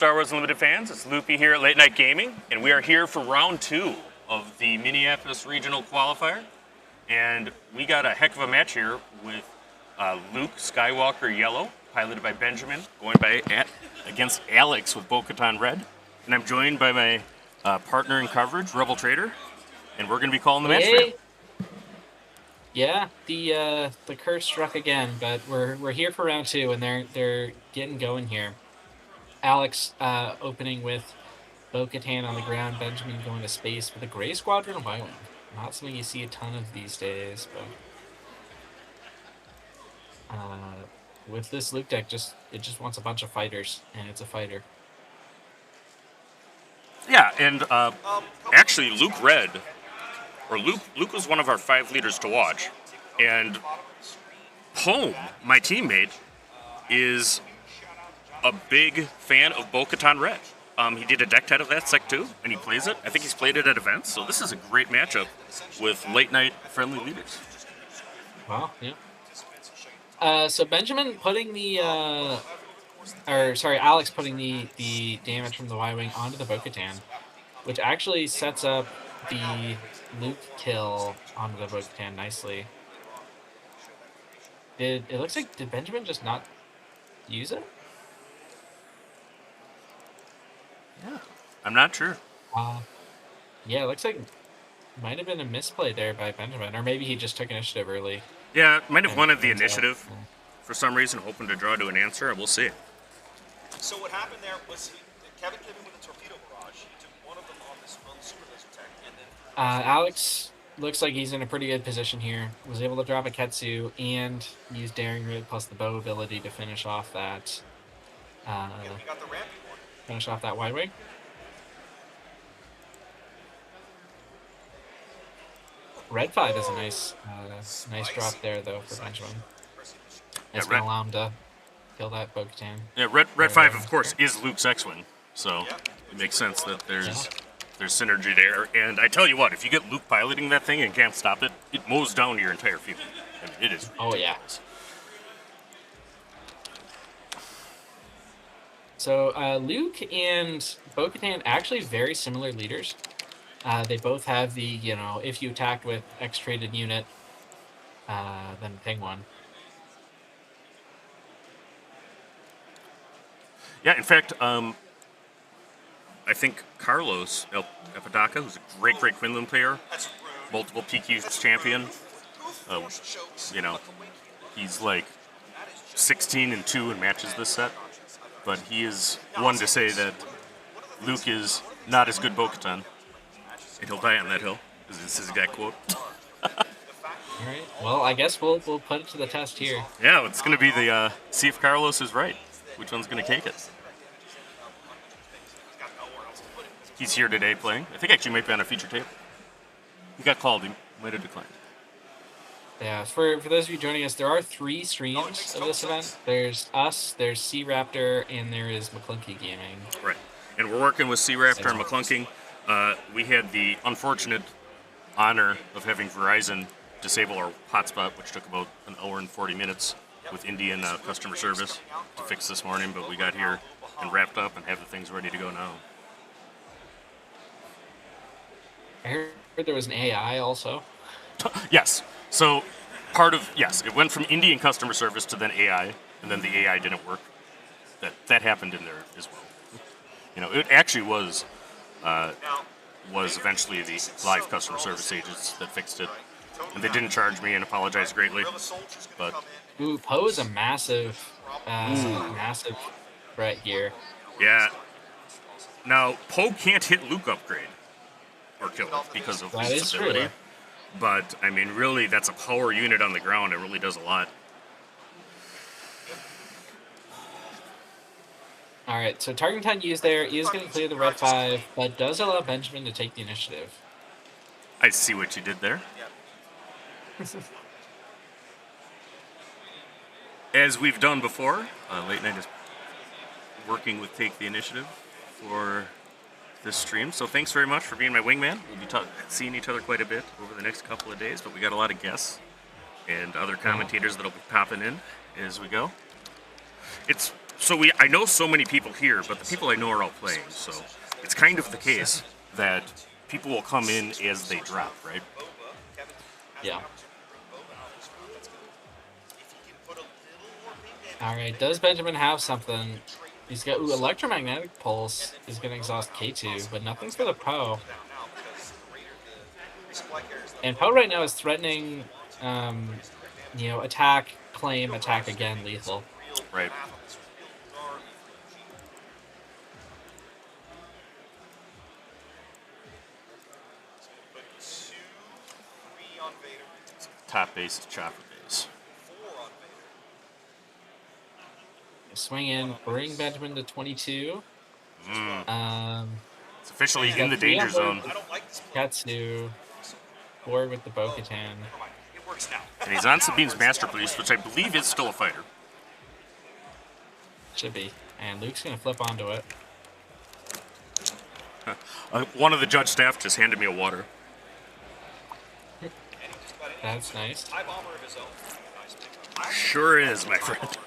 Star Wars Unlimited fans, it's Loopy here at Late Night Gaming, and we are here for round 2 of the Minneapolis Regional Qualifier. And we got a heck of a match here with Luke Skywalker Yellow, piloted by Benjamin, going against Alex with Bo-Katan Red. And I'm joined by my partner in coverage, Rebel Traitor, and we're going to be calling the match for him. Yeah, the curse struck again, but we're here for round 2, and they're getting going here. Alex opening with Bo-Katan on the ground, Benjamin going to space with a Gray Squadron of Y-Wing. Not something you see a ton of these days, but with this Luke deck, it just wants a bunch of fighters, and it's a fighter. Yeah, and actually Luke Red, or Luke was one of our 5 leaders to watch, and Home, my teammate, is a big fan of Bo-Katan Red. He did a deck test of that Sec 2, and he plays it. I think he's played it at events, so this is a great matchup with late-night friendly leaders. Wow, yeah. So Benjamin putting Alex putting the damage from the Y-Wing onto the Bo-Katan, which actually sets up the Luke kill onto the Bo-Katan nicely. Did Benjamin just not use it? Yeah, I'm not sure. Yeah, it looks like it might have been a misplay there by Benjamin, or maybe he just took initiative early. Yeah, might have wanted the initiative for some reason, hoping to draw to an answer. We'll see. So what happened there was Kevin came in with a torpedo barrage. He took one of them on the super laser tech, and then Alex looks like he's in a pretty good position here. Was able to drop a Ketsu and use Daring Root plus the bow ability to finish off that. we got the rampy one. Finish off that Y-Wing. Red 5 is a nice drop there, though, for Benjamin. It's going to allow him to kill that Bo-Katan. Yeah, Red 5, of course, is Luke's X-Wing, so it makes sense that there's synergy there. And I tell you what, if you get Luke piloting that thing and can't stop it, it mows down your entire field. I mean, it is ridiculous. Oh, yeah. So Luke and Bo-Katan actually very similar leaders. They both have the, if you attack with X-traded unit, then ping one. Yeah, in fact, I think Carlos Apodaca, who's a great Quinlan player, multiple PQ champion, he's like 16-2 in matches this set. But he is one to say that Luke is not as good Bo-Katan, and he'll die on that hill. This is his exact quote. All right. Well, I guess we'll put it to the test here. Yeah, it's going to be the see if Carlos is right. Which one's going to take it? He's here today playing. I think actually might be on a feature tape. He got called. He might have declined. Yeah, for those of you joining us, there are 3 streams of this event. There's us, there's C-Raptor, and there is McClunky Gaming. Right. And we're working with C-Raptor and McClunking. We had the unfortunate honor of having Verizon disable our hotspot, which took about an hour and 40 minutes with Indian customer service to fix this morning, but we got here and wrapped up and have the things ready to go now. I heard there was an AI also. Yes. So it went from Indian customer service to then AI, and then the AI didn't work. That happened in there as well. It actually was eventually the live customer service agents that fixed it, and they didn't charge me and apologized greatly. But Poe is a massive threat here. Yeah. Now Poe can't hit Luke upgrade or kill it because of his ability. But, I mean, really, that's a power unit on the ground. It really does a lot. All right, so targeting time used there is going to clear the Red 5, but does allow Benjamin to take the initiative. I see what you did there. As we've done before, Late Night is working with Take the Initiative for this stream. So thanks very much for being my wingman. We'll be seeing each other quite a bit over the next couple of days, but we got a lot of guests and other commentators that'll be popping in as we go. It's So I know so many people here, but the people I know are all playing. So it's kind of the case that people will come in as they drop, right? Yeah. All right, does Benjamin have something? He's got electromagnetic pulse. He's gonna exhaust K2, but nothing for the Poe. And Poe right now is threatening, attack, claim, attack again, lethal. Right. Top base is chopper base. Swing in, bring Benjamin to 22. It's officially in the danger zone. Katsu, forward with the Bo-Katan. And he's on Sabine's Masterpiece, which I believe is still a fighter. Should be. And Luke's going to flip onto it. One of the judge staff just handed me a water. That's nice. Sure is, my friend.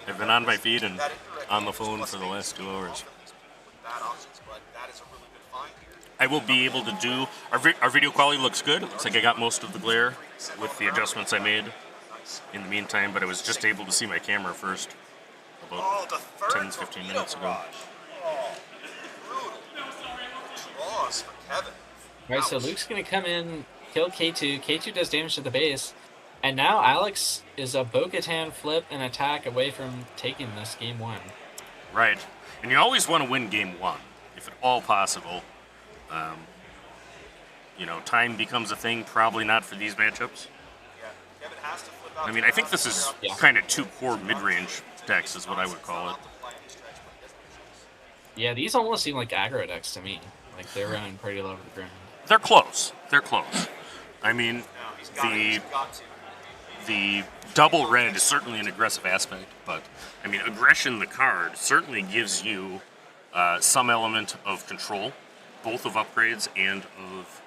I've been on my feet and on the phone for the last 2 hours. I will be able to do... Our video quality looks good. Looks like I got most of the glare with the adjustments I made in the meantime, but I was just able to see my camera first about 10, 15 minutes ago. Alright, so Luke's going to come in, kill K2. K2 does damage to the base. And now Alex is a Bo-Katan flip and attack away from taking this game 1. Right. And you always want to win game 1, if at all possible. Time becomes a thing, probably not for these matchups. I mean, I think this is kind of 2 core mid-range decks is what I would call it. Yeah, these almost seem like aggro decks to me. Like, they're running pretty low to the ground. They're close. They're close. I mean, the double red is certainly an aggressive aspect, but, I mean, aggression, the card, certainly gives you some element of control, both of upgrades and of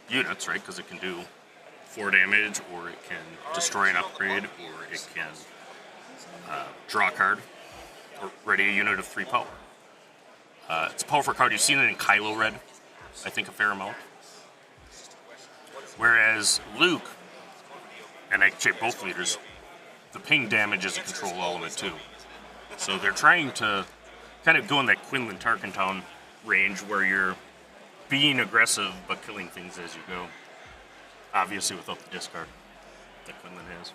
units, right? Because it can do 4 damage, or it can destroy an upgrade, or it can draw a card, or ready a unit of 3 power. It's a powerful card. You've seen it in Kylo Red, I think, a fair amount. Whereas Luke, and actually both leaders, the ping damage is a control element too. So they're trying to kind of go in that Quinlan Tarkentown range where you're being aggressive but killing things as you go. Obviously without the discard that Quinlan has.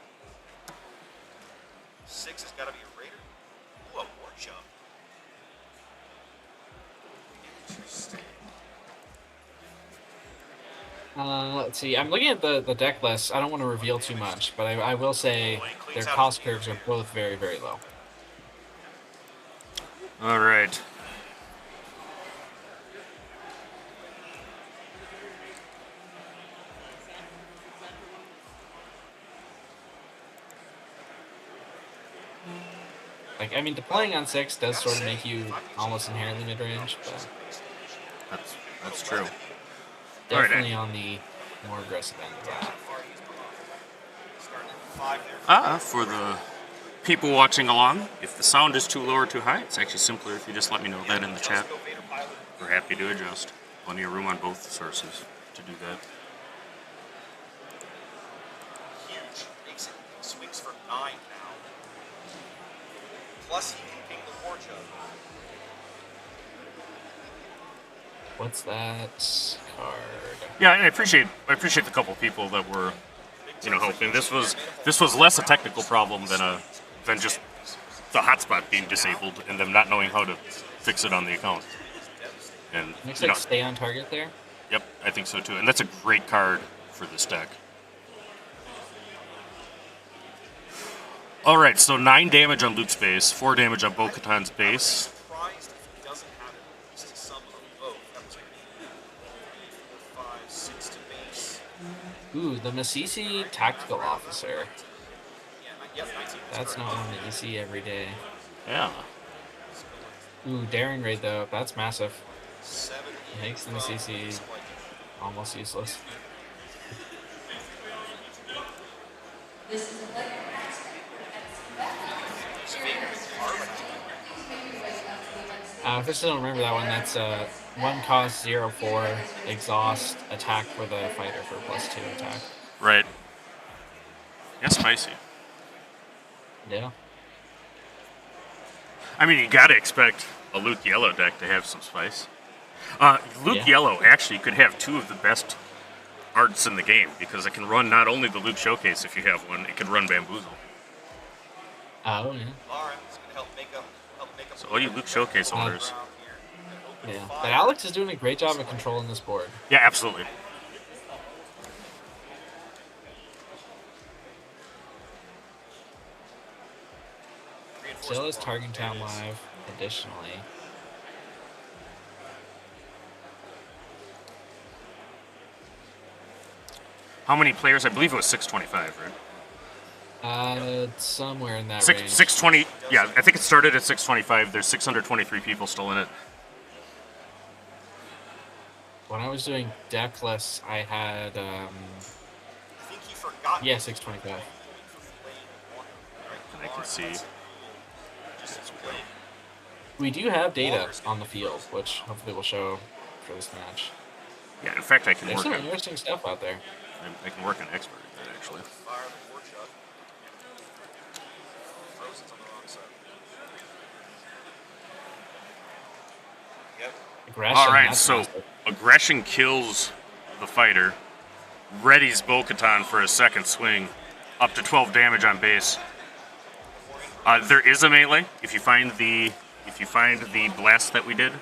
6 has got to be a Raider. Ooh, a War Jump. Interesting. Let's see. I'm looking at the deck list. I don't want to reveal too much, but I will say their cost curves are both very, very low. All right. Like, I mean, deploying on 6 does sort of make you almost inherently mid-range, but That's true. definitely on the more aggressive end of that. For the people watching along, if the sound is too low or too high, it's actually simpler if you just let me know that in the chat. We're happy to adjust. Plenty of room on both sources to do that. Huge. Swings for 9 now. Plus he can ping the War Jump. What's that card? Yeah, I appreciate the couple of people that were, helping. This was less a technical problem than just the hotspot being disabled and them not knowing how to fix it on the account. And Looks like stay on target there. Yep, I think so too. And that's a great card for this deck. All right, so 9 damage on Luke's base, 4 damage on Bo-Katan's base. Surprised if he doesn't have at least some of both. That was 4, 5, 6 to base. Ooh, the Masisi Tactical Officer. Yeah, 19. That's not one that you see every day. Yeah. Ooh, Daring Raid though, that's massive. 7, Makes the Masisi almost useless. If I still don't remember that one, that's 1 cost 0/4 exhaust attack for the fighter for +2 attack. Right. Yeah, spicy. Yeah. I mean, you gotta expect a Luke Yellow deck to have some spice. Luke Yeah. Yellow actually could have 2 of the best arts in the game because it can run not only the Luke Showcase if you have one, it can run Bamboozle. Oh, yeah. All right, it's going to help make up. So all you Luke Showcase owners. Yeah. But Alex is doing a great job of controlling this board. Yeah, absolutely. Still has Target Town live, additionally. How many players? I believe it was 625, right? Somewhere in that Six, range. 620. Yeah, I think it started at 625. There's 623 people still in it. When I was doing deckless, I had I think he forgot. yeah, 625. I can see. We do have data on the field, which hopefully will show for this match. Yeah, in fact, I can There's work some on. interesting stuff out there. I can work on expert at that actually. Fire the board shot. Frozen's on the wrong side. Yep. Aggression, All right, that's so massive. aggression kills the fighter, readies Bo-Katan for a second swing, up to 12 damage on base. There is a melee. If you find the blast that we did,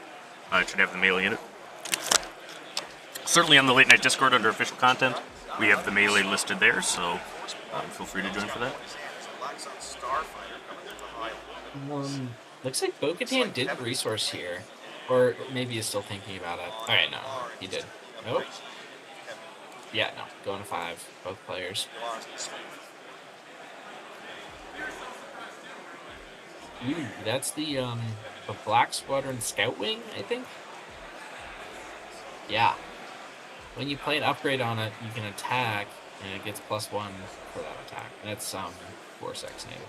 it should have the melee in it. Certainly on the late night Discord under official content, we have the melee listed there, so feel free to join for that. Looks like Bo-Katan did resource here. Or maybe he's still thinking about it. Alright, no, he did. Nope. Yeah, no. Going to 5, both players. Ooh, that's the Black Squadron Scout Wing, I think? Yeah. When you play an upgrade on it, you can attack, and it gets +1 for that attack. That's Force X natively.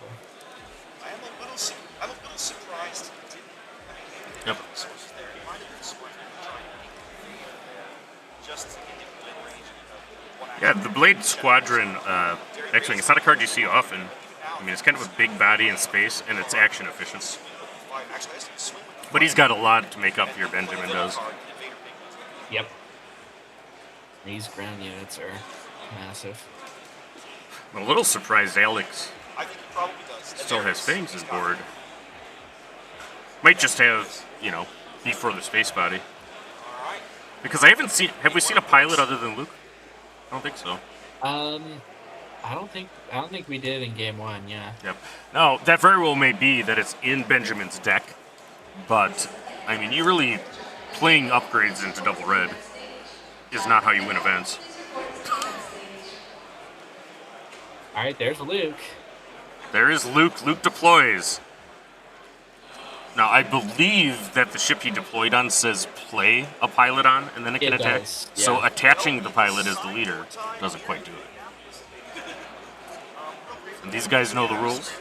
I'm a little surprised he didn't. I mean, he had resources there. He might have been smart to try and just to get him within range of one Yeah, the Blade Squadron X-Wing, it's not a card you see often. I mean, it's kind of a big body in space, and it's action efficient. But he's got a lot to make up here, Benjamin does. Yep. These ground units are massive. I'm a little surprised Alex I think he probably does. still has Fangs on board. Might just have, be for the space body. Alright. Because I haven't seen, have we seen a pilot other than Luke? I don't think so. I don't think we did in game 1, yeah. Yep. No, that very well may be that it's in Benjamin's deck, but, I mean, you really, playing upgrades into double red is not how you win events. Alright, there's Luke. There is Luke. Luke deploys. Now, I believe that the ship he deployed on says play a pilot on, and then it can It attack. does, So yeah. attaching the pilot as the leader doesn't quite do it. And these guys know the rules.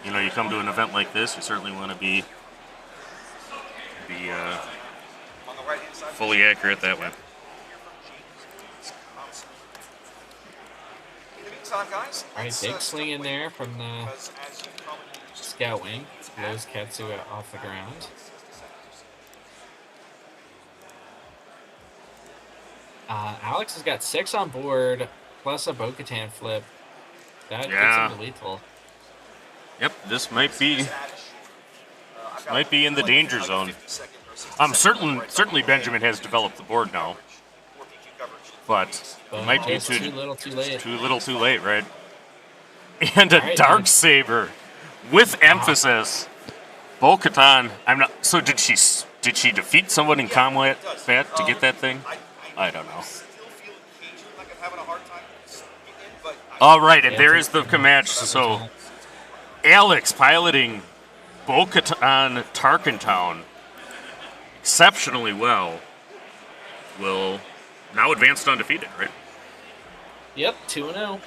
You come to an event like this, you certainly want to be On the right-hand side. fully accurate that way. In the meantime, guys. Alright, big swing in there from the Because as you probably just Scout Wing. Blows Katsuya off the ground. Alex has got 6 on board, plus a Bo-Katan flip. That Yeah. gets him to lethal. Yep, this might be I've got might be in the like danger a zone. 50-second or 60-second Certainly right Benjamin has developed the board now, for PQ coverage. but But it might be just too little, too late. too little, too late, right? And a Alright, dark man. saber with emphasis. Bo-Katan. I'm not. So did she defeat someone in combat to get that thing? I don't know. Still feel occasionally like I'm having a hard time getting in, but All right, and Yeah, there it's is the match. So Alex piloting Bo-Katan Tarkentown exceptionally well will now advance to undefeated, right? Yep, 2-0.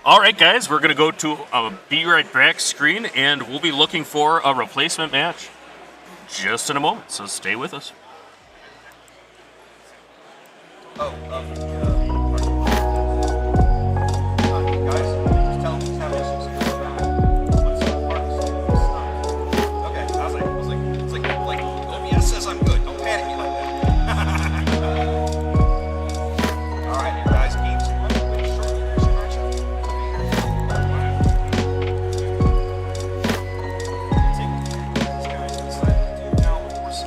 All right, guys, we're going to go to a Be Right Back screen, and we'll be looking for a replacement match. just in a moment, so stay with us. Oh, guys, just tell them just have issues. What's the hardest? Okay, I was like, it's like OBS says I'm good. Don't panic me like that. All right, you guys, games are running shortly. There's your matchup. Take these guys inside the dude now, of course.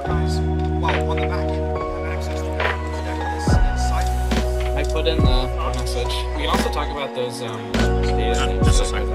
Guys, well, on the back end, we have access to that deck inside. I put in the message. We can also talk about those data things. Just a second.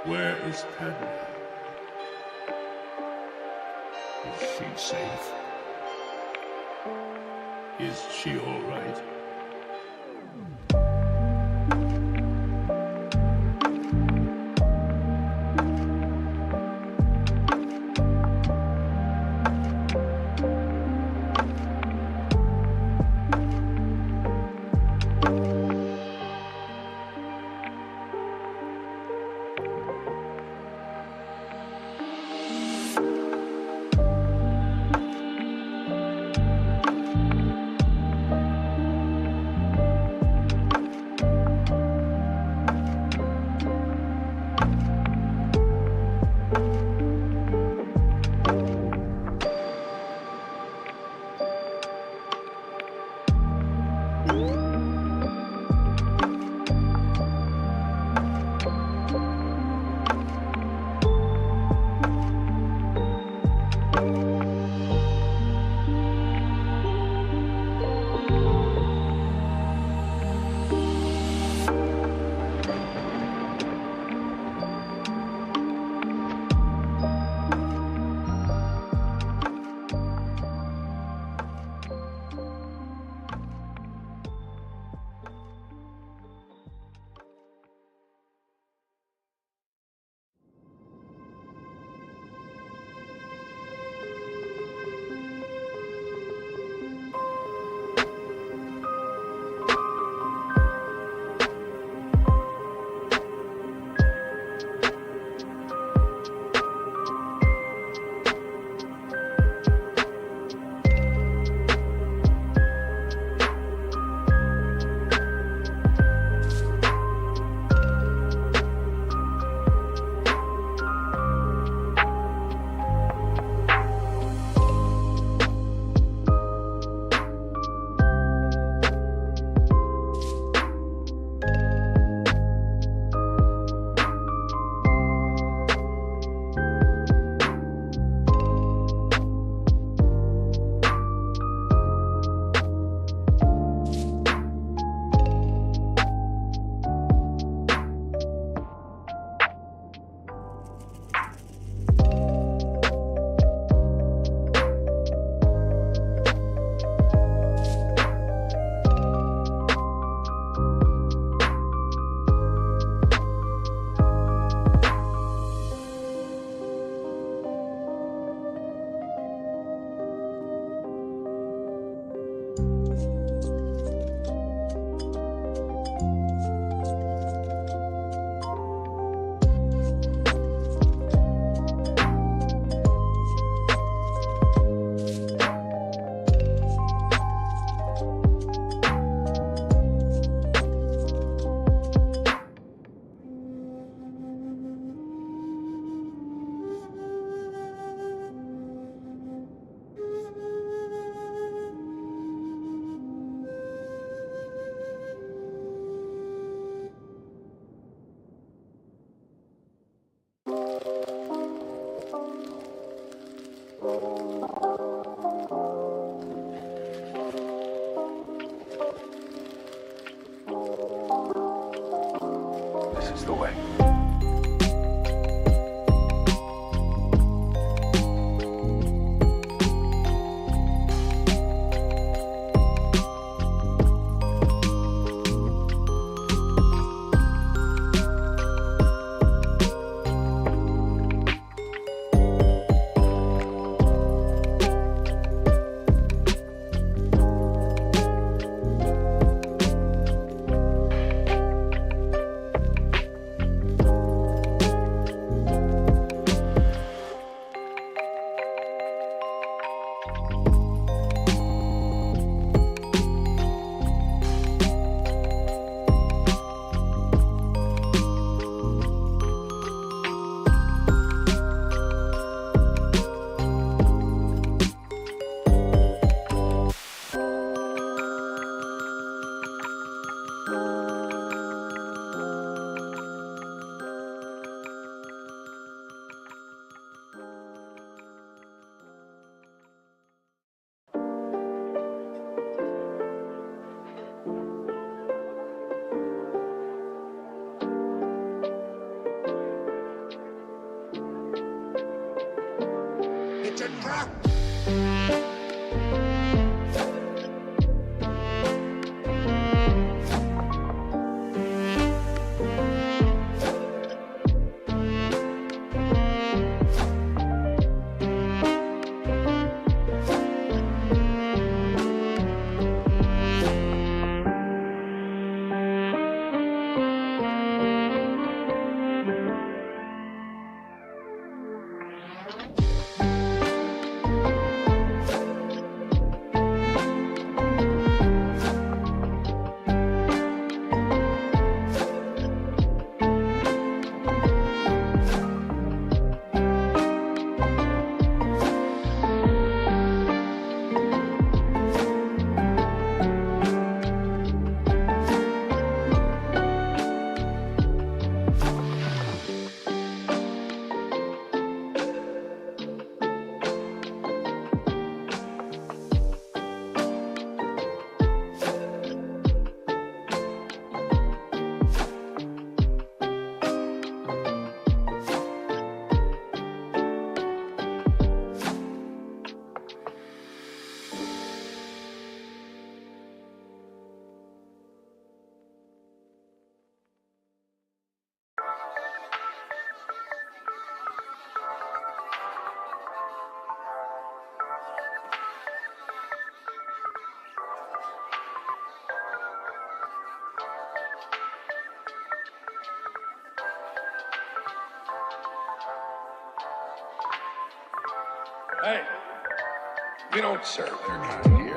Where is Padme? Is she safe? Is she all right? This is the way. It's a trap! Hey, we don't serve their kind here.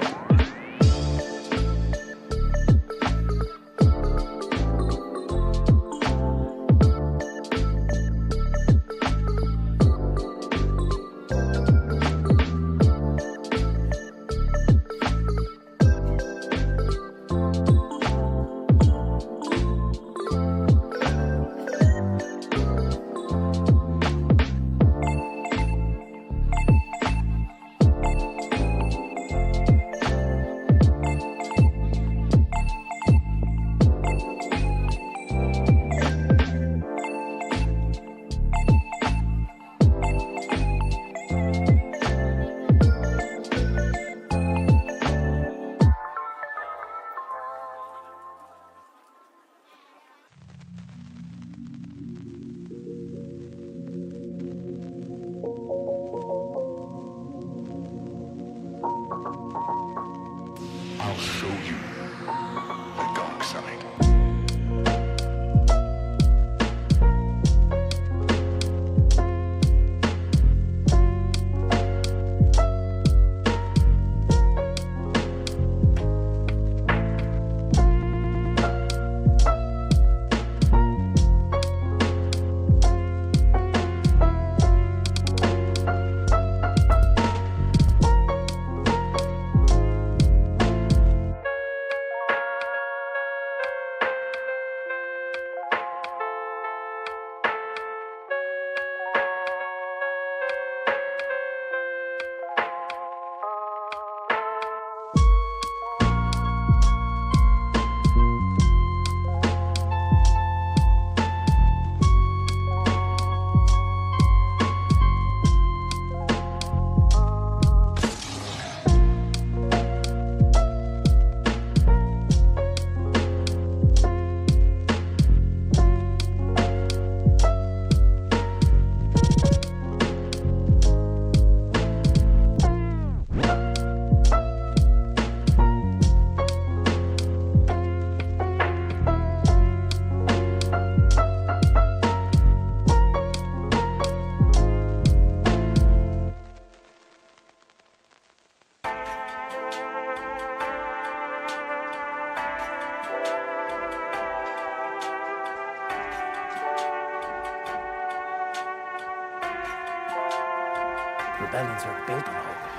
Rebellions are built on hope.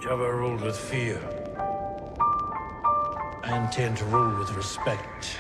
Jabba ruled with fear. I intend to rule with respect.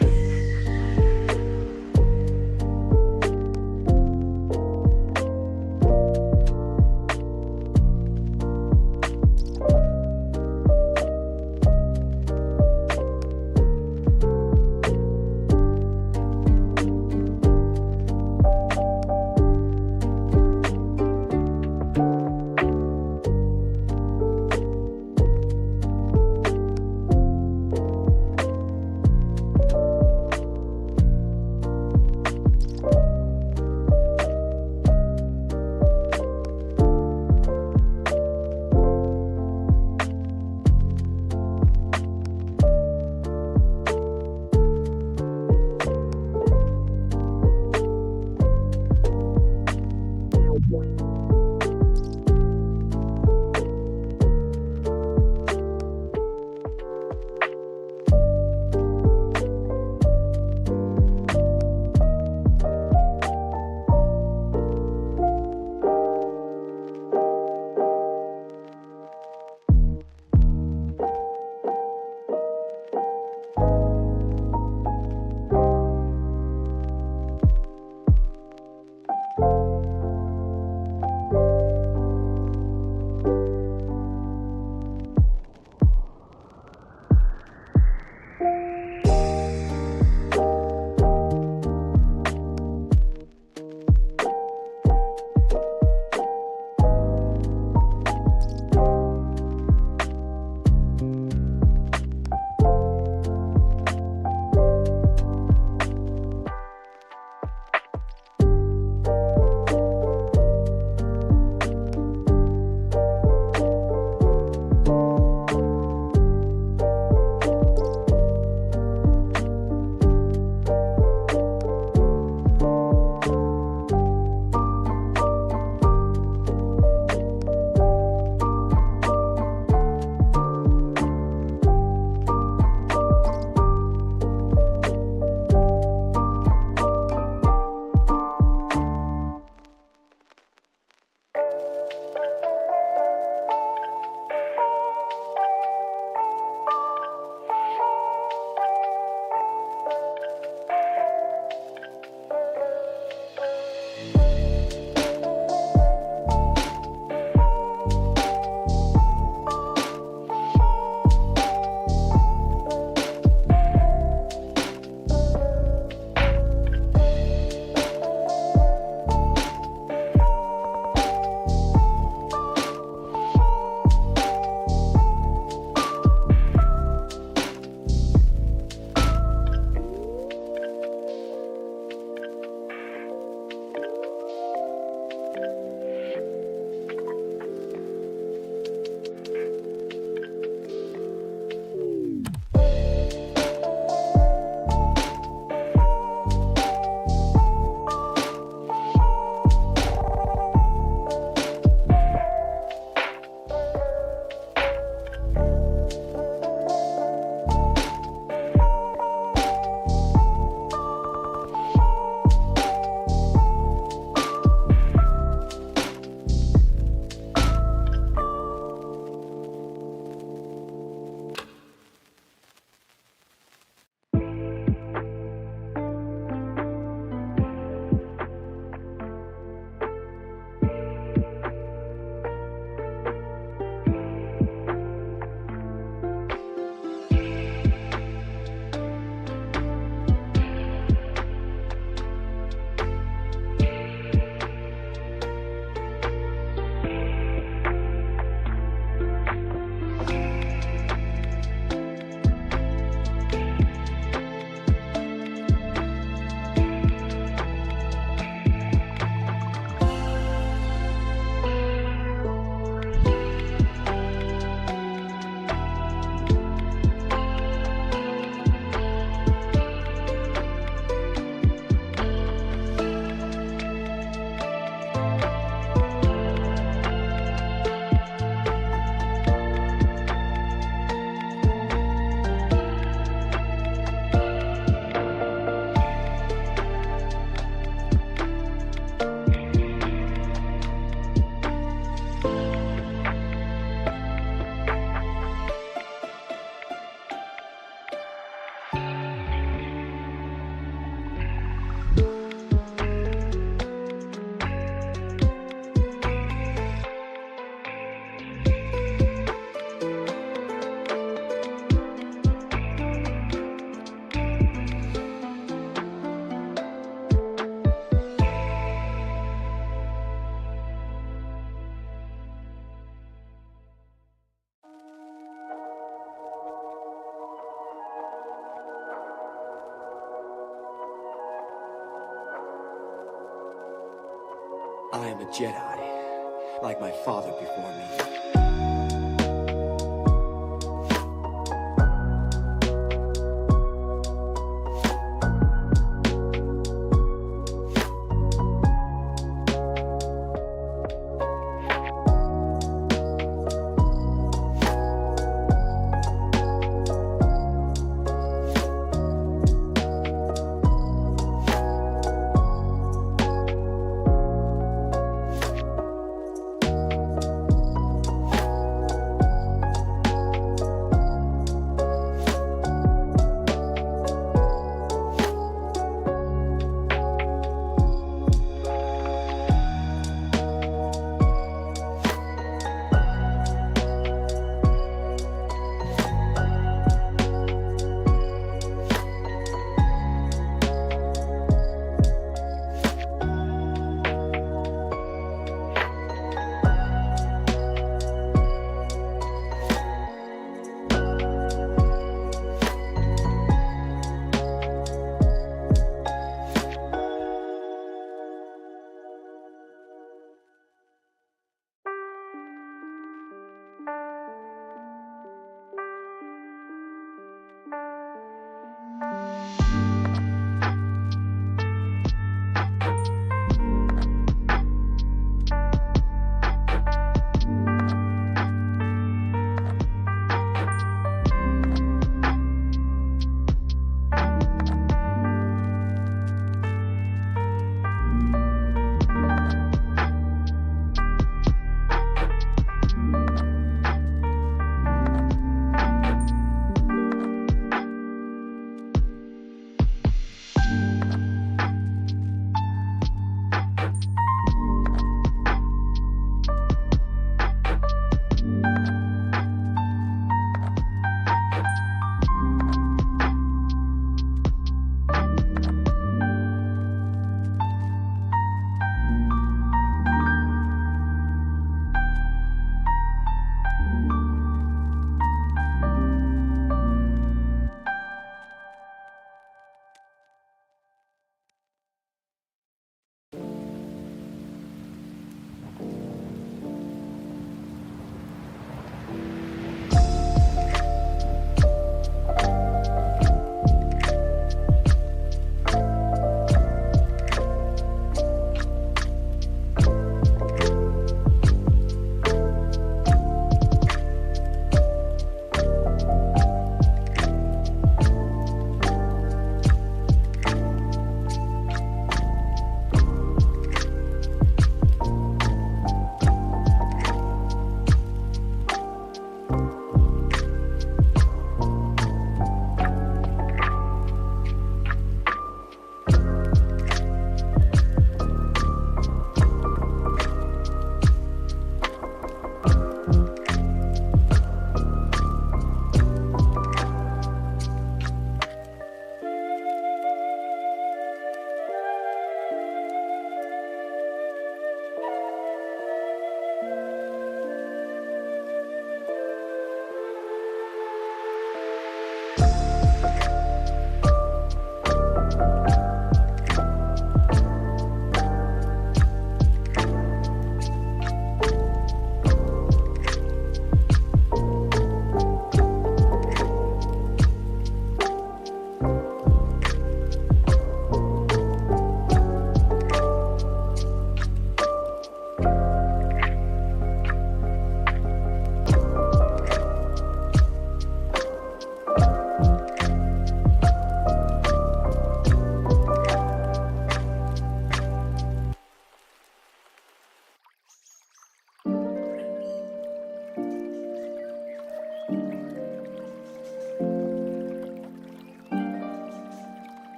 I am a Jedi, like my father before me.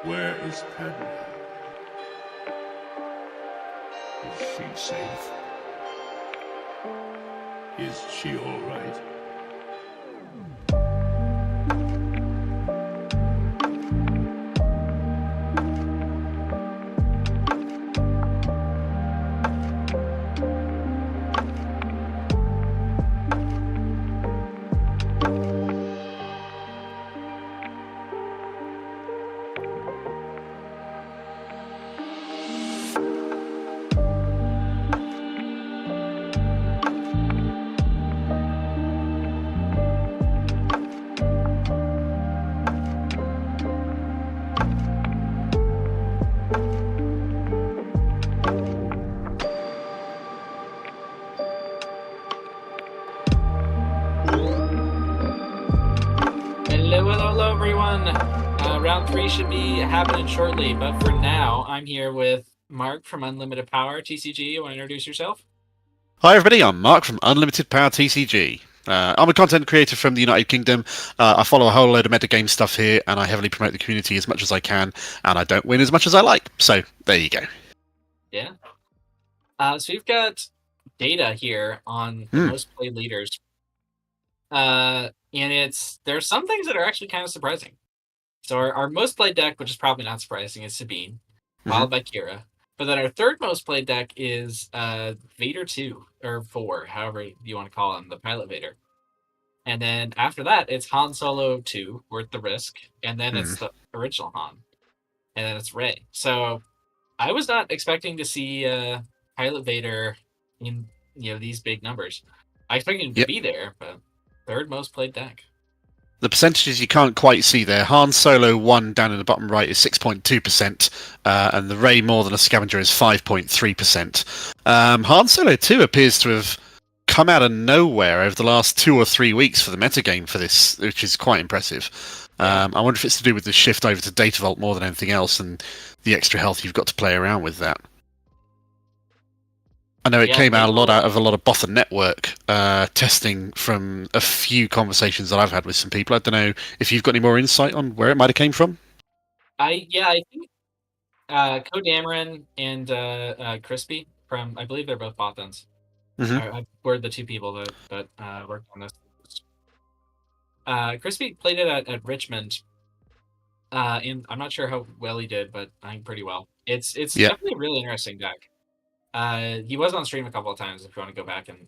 Where is Padma? Is she safe? Is she all right? Hello, everyone. Round 3 should be happening shortly, but for now, I'm here with Mark from Unlimited Power TCG. You want to introduce yourself? Hi everybody, I'm Mark from Unlimited Power TCG. I'm a content creator from the United Kingdom. I follow a whole load of metagame stuff here, and I heavily promote the community as much as I can, and I don't win as much as I like. So, there you go. Yeah. So we've got data here on the most played leaders. And there's some things that are actually kind of surprising. So our most played deck, which is probably not surprising, is Sabine, followed by Kira. But then our third most played deck is Vader 2, or 4, however you want to call him, the Pilot Vader. And then after that, it's Han Solo 2, Worth the Risk, and then it's the original Han. And then it's Rey. So I was not expecting to see Pilot Vader in these big numbers. I expected him to be there, but third most played deck. The percentages you can't quite see there. Han Solo 1 down in the bottom right is 6.2%, and the Rey More Than a Scavenger is 5.3%. Han Solo 2 appears to have come out of nowhere over the last 2 or 3 weeks for the metagame for this, which is quite impressive. I wonder if it's to do with the shift over to Data Vault more than anything else, and the extra health you've got to play around with that. I know it came out of a lot of Bothan Network testing from a few conversations that I've had with some people. I don't know if you've got any more insight on where it might have came from. I think Kodamarin and Crispy from, I believe they're both Bothans. Were the two people that worked on this. Crispy played it at Richmond. I'm not sure how well he did, but I think pretty well. It's definitely a really interesting deck. He was on stream a couple of times if you want to go back and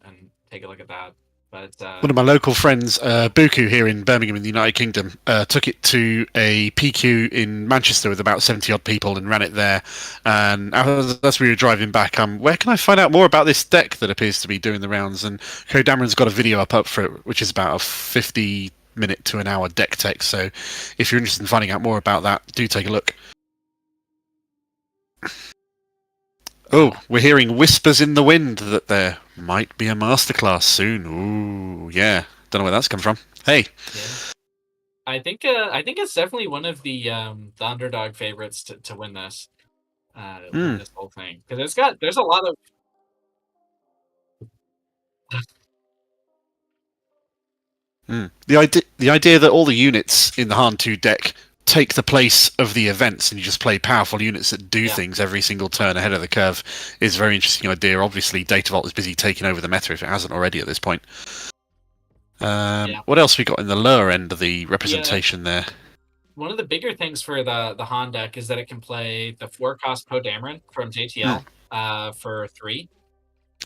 take a look at that. But one of my local friends, Buku here in Birmingham in the United Kingdom, took it to a PQ in Manchester with about 70 odd people and ran it there. And as we were driving back, where can I find out more about this deck that appears to be doing the rounds? And Kodamarin's got a video up for it, which is about a 50-minute to an hour deck tech. So if you're interested in finding out more about that, do take a look. Oh, we're hearing whispers in the wind that there might be a masterclass soon. Ooh, yeah. Don't know where that's come from. Hey. Yeah. I think it's definitely one of the underdog favorites to win this. Win this whole thing. Because there's a lot of The idea that all the units in the Han 2 deck take the place of the events and you just play powerful units that do things every single turn ahead of the curve is a very interesting idea. Obviously, Data Vault is busy taking over the meta if it hasn't already at this point. What else we got in the lower end of the representation there? One of the bigger things for the Han deck is that it can play the 4-cost Kodamarin from JTL for 3.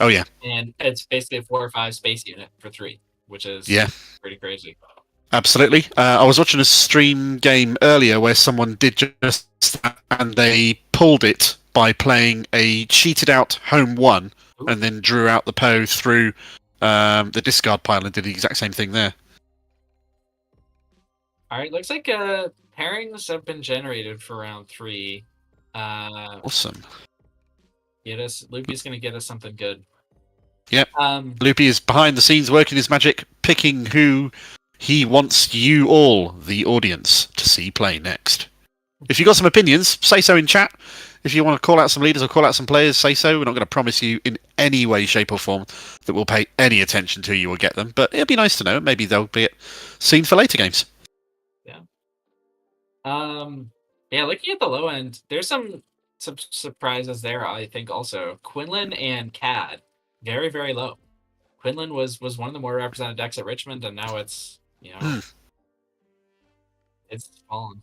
Oh, yeah. And it's basically a 4 or 5 space unit for 3, which is pretty crazy. Absolutely. I was watching a stream game earlier where someone did just that, and they pulled it by playing a cheated out home 1 and then drew out the Poe through the discard pile and did the exact same thing there. All right, looks like pairings have been generated for round 3. Awesome. Loopy's going to get us something good. Yep. Loopy is behind the scenes working his magic, picking who he wants you all, the audience, to see play next. If you've got some opinions, say so in chat. If you want to call out some leaders or call out some players, say so. We're not going to promise you in any way, shape or form that we'll pay any attention to you or get them, but it'd be nice to know. Maybe they'll be seen for later games. Yeah. Yeah, looking at the low end, there's some surprises there. I think also Quinlan and Cad, very very low. Quinlan was one of the more represented decks at Richmond, and now it's it's fallen.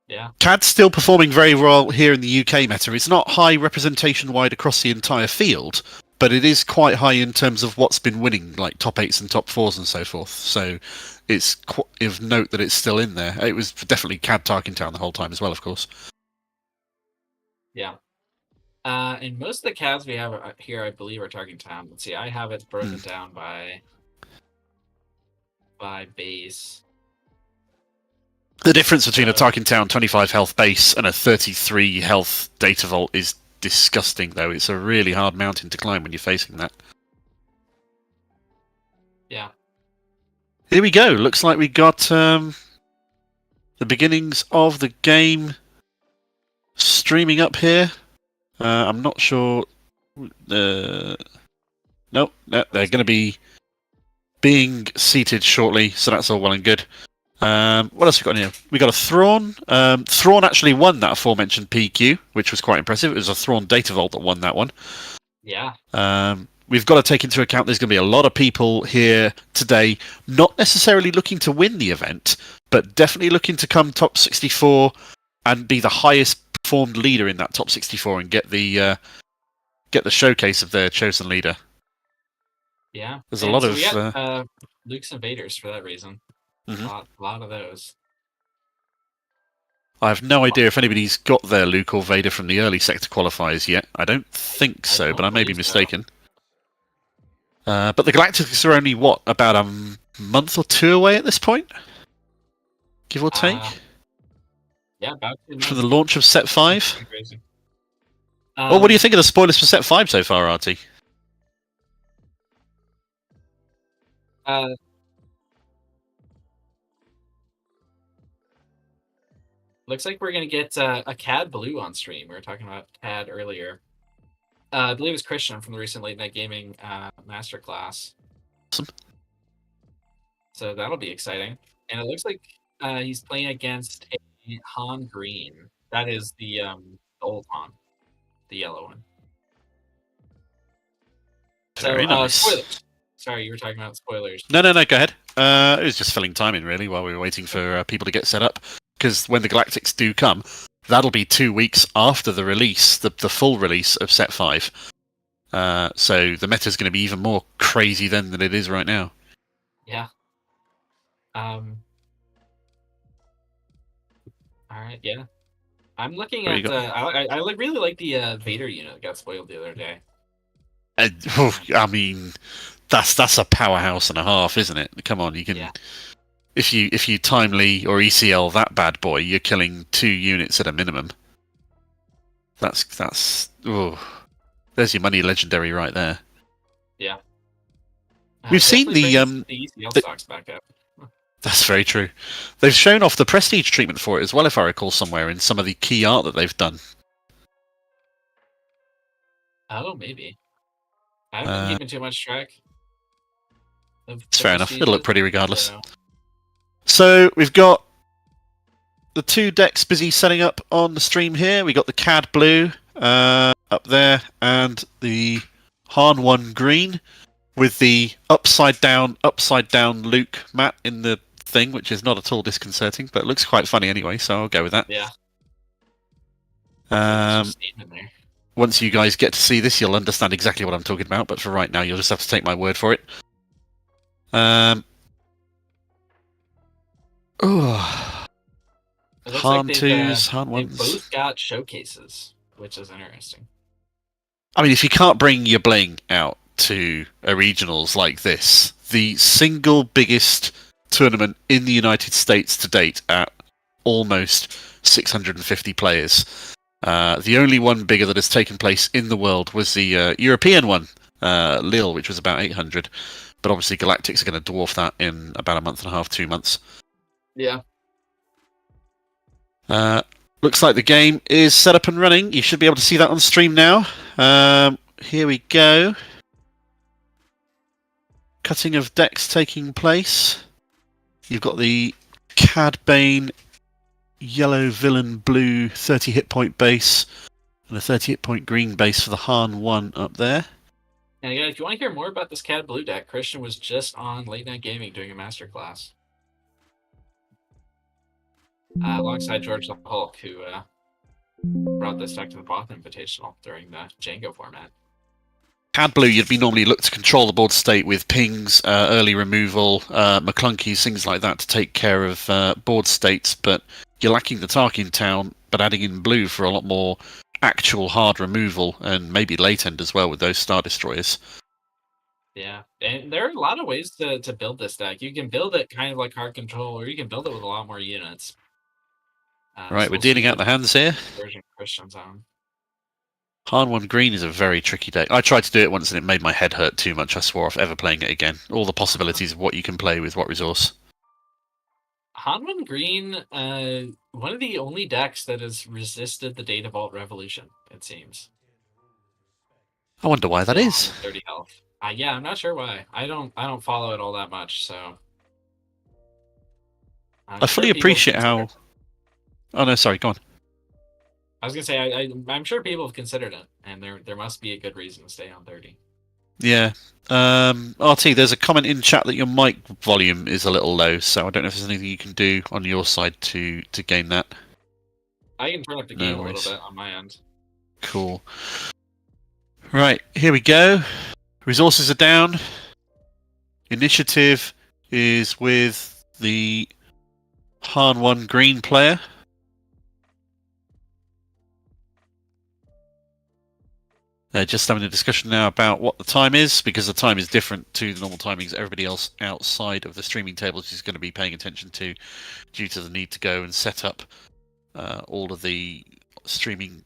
Yeah. CAD's still performing very well here in the UK meta. It's not high representation wide across the entire field, but it is quite high in terms of what's been winning, like top 8s and top 4s and so forth. So it's of note that it's still in there. It was definitely CAD Tarkentown the whole time as well, of course. Yeah. And most of the CADs we have here, I believe, are Tarkentown. Let's see, I have it broken down by base. The difference between a Tarkentown 25 health base and a 33 health data vault is disgusting, though. It's a really hard mountain to climb when you're facing that. Yeah. Here we go. Looks like we got the beginnings of the game streaming up here. I'm not sure. Nope, they're going to be being seated shortly, so that's all well and good. What else we got in here? We got a Thrawn. Thrawn actually won that aforementioned PQ, which was quite impressive. It was a Thrawn Data Vault that won that one. Yeah. We've got to take into account there's going to be a lot of people here today, not necessarily looking to win the event, but definitely looking to come top 64 and be the highest performed leader in that top 64 and get the showcase of their chosen leader. Yeah. There's a lot of we got, Luke's Invaders for that reason. Mm-hmm. A lot of those. I have no idea if anybody's got their Luke or Vader from the early sector qualifiers yet. I don't think so, but I may be mistaken. But the Galactics are only, about a month or two away at this point? Give or take? Yeah, about 2 months. From the launch of Set 5? Crazy. What do you think of the spoilers for Set 5 so far, Artie? Looks like we're going to get a CAD Blue on stream. We were talking about CAD earlier. I believe it's Christian from the recent Late Night Gaming Masterclass. Awesome. So that'll be exciting. And it looks like he's playing against a Han Green. That is the old Han, the yellow one. Very nice. Spoilers. Sorry, you were talking about spoilers. No, go ahead. It was just filling time in, really, while we were waiting for people to get set up. Because when the Galactics do come, that'll be 2 weeks after the release, the full release of Set 5. So the meta's going to be even more crazy then than it is right now. Yeah. All right, yeah. I'm looking at... I really like the Vader unit that got spoiled the other day. I mean, that's a powerhouse and a half, isn't it? Come on, you can... Yeah. If you timely or ECL that bad boy, you're killing 2 units at a minimum. That's there's your money legendary right there. Yeah. We've seen the ECL stocks back up. That's very true. They've shown off the prestige treatment for it as well, if I recall somewhere in some of the key art that they've done. Oh, maybe. I haven't been keeping too much track. It's fair enough. It'll look pretty regardless. So we've got the 2 decks busy setting up on the stream here. We got the CAD Blue up there and the Han 1 Green with the upside down Luke mat in the thing, which is not at all disconcerting, but it looks quite funny anyway, so I'll go with that. Yeah. Once you guys get to see this, you'll understand exactly what I'm talking about, but for right now, you'll just have to take my word for it. Han 2s, Han 1s. They both got showcases, which is interesting. I mean, if you can't bring your bling out to a regionals like this, the single biggest tournament in the United States to date at almost 650 players. The only one bigger that has taken place in the world was the European one, Lille, which was about 800. But obviously Galactics are going to dwarf that in about a month and a half, 2 months. Yeah. Looks like the game is set up and running. You should be able to see that on stream now. Here we go. Cutting of decks taking place. You've got the Cad Bane yellow villain blue 30 hit point base and a 30 hit point green base for the Han 1 up there. And again, if you want to hear more about this Cad Blue deck, Christian was just on Late Night Gaming doing a masterclass. Alongside George the Hulk, who brought this deck to the Bothan Invitational during the Django format. Cad Blue, you'd be normally look to control the board state with pings, early removal, McClunkies, things like that to take care of board states, but you're lacking the Tarkin Town, but adding in blue for a lot more actual hard removal and maybe late end as well with those Star Destroyers. Yeah, and there are a lot of ways to build this deck. You can build it kind of like card control, or you can build it with a lot more units. Right, so we're dealing out the hands here. Version Christian's on. Han 1 green is a very tricky deck. I tried to do it once and it made my head hurt too much. I swore off ever playing it again. All the possibilities of what you can play with what resource. Han 1 green, one of the only decks that has resisted the Data Vault Revolution, it seems. I wonder why that is. 30 health. Yeah, I'm not sure why. I don't follow it all that much, so. I fully appreciate how. Oh no, sorry, go on. I was gonna say I'm sure people have considered it, and there must be a good reason to stay on 30. Yeah. RT, there's a comment in chat that your mic volume is a little low, so I don't know if there's anything you can do on your side to gain that. I can turn up the gain a little bit on my end. Cool. Right, here we go. Resources are down. Initiative is with the Han 1 green player. They're just having a discussion now about what the time is, because the time is different to the normal timings everybody else outside of the streaming tables is going to be paying attention to, due to the need to go and set up all of the streaming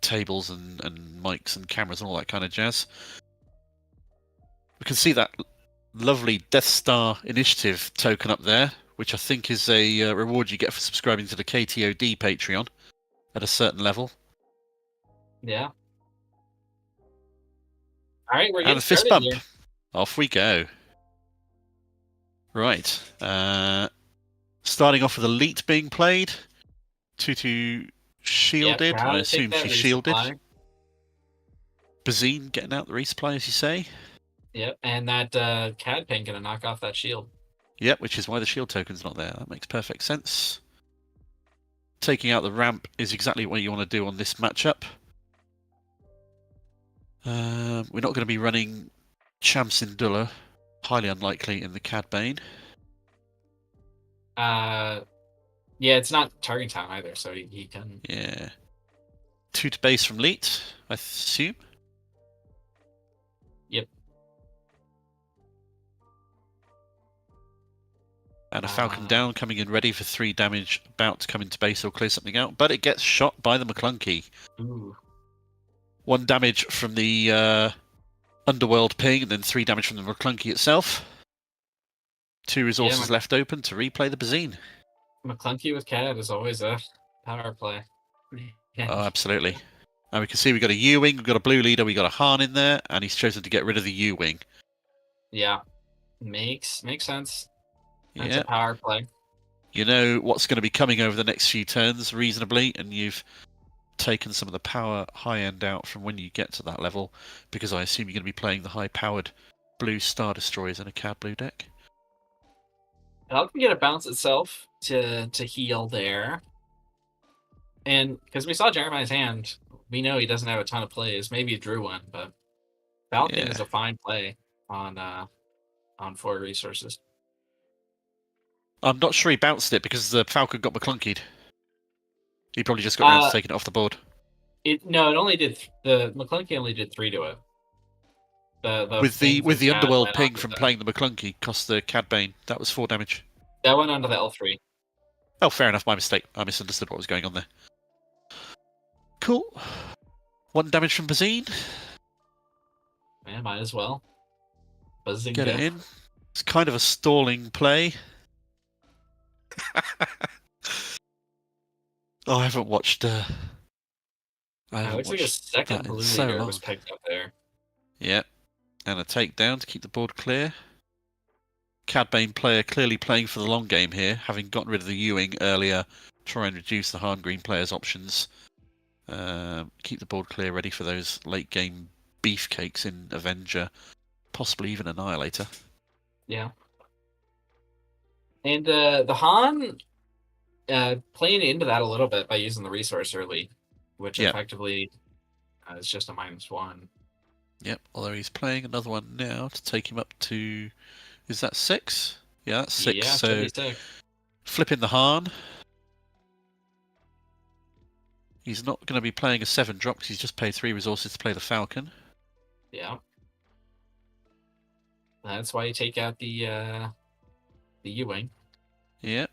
tables and mics and cameras and all that kind of jazz. We can see that lovely Death Star Initiative token up there, which I think is a reward you get for subscribing to the KTOD Patreon at a certain level. Yeah. All right, we're getting and a fist started bump. Here. Off we go. Right. Starting off with Elite being played. Tutu shielded. Yep, I assume she's shielded. Resupply. Bazine getting out the resupply, as you say. Yep, and that Cad Pin gonna knock off that shield. Yep, which is why the shield token's not there. That makes perfect sense. Taking out the ramp is exactly what you want to do on this matchup. We're not going to be running Chamsindula. Highly unlikely in the Cad Bane. Yeah, it's not Target Town either, so he can. Yeah. 2 to base from Leet, I assume. Yep. And a Falcon down, coming in ready for 3 damage, about to come into base or clear something out, but it gets shot by the McClunky. Ooh. 1 damage from the Underworld ping, and then 3 damage from the McClunky itself. 2 resources left open to replay the Bazine. McClunky with Cad is always a power play. Oh, absolutely. And we can see we've got a U-Wing, we've got a blue leader, we've got a Han in there, and he's chosen to get rid of the U-Wing. Yeah. Makes sense. That's Yeah. a power play. You know what's going to be coming over the next few turns reasonably, and you've taken some of the power high end out from when you get to that level, because I assume you're going to be playing the high-powered blue Star Destroyers in a Cad Blue deck. Help can get a bounce itself to heal there. And because we saw Jeremiah's hand, we know he doesn't have a ton of plays. Maybe he drew one, but Falcon is a fine play on 4 resources. I'm not sure he bounced it because the Falcon got McClunkied. He probably just got around to taking it off the board. It only did the McClunky only did 3 to it. With the Underworld ping from playing the McClunky cost the Cad Bane. That was 4 damage. That went onto the L3. Oh, fair enough. My mistake. I misunderstood what was going on there. Cool. 1 damage from Bazine. Yeah, might as well. Buzzing Get it in. It's kind of a stalling play. Oh, I haven't watched. It looks like a second blue leader was picked up there. Yeah, and a takedown to keep the board clear. Cad Bane player clearly playing for the long game here, having gotten rid of the Ewing earlier, try and reduce the Han Green player's options. Keep the board clear, ready for those late game beefcakes in Avenger, possibly even Annihilator. Yeah. And the Han playing into that a little bit by using the resource early, which effectively is just a -1. Yep, although he's playing another one now to take him up to... Is that 6? Yeah, that's 6. Yeah, so should be 6. Flipping the Han. He's not going to be playing a 7 drop because he's just paid 3 resources to play the Falcon. Yeah. That's why you take out the U-Wing. Yep.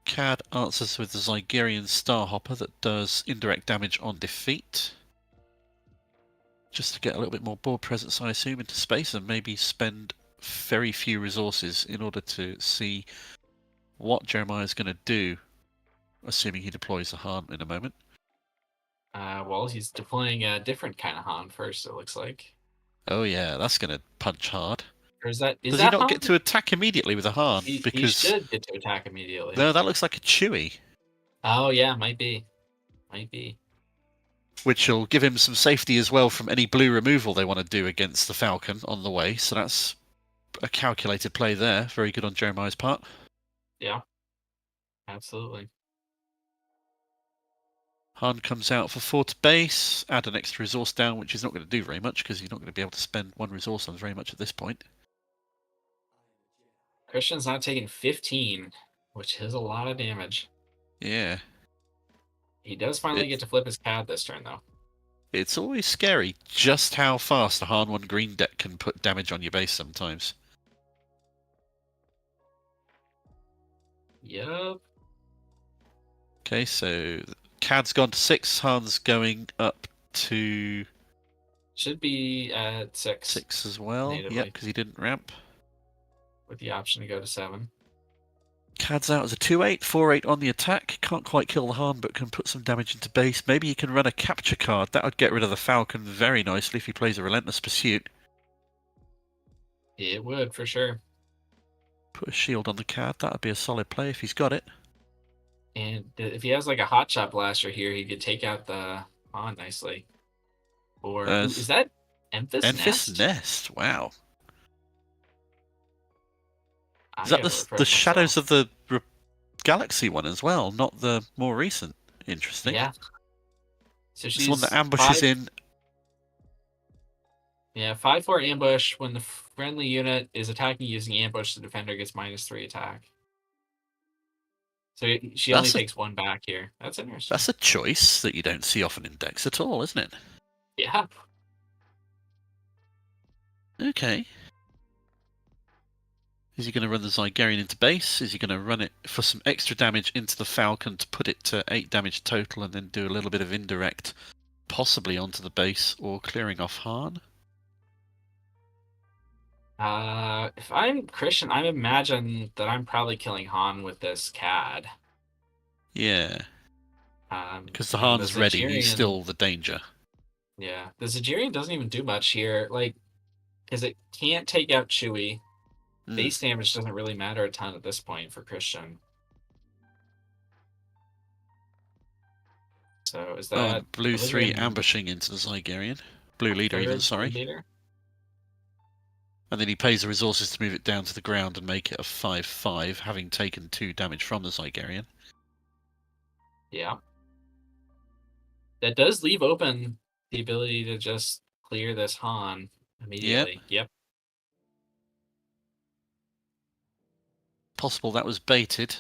Cad answers with the Zygerian Starhopper that does indirect damage on defeat. Just to get a little bit more board presence, I assume, into space and maybe spend very few resources in order to see what Jeremiah's going to do, assuming he deploys the Han in a moment. Well, he's deploying a different kind of Han first, it looks like. Oh yeah, that's going to punch hard. Or is that... Does he not get to attack immediately with a Han? He should get to attack immediately. No, that looks like a Chewie. Oh yeah, might be. Might be. Which will give him some safety as well from any blue removal they want to do against the Falcon on the way. So that's a calculated play there. Very good on Jeremiah's part. Yeah, absolutely. Han comes out for 4 to base, add an extra resource down, which is not going to do very much because you're not going to be able to spend 1 resource on very much at this point. Christian's not taking 15, which is a lot of damage. Yeah. He does finally get to flip his pad this turn, though. It's always scary just how fast a Han 1 green deck can put damage on your base sometimes. Yep. Okay, so Cad's gone to 6, Han's going up to... Should be at 6. 6 as well, natively. Yep, because he didn't ramp. With the option to go to 7. Cad's out as a 2/8, 4/8 on the attack. Can't quite kill the Han, but can put some damage into base. Maybe he can run a capture card. That would get rid of the Falcon very nicely if he plays a Relentless Pursuit. It would, for sure. Put a shield on the Cad. That would be a solid play if he's got it. And if he has like a Hot Shot Blaster here, he could take out the Han nicely. Or is that Emphas Nest? Nest, wow. Is I that the Shadows of the Galaxy one as well, not the more recent? Interesting. Yeah. So she's it's one that ambushes in. Yeah, 5/4 ambush. When the friendly unit is attacking using ambush, the defender gets -3 attack. So she only takes 1 back here. That's interesting. That's a choice that you don't see often in decks at all, isn't it? Yeah. Okay. Is he going to run the Zygerian into base? Is he going to run it for some extra damage into the Falcon to put it to 8 damage total and then do a little bit of indirect, possibly onto the base or clearing off Han? If I'm Christian, I imagine that I'm probably killing Han with this Cad. Yeah. Because the Han is ready, he's still the danger. Yeah. The Zygerian doesn't even do much here, like, because it can't take out Chewie. Base damage doesn't really matter a ton at this point for Christian. So is that blue 3 ambushing into the Zygerian? Blue leader even, sorry. Leader? And then he pays the resources to move it down to the ground and make it a 5/5, having taken 2 damage from the Zygerian. Yeah. That does leave open the ability to just clear this Han immediately. Yep. Possible that was baited,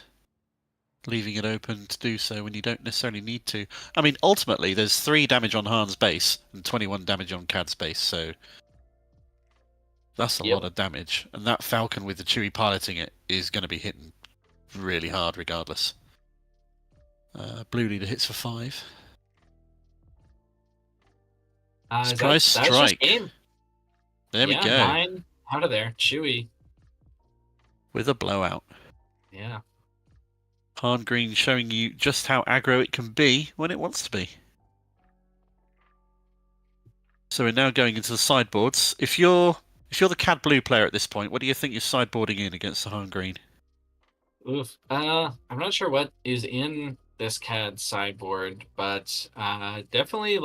leaving it open to do so when you don't necessarily need to. I mean, ultimately, there's 3 damage on Han's base and 21 damage on Cad's base, so that's a lot of damage. And that Falcon with the Chewie piloting it is going to be hitting really hard regardless. Blue leader hits for 5. Surprise strike. There we go. 9 out of there. Chewie. With a blowout. Yeah. Han Green showing you just how aggro it can be when it wants to be. So we're now going into the sideboards. If you're If you're the Cad Blue player at this point, what do you think you're sideboarding in against the Han Green? Oof. I'm not sure what is in this CAD sideboard, but definitely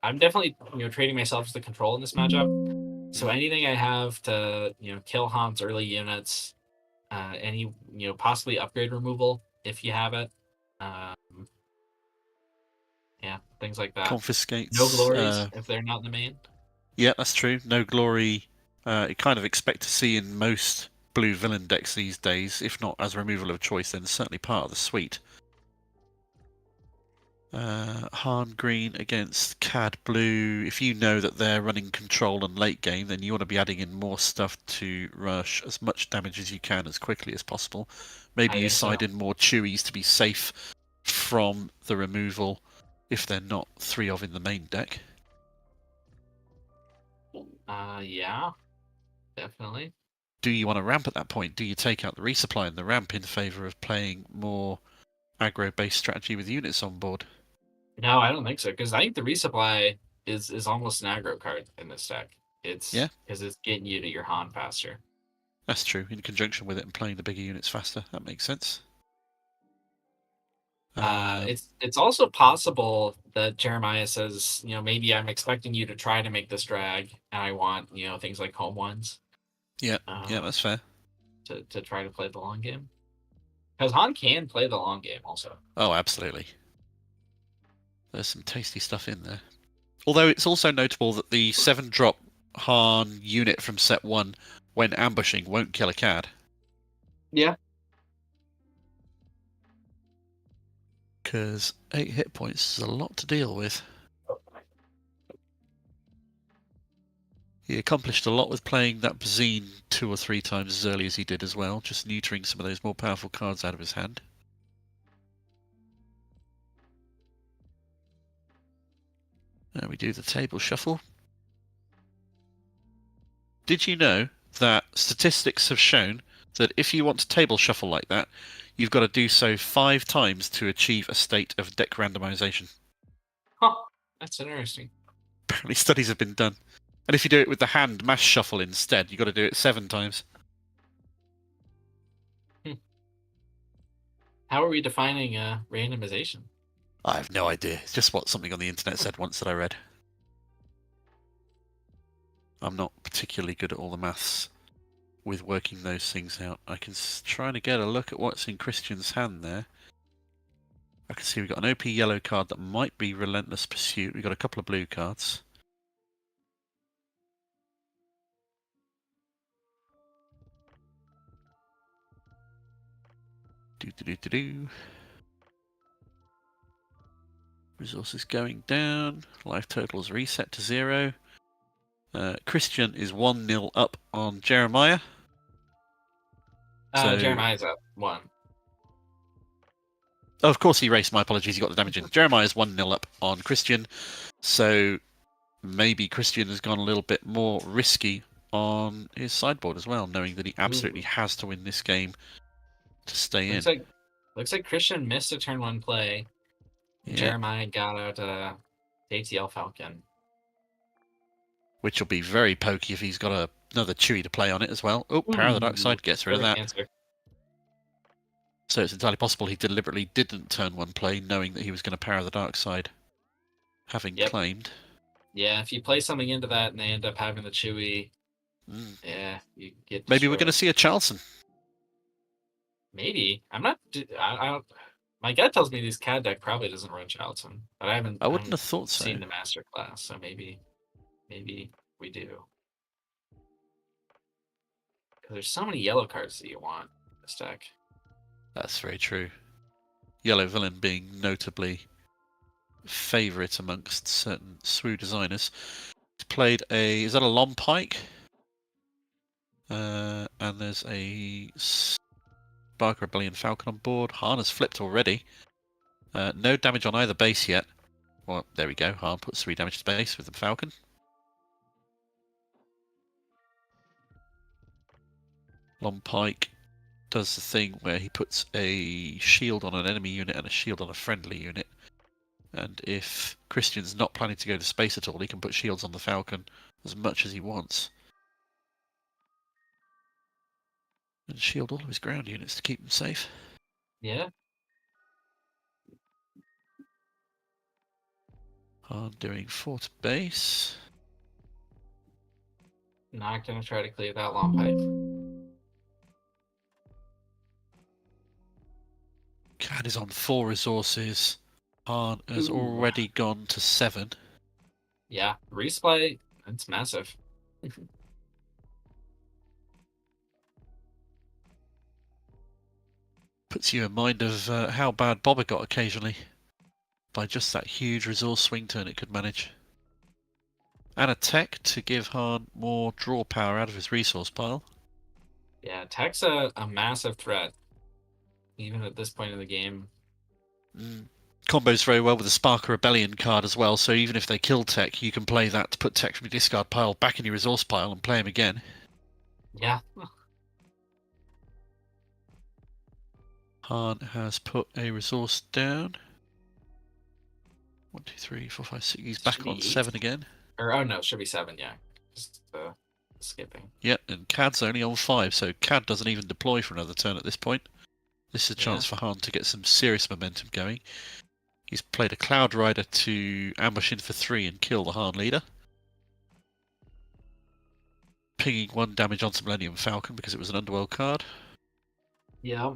I'm definitely trading myself to the control in this matchup. So anything I have to kill Han's early units, any possibly upgrade removal if you have it, yeah, things like that. Confiscates. No glories if they're not in the main. Yeah, that's true. No glory. You kind of expect to see in most blue villain decks these days, if not as removal of choice, then certainly part of the suite. Han Green against Cad Blue. If you know that they're running control and late game, then you want to be adding in more stuff to rush as much damage as you can as quickly as possible. Maybe you side in more Chewies to be safe from the removal if they're not 3 of in the main deck. Yeah, definitely. Do you want to ramp at that point? Do you take out the resupply and the ramp in favour of playing more aggro-based strategy with units on board? No, I don't think so, because I think the resupply is almost an aggro card in this deck. It's because it's getting you to your Han faster. That's true. In conjunction with it and playing the bigger units faster, that makes sense. It's also possible that Jeremiah says, maybe I'm expecting you to try to make this drag, and I want things like home ones. Yeah, that's fair. To try to play the long game, because Han can play the long game also. Oh, absolutely. There's some tasty stuff in there. Although it's also notable that the 7-drop Han unit from set 1, when ambushing, won't kill a Cad. Yeah. Because 8 hit points is a lot to deal with. He accomplished a lot with playing that Bazine 2 or 3 times as early as he did as well, just neutering some of those more powerful cards out of his hand. Now we do the table shuffle. Did you know that statistics have shown that if you want to table shuffle like that, you've got to do so 5 times to achieve a state of deck randomization? Huh, that's interesting. Apparently studies have been done. And if you do it with the hand mash shuffle instead, you've got to do it 7 times. How are we defining randomization? I have no idea. It's just what something on the internet said once that I read. I'm not particularly good at all the maths with working those things out. I can try to get a look at what's in Christian's hand there. I can see we've got an OP yellow card that might be Relentless Pursuit. We've got a couple of blue cards. Resources going down. Life totals reset to 0. Christian is 1-0 up on Jeremiah. Jeremiah's up 1. Oh, of course he raced. My apologies. He got the damage in. Jeremiah's 1-0 up on Christian. So maybe Christian has gone a little bit more risky on his sideboard as well, knowing that he absolutely has to win this game to stay in. Looks like Christian missed a turn 1 play. Yeah. Jeremiah got out ATL Falcon. Which will be very pokey if he's got another Chewie to play on it as well. Oh, Power of the Dark Side gets rid of that. Answer. So it's entirely possible he deliberately didn't turn 1 play, knowing that he was going to Power of the Dark Side, having claimed. Yeah, if you play something into that and they end up having the Chewie, yeah, you get destroyed. Maybe we're going to see a Charleston. Maybe. I'm not... I don't... My gut tells me this CAD deck probably doesn't run Charleston, but I wouldn't have thought so. Seen the master class, so maybe we do. Because there's so many yellow cards that you want in this deck. That's very true. Yellow villain being notably favourite amongst certain SWU designers. He's played is that a Lompike? And there's a Barker Rebellion Falcon on board. Han has flipped already. No damage on either base yet. Well, there we go. Han puts 3 damage to base with the Falcon. Lompike does the thing where he puts a shield on an enemy unit and a shield on a friendly unit. And if Christian's not planning to go to space at all, he can put shields on the Falcon as much as he wants. and shield all of his ground units to keep them safe. Yeah. Hahn doing fort base. Not going to try to clear that long pipe. Cad is on 4 resources. Hahn has Ooh. already gone to 7. Yeah, resupply, it's massive. Puts you in mind of how bad Bobber got occasionally. By just that huge resource swing turn it could manage. And a tech to give Hahn more draw power out of his resource pile. Yeah, tech's a massive threat. Even at this point in the game. Combos very well with the Spark Rebellion card as well, so even if they kill tech, you can play that to put tech from your discard pile back in your resource pile and play him again. Yeah. Hahn has put a resource down. 1, 2, 3, 4, 5, 6. He's back on 7 again. Or, oh no, it should be 7, yeah. Just skipping. Yeah, and Cad's only on 5, so Cad doesn't even deploy for another turn at this point. This is a chance for Hahn to get some serious momentum going. He's played a Cloud Rider to ambush in for 3 and kill the Hahn leader. Pinging 1 damage onto Millennium Falcon because it was an Underworld card. Yeah.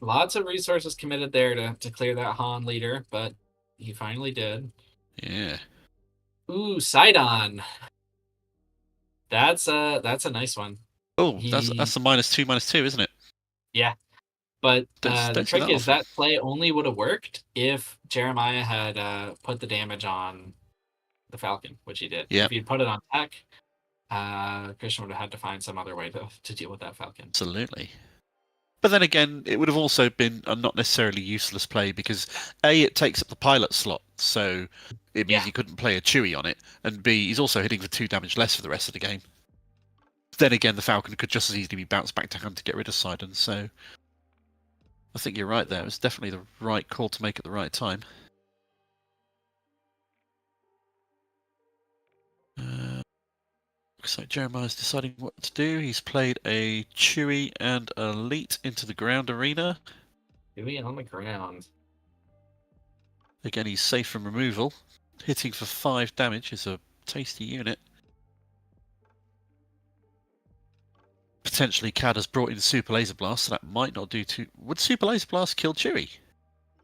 Lots of resources committed there to clear that Hahn leader, but he finally did. Yeah. Ooh, Sidon. That's a nice one. Oh, that's a -2/-2, isn't it? Yeah. But Don't the see trick that is often. that play only would have worked if Jeremiah had put the damage on the Falcon, which he did. Yep. If he'd put it on tech, Christian would have had to find some other way to deal with that Falcon. Absolutely. But then again, it would have also been a not necessarily useless play because A, it takes up the pilot slot, so it means he couldn't play a Chewie on it, and B, he's also hitting for 2 damage less for the rest of the game. Then again, the Falcon could just as easily be bounced back to hand to get rid of Sidon, so I think you're right there. It was definitely the right call to make at the right time. Looks like Jeremiah's deciding what to do. He's played a Chewie and Elite into the ground arena. Chewie on the ground. Again, he's safe from removal. Hitting for 5 damage is a tasty unit. Potentially, Cad has brought in Super Laser Blast, so that might not do too... Would Super Laser Blast kill Chewie?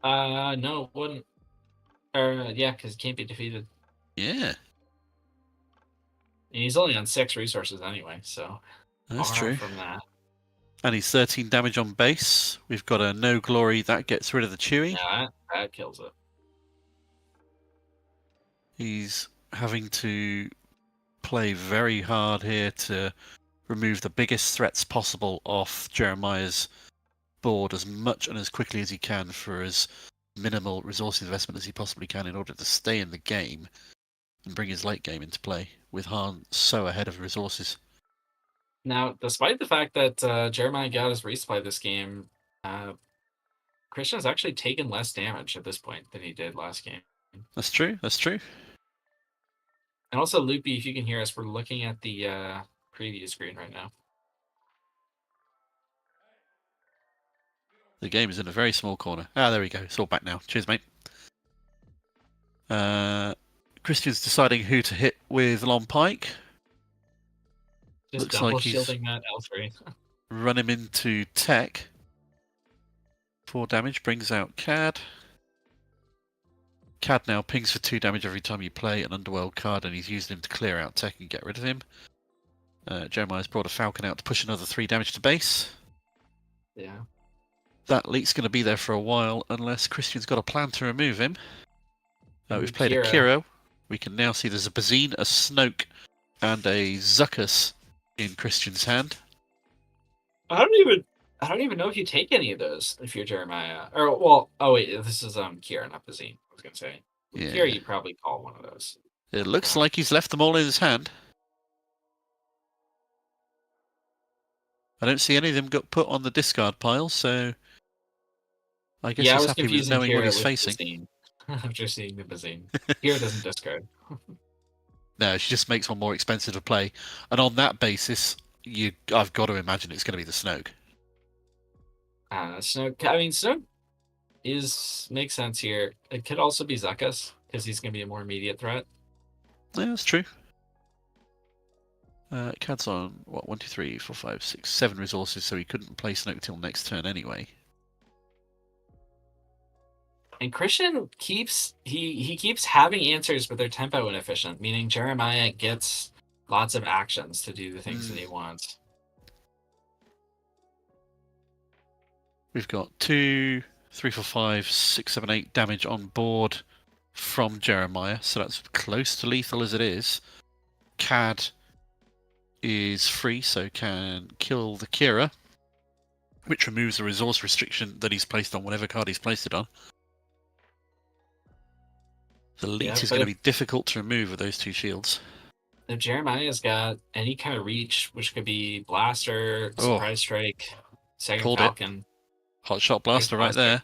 No, it wouldn't. Yeah, because it can't be defeated. Yeah. And he's only on 6 resources anyway, so... That's far true. from that. And he's 13 damage on base. We've got a No Glory. That gets rid of the Chewie. Yeah, that kills it. He's having to play very hard here to remove the biggest threats possible off Jeremiah's board as much and as quickly as he can for as minimal resource investment as he possibly can in order to stay in the game and bring his late game into play with Hahn so ahead of resources. Now, despite the fact that Jeremiah got his resupply this game, Christian has actually taken less damage at this point than he did last game. That's true, that's true. And also, Loopy, if you can hear us, we're looking at the preview screen right now. The game is in a very small corner. Ah, there we go. It's all back now. Cheers, mate. Christian's deciding who to hit with Long Pike. Just Looks double like he's shielding that L3. run him into tech. 4 damage brings out Cad. Cad now pings for 2 damage every time you play an Underworld card, and he's used him to clear out tech and get rid of him. Jeremiah's brought a Falcon out to push another 3 damage to base. Yeah. That leak's going to be there for a while unless Christian's got a plan to remove him. We've played a Kiro. We can now see there's a Bazine, a Snoke, and a Zuckus in Christian's hand. I don't even know if you take any of those if you're Jeremiah. Or well, oh wait, this is Kira, not Bazine. I was gonna say. Yeah. Kira, you probably call one of those. It looks like he's left them all in his hand. I don't see any of them got put on the discard pile, so I guess he's happy with knowing what he's facing. After seeing the Bazine. Kira doesn't discard. No, she just makes one more expensive to play. And on that basis, I've got to imagine it's going to be the Snoke. Snoke. I mean, Snoke makes sense here. It could also be Zuckuss because he's going to be a more immediate threat. Yeah, that's true. Cad's on, what, 1, 2, 3, 4, 5, 6, 7 resources, so he couldn't play Snoke till next turn anyway. And Christian keeps having answers, but they're tempo inefficient, meaning Jeremiah gets lots of actions to do the things that he wants. We've got 2, 3, 4, 5, 6, 7, 8 damage on board from Jeremiah, so that's close to lethal as it is. Cad is free, so can kill the Kira, which removes the resource restriction that he's placed on whatever card he's placed it on. The leech is going to be difficult to remove with those 2 shields. If Jeremiah's got any kind of reach, which could be Blaster, Surprise Strike, Second Falcon. Hot Shot Blaster right there.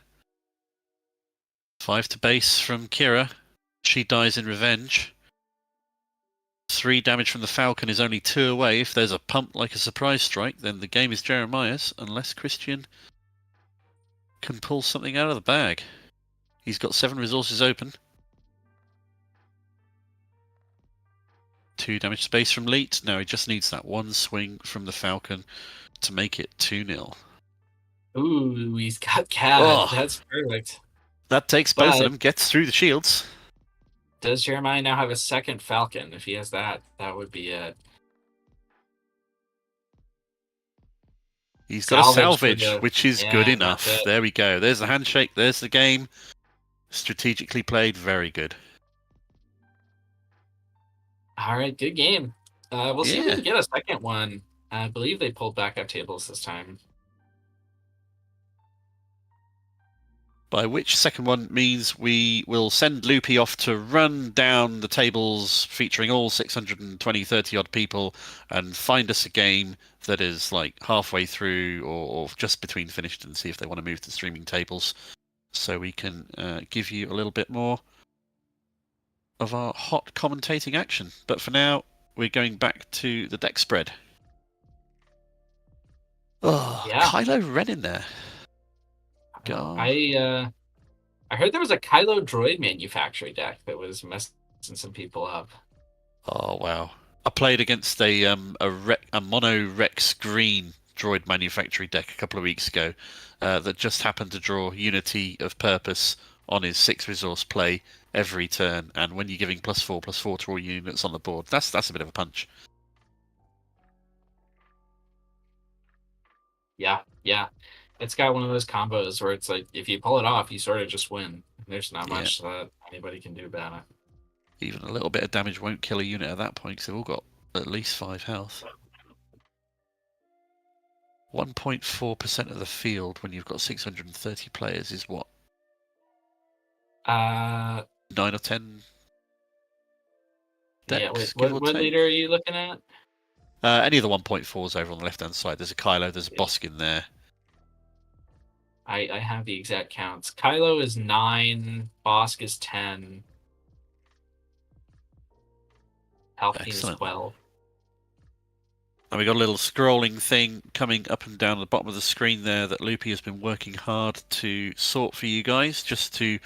5 to base from Kira. She dies in revenge. 3 damage from the Falcon is only 2 away. If there's a pump like a Surprise Strike, then the game is Jeremiah's, unless Christian can pull something out of the bag. He's got 7 resources open. 2 damage space from Leet. Now he just needs that 1 swing from the Falcon to make it 2-0. Ooh, he's got Cad. Oh, that's perfect. That takes both of them, gets through the shields. Does Jeremiah now have a second Falcon? If he has that, that would be it. He's got a salvage, which is good enough. There we go. There's the handshake. There's the game. Strategically played. Very good. All right, good game. We'll see if we can get a second one. I believe they pulled backup tables this time. By which second one means we will send Loopy off to run down the tables featuring all 620, 30-odd people and find us a game that is like halfway through or just between finished and see if they want to move to streaming tables so we can give you a little bit more of our hot commentating action. But for now, we're going back to the deck spread. Oh, yeah. Kylo Ren in there. God. I heard there was a Kylo droid manufacturing deck that was messing some people up. Oh wow! I played against a mono Rex green droid manufacturing deck a couple of weeks ago that just happened to draw Unity of Purpose on his 6 resource play every turn, and when you're giving +4/+4 to all units on the board, that's a bit of a punch. Yeah. It's got one of those combos where it's like, if you pull it off, you sort of just win. There's not much that anybody can do about it. Even a little bit of damage won't kill a unit at that point, because they've all got at least 5 health. 1.4% of the field when you've got 630 players is what? 9 or 10 decks? What leader are you looking at? Any of the 1.4s over on the left-hand side. There's a Kylo, there's a Bosk in there. I have the exact counts. Kylo is 9, Bosk is 10, Palpatine is 12. And we got a little scrolling thing coming up and down the bottom of the screen there that Loopy has been working hard to sort for you guys, just to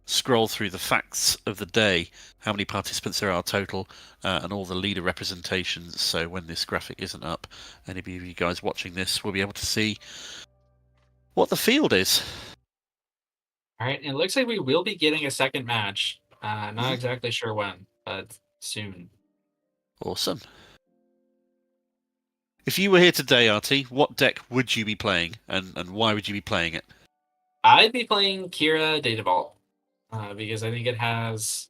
scroll through the facts of the day, how many participants there are total, and all the leader representations. So when this graphic isn't up, any of you guys watching this will be able to see what the field is. All right, and it looks like we will be getting a second match. Not exactly sure when, but soon. Awesome. If you were here today, Artie, what deck would you be playing, and why would you be playing it? I'd be playing Kira Data Vault, because I think it has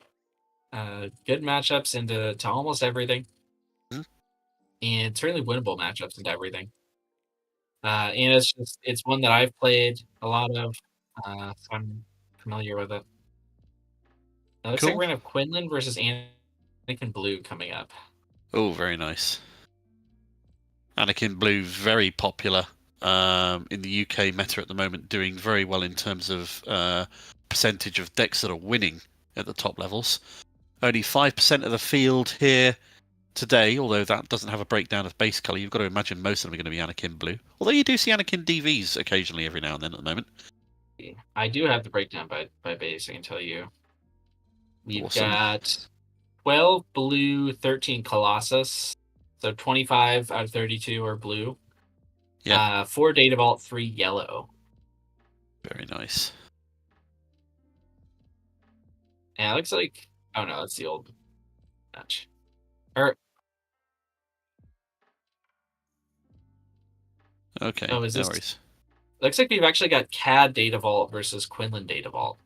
good matchups into almost everything, and certainly winnable matchups into everything. And it's one that I've played a lot of, so I'm familiar with it. It looks like we're gonna have Quinlan versus Anakin Blue coming up. Oh, very nice. Anakin Blue, very popular in the UK meta at the moment, doing very well in terms of percentage of decks that are winning at the top levels. Only 5% of the field here today, although that doesn't have a breakdown of base colour, you've got to imagine most of them are going to be Anakin blue. Although you do see Anakin DVs occasionally every now and then at the moment. I do have the breakdown by base, I can tell you. We've Awesome. got 12 blue, 13 Colossus. So 25 out of 32 are blue. Yeah. 4 Data Vault, 3 yellow. Very nice. Yeah, it looks like... Oh, no, that's the old match. Or... Okay, Oh, is no this... worries. Looks like we've actually got CAD Data Vault versus Quinlan Data Vault.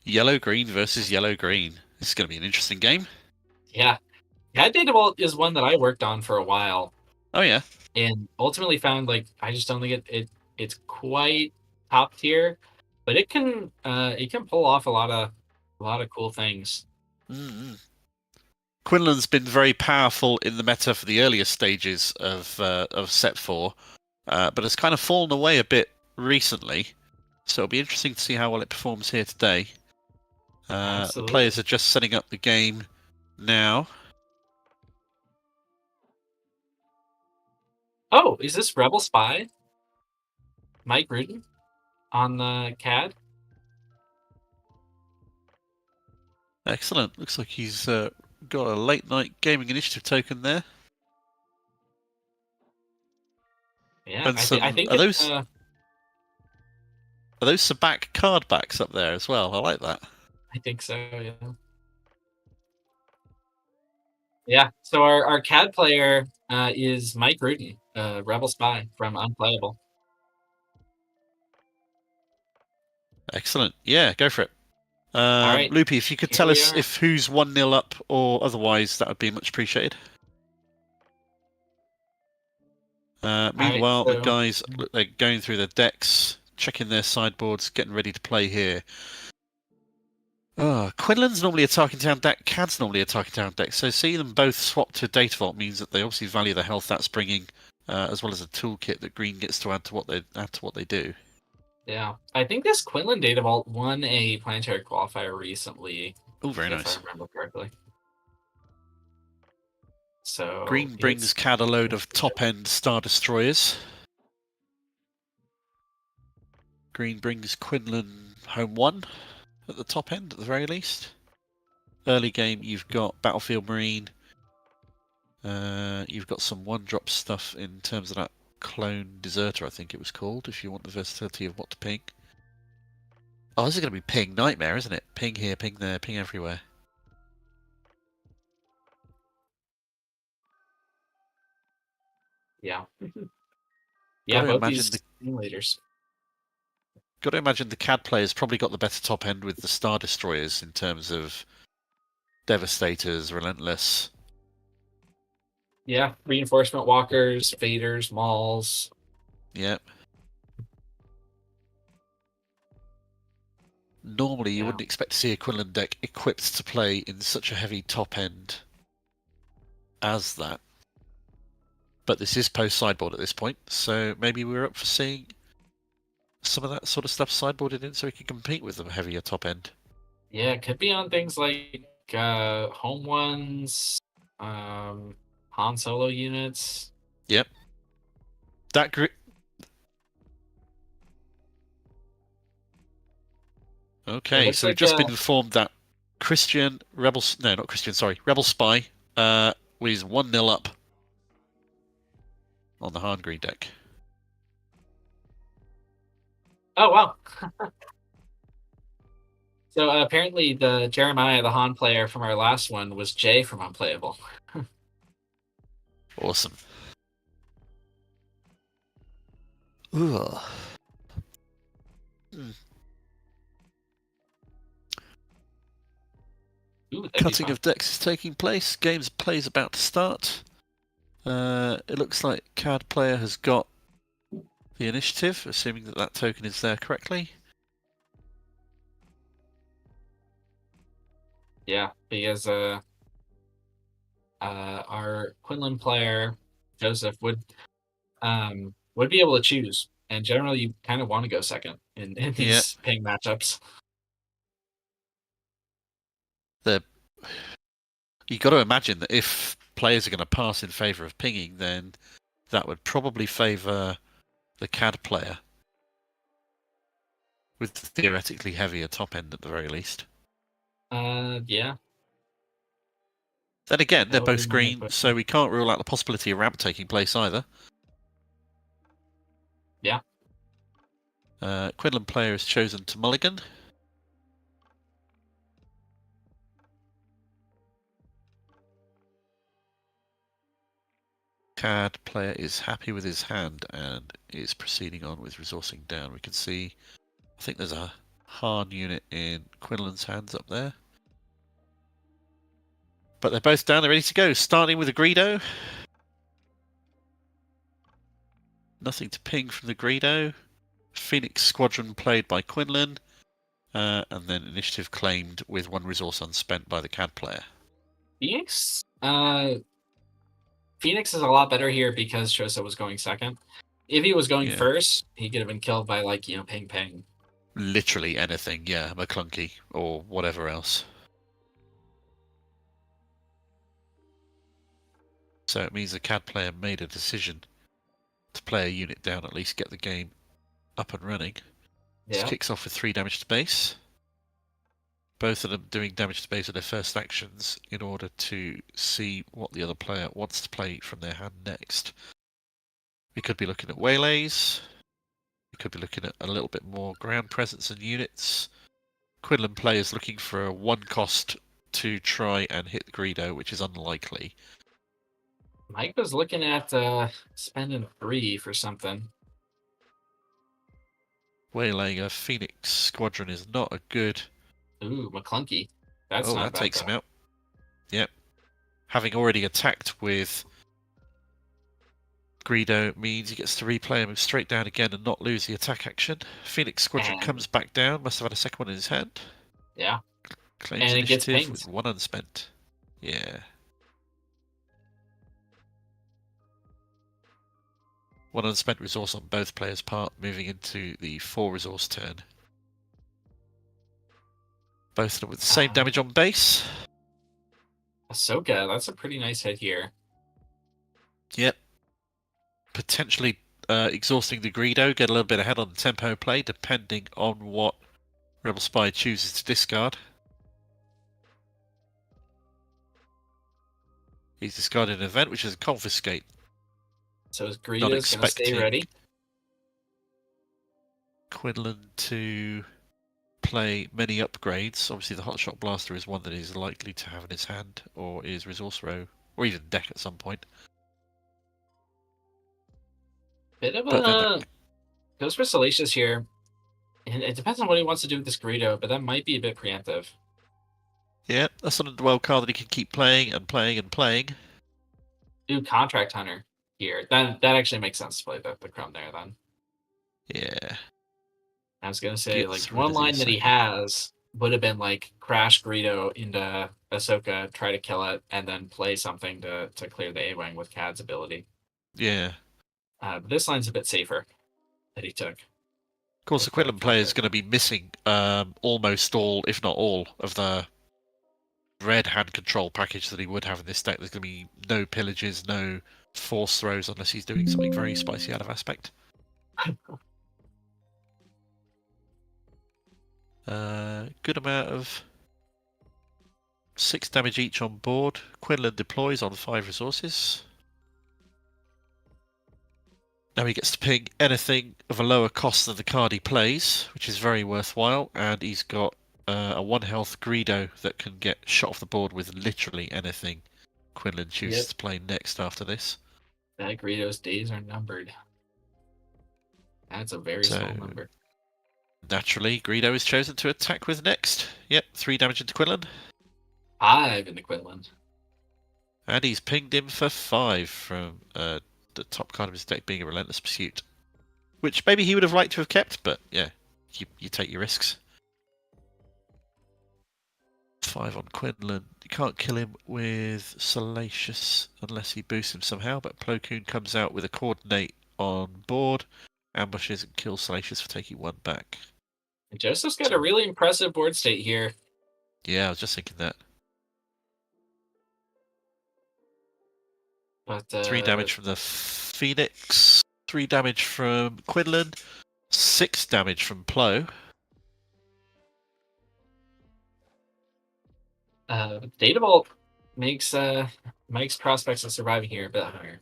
Yellow-green versus yellow-green. This is going to be an interesting game. Yeah. CAD Data Vault is one that I worked on for a while. Oh, yeah. And ultimately found, like, I just don't think it's quite top tier, but it can pull off a lot of cool things. Mm-hmm. Quinlan's been very powerful in the meta for the earlier stages of Set 4, but has kind of fallen away a bit recently. So it'll be interesting to see how well it performs here today. The players are just setting up the game now. Oh, is this Rebel Spy? Mike Rudin on the CAD? Excellent. Looks like he's got a late night gaming initiative token there. Yeah, And I think are those Sabak card backs up there as well? I like that. I think so, yeah. Yeah, so our CAD player is Mike Rudin, Rebel Spy from Unplayable. Excellent. Yeah, go for it. All right. Loopy, if you could tell us if who's 1-0 up or otherwise, that would be much appreciated. Meanwhile, the guys they're going through their decks, checking their sideboards, getting ready to play here. Quinlan's normally a targeting down deck, CAD's normally a targeting down deck, so seeing them both swap to Data Vault means that they obviously value the health that's bringing, as well as a toolkit that Green gets to add to what they do. Yeah, I think this Quinlan Data Vault won a planetary qualifier recently. Oh, very nice. If I remember correctly. So Green brings CAD a load of top-end Star Destroyers. Green brings Quinlan home 1 at the top end, at the very least. Early game, you've got Battlefield Marine. You've got some one-drop stuff in terms of that Clone Deserter, I think it was called, if you want the versatility of what to ping. Oh, this is going to be ping nightmare, isn't it? Ping here, ping there, ping everywhere. Yeah. Yeah, both these simulators. Got to imagine the CAD player's probably got the better top end with the Star Destroyers in terms of Devastators, Relentless. Yeah, Reinforcement Walkers, Vaders, Mauls. Yep. Normally, you wouldn't expect to see a Quinlan deck equipped to play in such a heavy top end as that. But this is post-sideboard at this point, so maybe we're up for seeing some of that sort of stuff sideboarded in so we can compete with the heavier top end. Yeah, it could be on things like home ones, Han Solo units. Yep. That Okay, so we've just been informed that Rebel Spy was 1-0 up on the Han Green deck. Oh, wow. So apparently the Jeremiah, the Han player from our last one, was Jay from Unplayable. Awesome. Ugh. Ooh, Cutting of decks is taking place. Game's play is about to start. It looks like CAD player has got the initiative, assuming that that token is there correctly. Yeah, because our Quinlan player Joseph would be able to choose, and generally you kind of want to go second in these ping matchups. You've got to imagine that if players are going to pass in favour of pinging, then that would probably favour the CAD player with the theoretically heavier top end at the very least. Yeah. Then again, they're That would be both my green, input. so we can't rule out the possibility of ramp taking place either. Yeah. Quinlan player is chosen to mulligan. CAD player is happy with his hand and is proceeding on with resourcing down. We can see, I think there's a Harn unit in Quinlan's hands up there. But they're both down, they're ready to go. Starting with a Greedo. Nothing to ping from the Greedo. Phoenix Squadron played by Quinlan. And then initiative claimed with 1 resource unspent by the CAD player. Phoenix? Phoenix is a lot better here because Chosa was going second. If he was going first, he could have been killed by, like, ping ping. Literally anything, yeah, McClunky or whatever else. So it means the CAD player made a decision to play a unit down, at least get the game up and running. Yeah. This kicks off with 3 damage to base. Both of them doing damage to base with their first actions in order to see what the other player wants to play from their hand next. We could be looking at waylays. We could be looking at a little bit more ground presence and units. Quinlan players looking for a 1 cost to try and hit the Greedo, which is unlikely. Mike was looking at spending 3 for something. Waylaying a Phoenix Squadron is not a good... Ooh, McClunky. That's not that bad, takes though. him out. Yep. Having already attacked with Greedo means he gets to replay and move straight down again and not lose the attack action. Phoenix Squadron comes back down, must have had a second one in his hand. Yeah. Claims And it gets initiative pinged. with 1 unspent. Yeah. 1 unspent resource on both players' part, moving into the 4 resource turn. Both of them with the same damage on base. Ahsoka, that's a pretty nice hit here. Yep. Potentially exhausting the Greedo, get a little bit ahead on the tempo play, depending on what Rebel Spy chooses to discard. He's discarded an event, which is a confiscate. So his Greedo's going to stay ready. Quinlan to play many upgrades. Obviously, the Hotshot Blaster is one that is likely to have in his hand, or is resource row, or even deck at some point. Bit of a... Goes for Salacious here. And it depends on what he wants to do with this Greedo, but that might be a bit preemptive. Yeah, that's an underworld card that he can keep playing and playing and playing. Do Contract Hunter here. That actually makes sense to play the Chrome there, then. Yeah. I was going to say, Gets like, one line that he has would have been, like, crash Greedo into Ahsoka, try to kill it, and then play something to clear the A-Wing with Cad's ability. Yeah. But this line's a bit safer that he took. Of course, the Quinlan player is going to be missing almost all, if not all, of the red hand control package that he would have in this deck. There's going to be no pillages, no force throws, unless he's doing something very spicy out of aspect. Good amount of 6 damage each on board. Quinlan deploys on 5 resources. Now he gets to ping anything of a lower cost than the card he plays, which is very worthwhile, and he's got a 1 health Greedo that can get shot off the board with literally anything Quinlan chooses to play next after this. That Greedo's days are numbered. That's a very small number. Naturally, Greedo is chosen to attack with next. Yep, 3 damage into Quinlan. 5 into Quinlan. And he's pinged him for 5 from the top card of his deck being a Relentless Pursuit. Which maybe he would have liked to have kept, but yeah, you take your risks. 5 on Quinlan. You can't kill him with Salacious unless he boosts him somehow, but Plo Koon comes out with a Coordinate on board, ambushes and kills Salacious for taking 1 back. And Joseph's got a really impressive board state here. Yeah, I was just thinking that. But 3 damage from the Phoenix, 3 damage from Quinlan, 6 damage from Plo. Data Bolt makes Mike's prospects of surviving here a bit higher.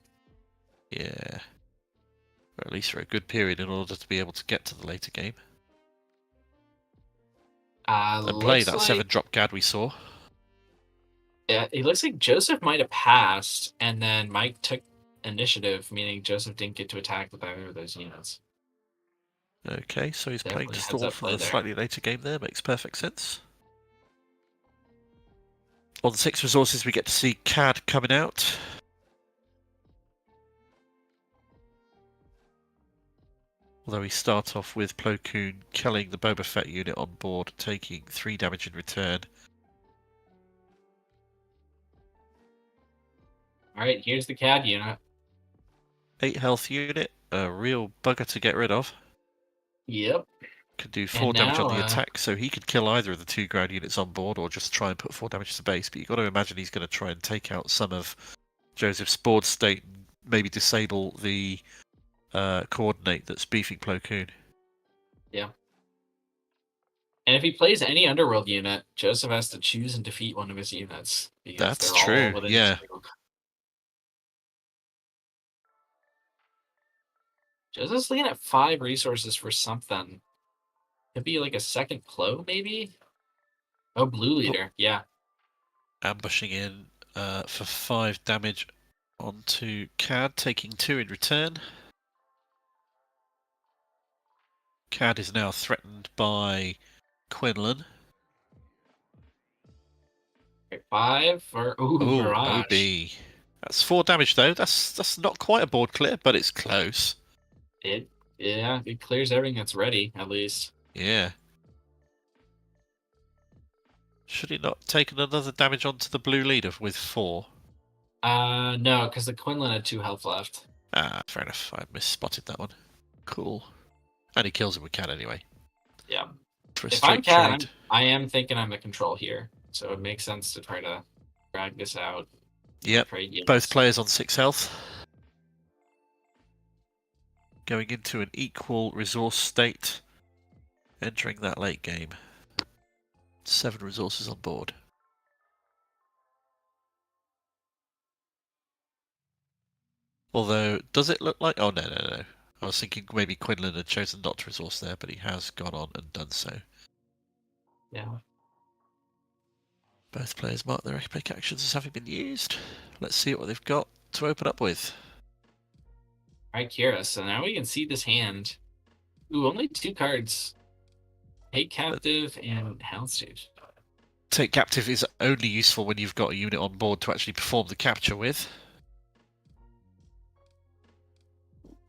Yeah. Or at least for a good period in order to be able to get to the later game. And play that 7-drop GAD we saw. Yeah, it looks like Joseph might have passed, and then Mike took initiative, meaning Joseph didn't get to attack with either of those units. Okay, so he's playing to Definitely stall heads-up for play the there. slightly later game there. Makes perfect sense. On 6 resources, we get to see CAD coming out. Although we start off with Plo Koon killing the Boba Fett unit on board, taking 3 damage in return. Alright, here's the CAD unit. 8 health unit, a real bugger to get rid of. Yep. Could do 4 damage on the attack, so he could kill either of the 2 ground units on board or just try and put 4 damage to base. But you've got to imagine he's going to try and take out some of Joseph's board state and maybe disable the coordinate that's beefing Plo Koon. Yeah. And if he plays any Underworld unit, Joseph has to choose and defeat one of his units. That's true, yeah. Joseph's looking at 5 resources for something. Could be like a second Plo, maybe? Oh, Blue Leader, yeah. Ambushing in for 5 damage onto CAD, taking 2 in return. CAD is now threatened by Quinlan. 5 for Barrage. OB. That's 4 damage though. That's not quite a board clear, but it's close. It clears everything that's ready, at least. Yeah. Should he not taken another damage onto the blue leader with 4? No, because the Quinlan had 2 health left. Ah, fair enough. I misspotted that one. Cool. And he kills him with CAD anyway. Yeah. For a If I'm straight CAD, trade. I am thinking I'm the control here, so it makes sense to try to drag this out. Yep. Both players on 6 health. Going into an equal resource state. Entering that late game. 7 resources on board. Although, does it look like... Oh, no. I was thinking maybe Quinlan had chosen not to resource there, but he has gone on and done so. Yeah. Both players mark their epic actions as having been used. Let's see what they've got to open up with. Alright, Kira, so now we can see this hand. Ooh, only 2 cards. Take Captive and Houndstooth. Take Captive is only useful when you've got a unit on board to actually perform the capture with.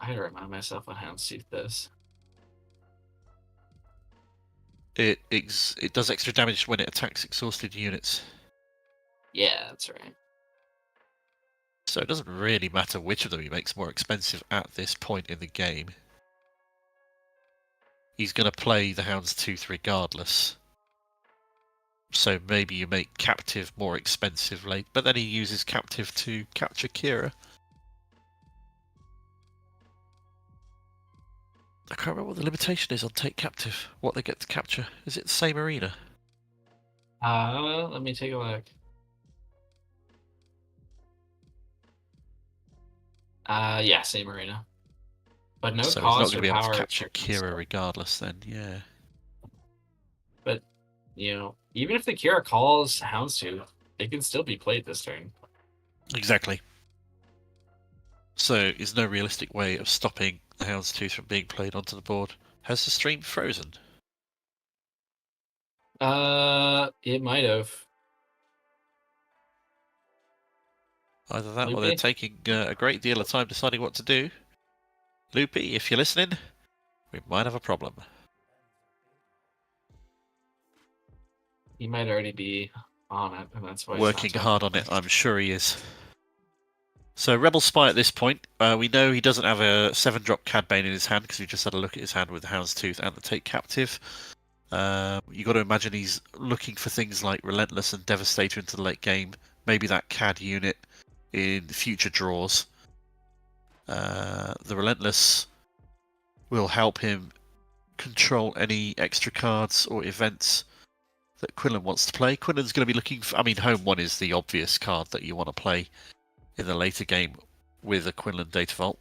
I gotta remind myself what Houndstooth does. It does extra damage when it attacks exhausted units. Yeah, that's right. So it doesn't really matter which of them he makes more expensive at this point in the game. He's going to play the Houndstooth regardless. So maybe you make Captive more expensive late, but then he uses Captive to capture Kira. I can't remember what the limitation is on Take Captive, what they get to capture. Is it the same arena? Let me take a look. Yeah, same arena. But no so cost he's not going to or be able power to capture restrictions. Kira regardless then, yeah. But, even if the Kira calls Houndstooth, it can still be played this turn. Exactly. So, is no realistic way of stopping the Houndstooth from being played onto the board. Has the stream frozen? It might have. Either that or Loopy? they're taking a great deal of time deciding what to do. Loopy, if you're listening, we might have a problem. He might already be on it, and that's why he's Working not hard on it, I'm sure he is. So, Rebel Spy at this point, we know he doesn't have a 7-drop Cad Bane in his hand because we just had a look at his hand with the Houndstooth and the Take Captive. You got to imagine he's looking for things like Relentless and Devastator into the late game. Maybe that Cad unit in future draws. The Relentless will help him control any extra cards or events that Quinlan wants to play. Quinlan's going to be looking for... I mean, Home 1 is the obvious card that you want to play in the later game with a Quinlan Data Vault.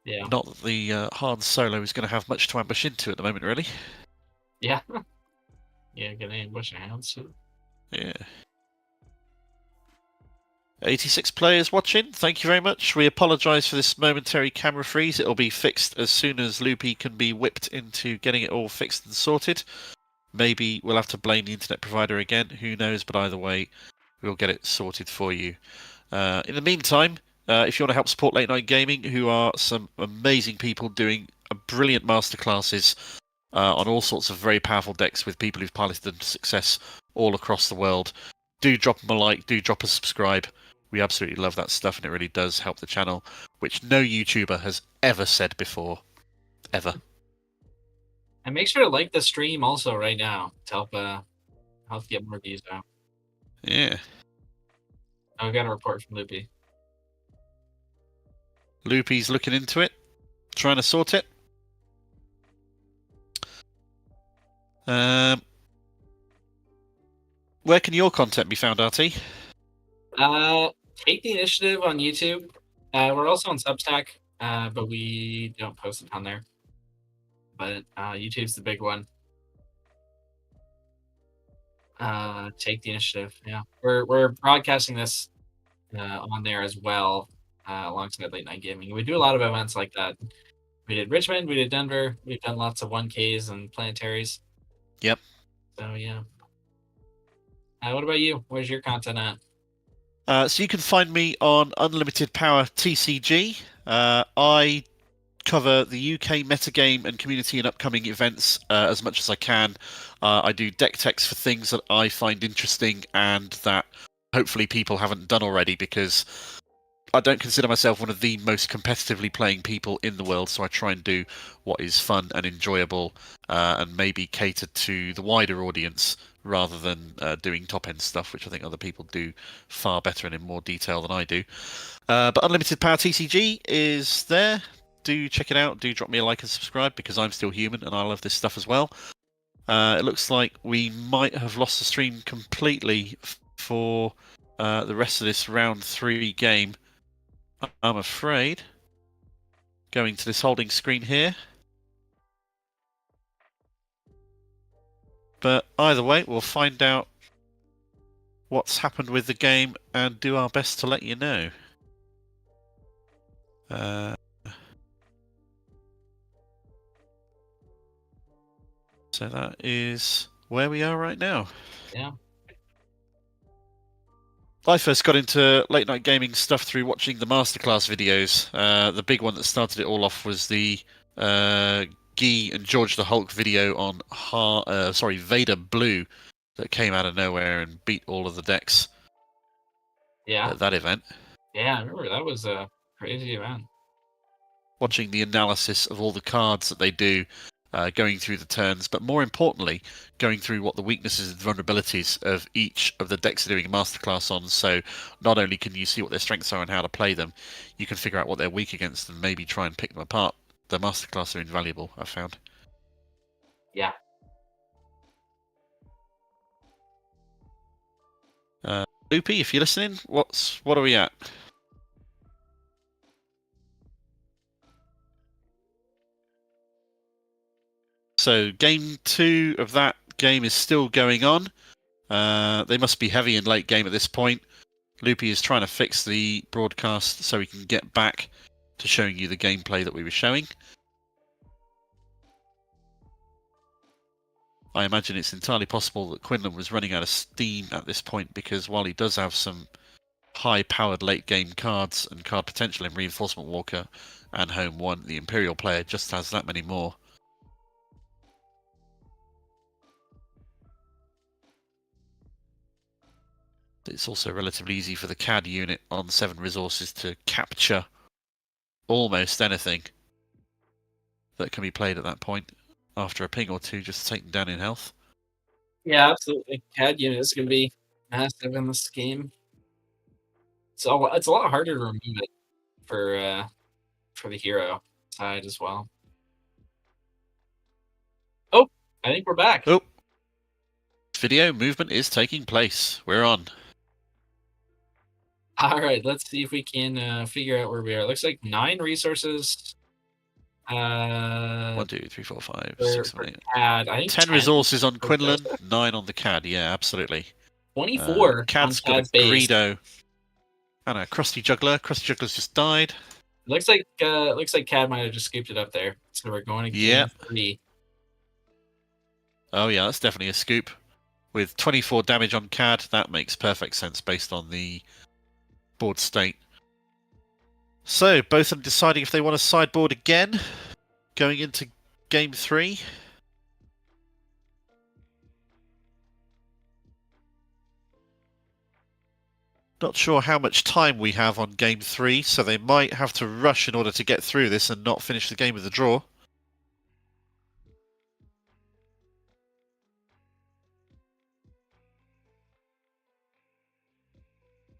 Yeah. Not that the Han Solo is going to have much to ambush into at the moment, really. Yeah. Yeah, get an ambush hounds. Yeah. 86 players watching, thank you very much. We apologise for this momentary camera freeze. It'll be fixed as soon as Loopy can be whipped into getting it all fixed and sorted. Maybe we'll have to blame the internet provider again, who knows, but either way, we'll get it sorted for you. In the meantime, if you want to help support Late Night Gaming, who are some amazing people doing brilliant masterclasses on all sorts of very powerful decks with people who've piloted them to success all across the world, do drop them a like, do drop a subscribe. We absolutely love that stuff, and it really does help the channel, which no YouTuber has ever said before. Ever. And make sure to like the stream also right now to help get more views out. Yeah. I've got a report from Loopy. Loopy's looking into it, trying to sort it. Where can your content be found, RT? Take the Initiative on YouTube. We're also on Substack, but we don't post it on there. But YouTube's the big one. Take the Initiative. Yeah, we're broadcasting this on there as well, alongside Late Night Gaming. We do a lot of events like that. We did Richmond, we did Denver. We've done lots of 1Ks and planetaries. Yep. So yeah. What about you? Where's your content at? So you can find me on Unlimited Power TCG. I cover the UK metagame and community and upcoming events as much as I can. I do deck techs for things that I find interesting and that hopefully people haven't done already, because I don't consider myself one of the most competitively playing people in the world, so I try and do what is fun and enjoyable and maybe cater to the wider audience rather than doing top-end stuff, which I think other people do far better and in more detail than I do. But Unlimited Power TCG is there. Do check it out. Do drop me a like and subscribe, because I'm still human and I love this stuff as well. It looks like we might have lost the stream completely for the rest of this round 3 game, I'm afraid. Going to this holding screen here. But either way, we'll find out what's happened with the game and do our best to let you know. So that is where we are right now. Yeah. I first got into late night gaming stuff through watching the masterclass videos. The big one that started it all off was the Guy and George the Hulk video on Vader Blue that came out of nowhere and beat all of the decks. Yeah. At that event. Yeah, I remember that was a crazy event. Watching the analysis of all the cards that they do, going through the turns, but more importantly, going through what the weaknesses and vulnerabilities of each of the decks are doing a masterclass on. So not only can you see what their strengths are and how to play them, you can figure out what they're weak against and maybe try and pick them apart. The masterclass are invaluable, I've found. Yeah. Loopy, if you're listening, what are we at? So game 2 of that game is still going on. They must be heavy in late game at this point. Loopy is trying to fix the broadcast so we can get back to showing you the gameplay that we were showing. I imagine it's entirely possible that Quinlan was running out of steam at this point, because while he does have some high-powered late-game cards and card potential in Reinforcement Walker and Home 1, the Imperial player just has that many more. It's also relatively easy for the CAD unit on 7 resources to capture almost anything that can be played at that point after a ping or two, just to take them down in health. Yeah, absolutely. CAD unit is going to be massive in this game. So it's a lot harder to remove it for the hero side as well. Oh, I think we're back. Oh, video movement is taking place. We're on. All right, let's see if we can figure out where we are. Looks like 9 resources. 1, 2, 3, 4, 5, 6, For 7, 8. CAD, I think 10 resources on for Quinlan, Joseph. 9 on the CAD. Yeah, absolutely. 24 CAD's on got CAD's a base. Greedo and a Crusty Juggler. Crusty Juggler's just died. Looks like CAD might have just scooped it up there. So we're going to game 3. Oh yeah, that's definitely a scoop. With 24 damage on CAD, that makes perfect sense based on the board state. So, both of them deciding if they want to sideboard again, going into game 3. Not sure how much time we have on game 3, so they might have to rush in order to get through this and not finish the game with a draw.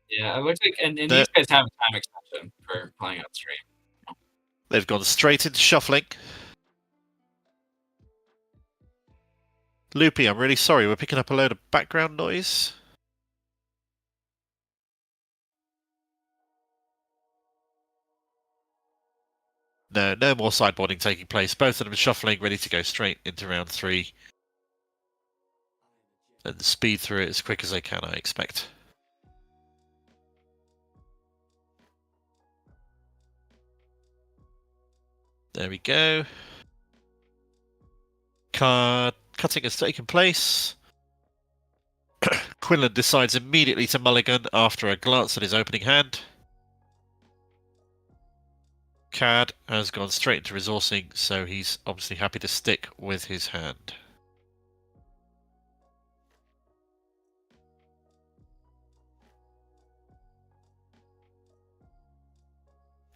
Yeah, it looks like, and these guys have a time extension for playing on stream. They've gone straight into shuffling. Loopy, I'm really sorry, we're picking up a load of background noise. No, no more sideboarding taking place. Both of them shuffling, ready to go straight into round 3. And speed through it as quick as they can, I expect. There we go. Card cutting has taken place. Quinlan decides immediately to mulligan after a glance at his opening hand. CAD has gone straight into resourcing, so he's obviously happy to stick with his hand.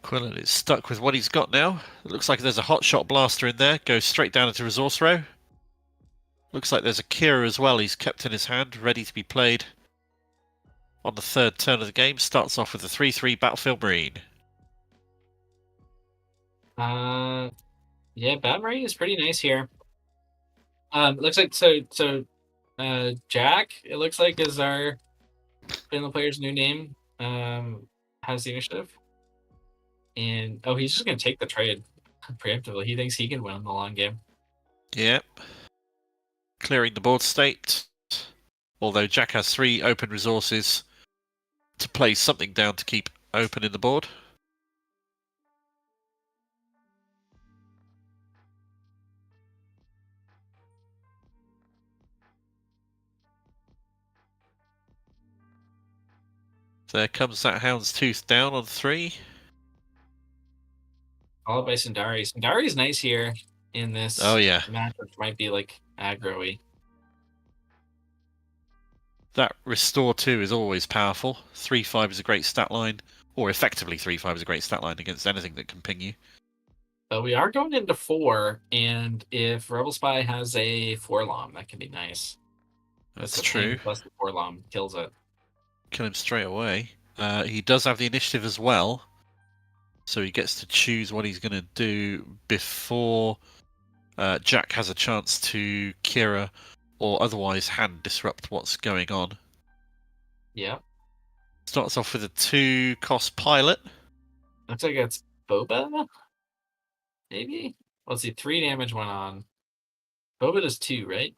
Quinlan is stuck with what he's got now. It looks like there's a hot shot blaster in there. Goes straight down into resource row. Looks like there's a Kira as well he's kept in his hand, ready to be played on the 3rd turn of the game. Starts off with a 3/3 Battlefield Marine. Yeah, Bat Marine is pretty nice here. Looks like Jack, it looks like, is our Finland player's new name. Has the initiative. And he's just gonna take the trade preemptively. He thinks he can win the long game. Yep. Clearing the board state. Although Jack has 3 open resources to place something down to keep open in the board. There comes that Houndstooth down on 3. Followed by Sundari. Sundari's nice here in this match, which might be like aggro-y. That Restore 2 is always powerful. 3/5 is a great stat line, or effectively 3/5 is a great stat line against anything that can ping you. But we are going into 4, and if Rebel Spy has a 4-lom, that can be nice. That's true. Plus the 4-lom kills it. Kill him straight away. He does have the initiative as well, so he gets to choose what he's going to do before Jack has a chance to Kira or otherwise hand disrupt what's going on. Yeah. Starts off with a 2-cost pilot. Looks like it's Boba? Maybe? Let's see, 3 damage went on. Boba does 2, right?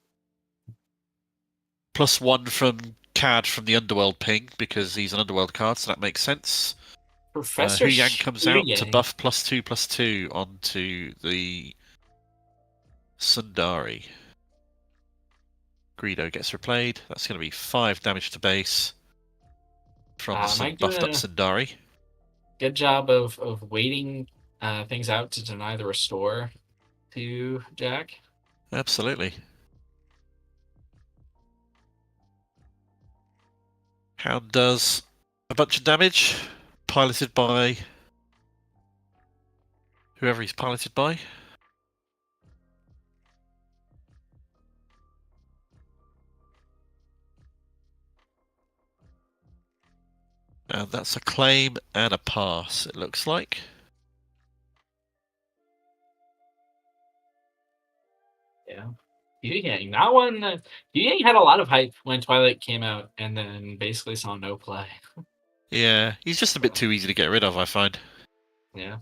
+1 from CAD from the Underworld ping, because he's an Underworld card, so that makes sense. Professor Huyang comes out to Huyang. buff +2/+2 onto the Sundari. Greedo gets replayed. That's going to be 5 damage to base from the buffed up Sundari. Good job of waiting things out to deny the restore to Jack. Absolutely. Hound does a bunch of damage, piloted by whoever he's piloted by. And that's a claim and a pass, it looks like. Yeah. Yu Yang, that one. Yu Yang had a lot of hype when Twilight came out, and then basically saw no play. Yeah, he's just a bit too easy to get rid of, I find. Yeah.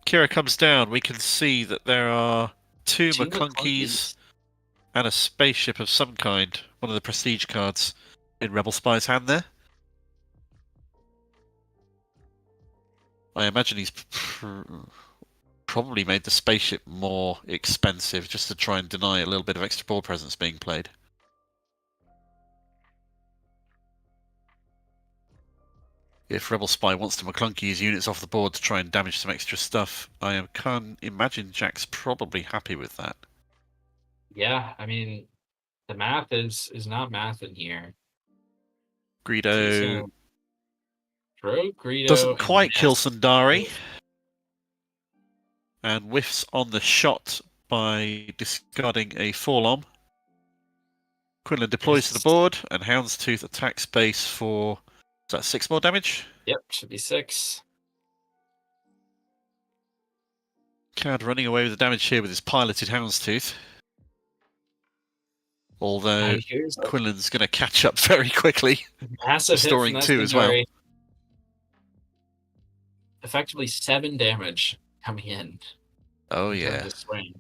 Kira comes down. We can see that there are two Two McClunkies and a spaceship of some kind. One of the prestige cards in Rebel Spy's hand there. I imagine he's probably made the spaceship more expensive just to try and deny a little bit of extra board presence being played. If Rebel Spy wants to McClunky his units off the board to try and damage some extra stuff, I can imagine Jack's probably happy with that. Yeah, I mean, the math is not math in here. Greedo Throw Greedo doesn't quite kill miss. Sundari and whiffs on the shot by discarding a Forlom. Quinlan deploys to the board and Houndstooth attacks base for, is that 6 more damage? Yep, should be 6. Cad running away with the damage here with his piloted Houndstooth. Although Quinlan's going to catch up very quickly. Massive restoring hit 2 as well. Effectively 7 damage coming in. Oh yeah. The swing.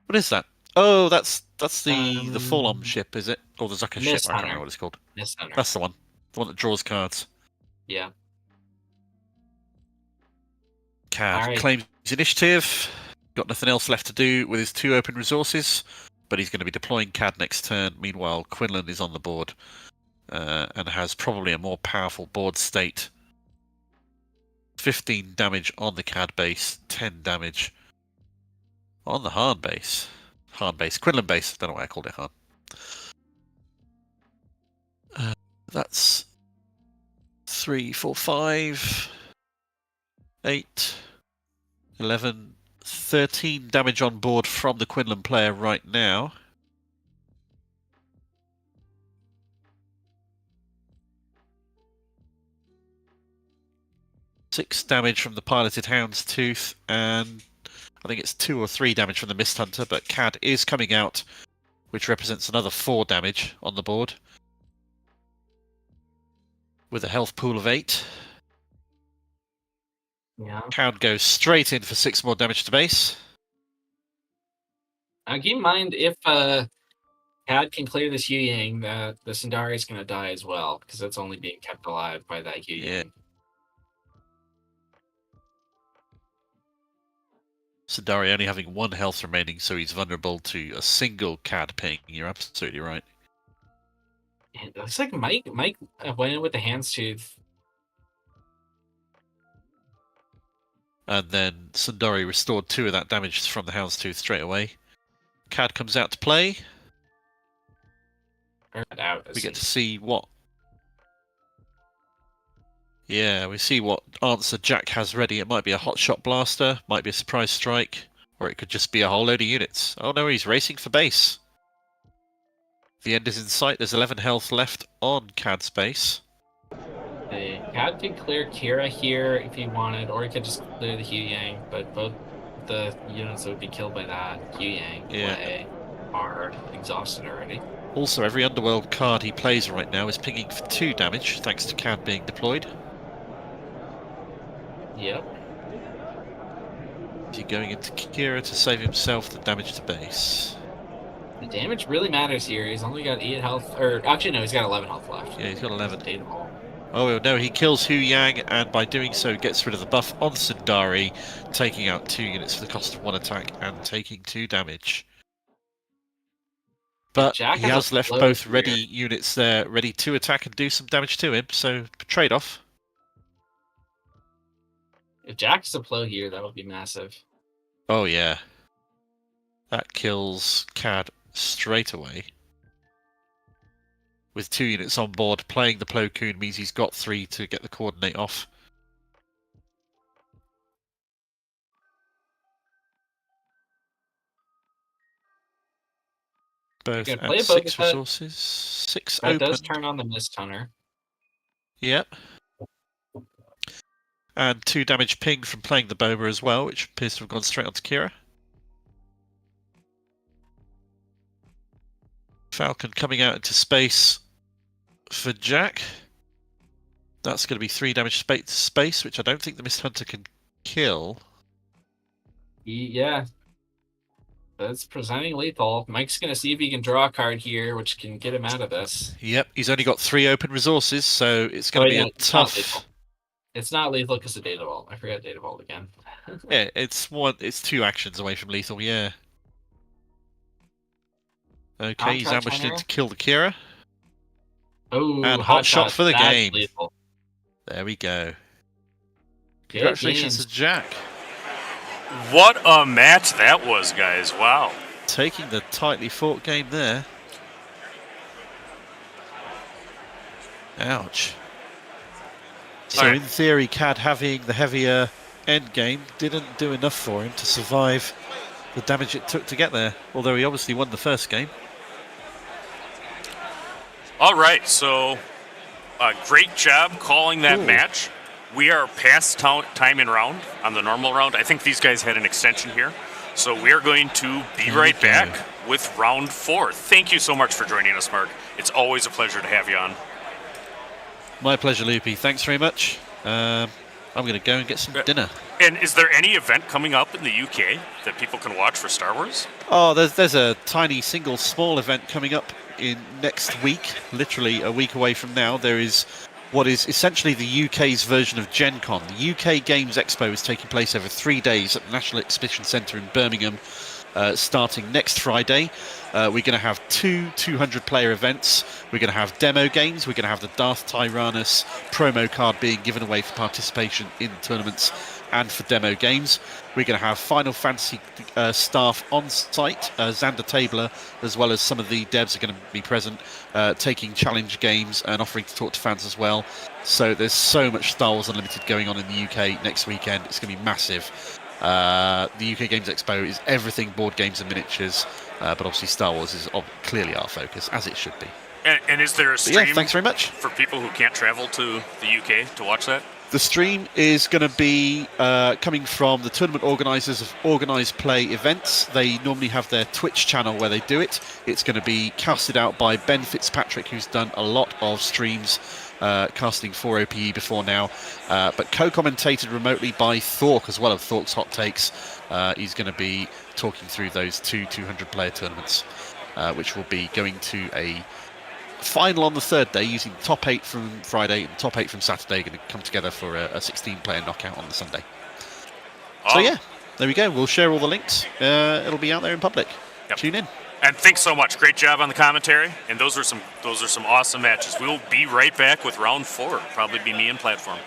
What is that? Oh, that's the Forlom ship, is it? Or the Zucker ship? I can't remember what it's called. That's the one. The one that draws cards. Yeah. Cad claims initiative. Got nothing else left to do with his 2 open resources, but he's going to be deploying Cad next turn. Meanwhile, Quinlan is on the board and has probably a more powerful board state. 15 damage on the Cad base, 10 damage on the Hahn base. Hahn base, Quinlan base. Don't know why I called it Hahn. That's 3, 4, 5, 8, 11, 13 damage on board from the Quinlan player right now. Six damage from the piloted Houndstooth, and I think it's 2 or 3 damage from the Mist Hunter, but Cad is coming out, which represents another 4 damage on the board. With a health pool of 8. Yeah. Hound goes straight in for 6 more damage to base. Keep in mind, if Cad can clear this Yu Yang, the Sundari is going to die as well, because it's only being kept alive by that Yu Yang. Yeah. Sundari only having 1 health remaining, so he's vulnerable to a single Cad ping. You're absolutely right. It looks like Mike went in with the Houndstooth. And then Sundari restored 2 of that damage from the Houndstooth straight away. Cad comes out to play. We get to see what... Yeah, we see what answer Jack has ready. It might be a hotshot blaster, might be a surprise strike, or it could just be a whole load of units. Oh no, he's racing for base. The end is in sight. There's 11 health left on Cad's base. Cad could clear Kira here if he wanted, or he could just clear the Yu Yang, but both the units that would be killed by that Yu Yang play are exhausted already. Also, every Underworld card he plays right now is pinging for 2 damage, thanks to Cad being deployed. Yep. Is he going into Kira to save himself the damage to base? The damage really matters here. He's only got 8 health, or actually no, he's got 11 health left. Yeah, he's got 11. Dateable. Oh no, he kills Hu Yang, and by doing so gets rid of the buff on Sundari, taking out 2 units for the cost of 1 attack and taking 2 damage. But Jack he has left both ready here. units there, ready to attack and do some damage to him, so trade-off. If Jack's a flow here, that would be massive. Oh yeah. That kills Cad straight away. With 2 units on board, playing the Plo Koon means he's got 3 to get the coordinate off. Both at 6 resources. 6 that open. does turn on the Mist Hunter. Yep. And 2 damage ping from playing the Boba as well, which appears to have gone straight onto Kira. Falcon coming out into space for Jack. That's going to be 3 damage to space, which I don't think the Mist Hunter can kill. Yeah. That's presenting lethal. Mike's going to see if he can draw a card here, which can get him out of this. Yep, he's only got 3 open resources, so it's going to be a tough... It's not lethal because of Data Vault. I forgot Data Vault again. Yeah, it's 2 actions away from lethal, yeah. Okay, he's ambushed in to kill the Kira. Oh, and hot shot for the game. Lethal. There we go. Congratulations to Jack. What a match that was, guys. Wow. Taking the tightly fought game there. Ouch. So in theory, Cad having the heavier end game didn't do enough for him to survive the damage it took to get there, although he obviously won the first game. All right, so great job calling that match. We are past time in round on the normal round. I think these guys had an extension here. So we are going to be right back with round 4. Thank you so much for joining us, Mark. It's always a pleasure to have you on. My pleasure, Loopy. Thanks very much. I'm going to go and get some dinner. And is there any event coming up in the UK that people can watch for Star Wars? Oh, there's a tiny single small event coming up in next week, literally a week away from now. There is what is essentially the UK's version of Gen Con. The UK Games Expo is taking place over 3 days at the National Exhibition Centre in Birmingham, starting next Friday. We're going to have 2 200-player events. We're going to have demo games. We're going to have the Darth Tyrannus promo card being given away for participation in tournaments and for demo games. We're going to have Final Fantasy staff on site. Xander Tabler, as well as some of the devs, are going to be present, taking challenge games and offering to talk to fans as well. So there's so much Star Wars Unlimited going on in the UK next weekend. It's going to be massive. The UK Games Expo is everything board games and miniatures, but obviously Star Wars is clearly our focus, as it should be. And is there a stream thanks very much. for people who can't travel to the UK to watch that? The stream is going to be coming from the tournament organisers of Organised Play events. They normally have their Twitch channel where they do it. It's going to be casted out by Ben Fitzpatrick, who's done a lot of streams casting for OPE before now, but co-commentated remotely by Thork as well, of Thork's Hot Takes. He's going to be talking through those 2 200-player tournaments, which will be going to a final on the 3rd day, using the top 8 from Friday and top 8 from Saturday, going to come together for a 16-player knockout on the Sunday. So yeah, there we go. We'll share all the links. It'll be out there in public. Tune in. And thanks so much. Great job on the commentary. And those are some awesome matches. We'll be right back with round 4. Probably be me and Platform.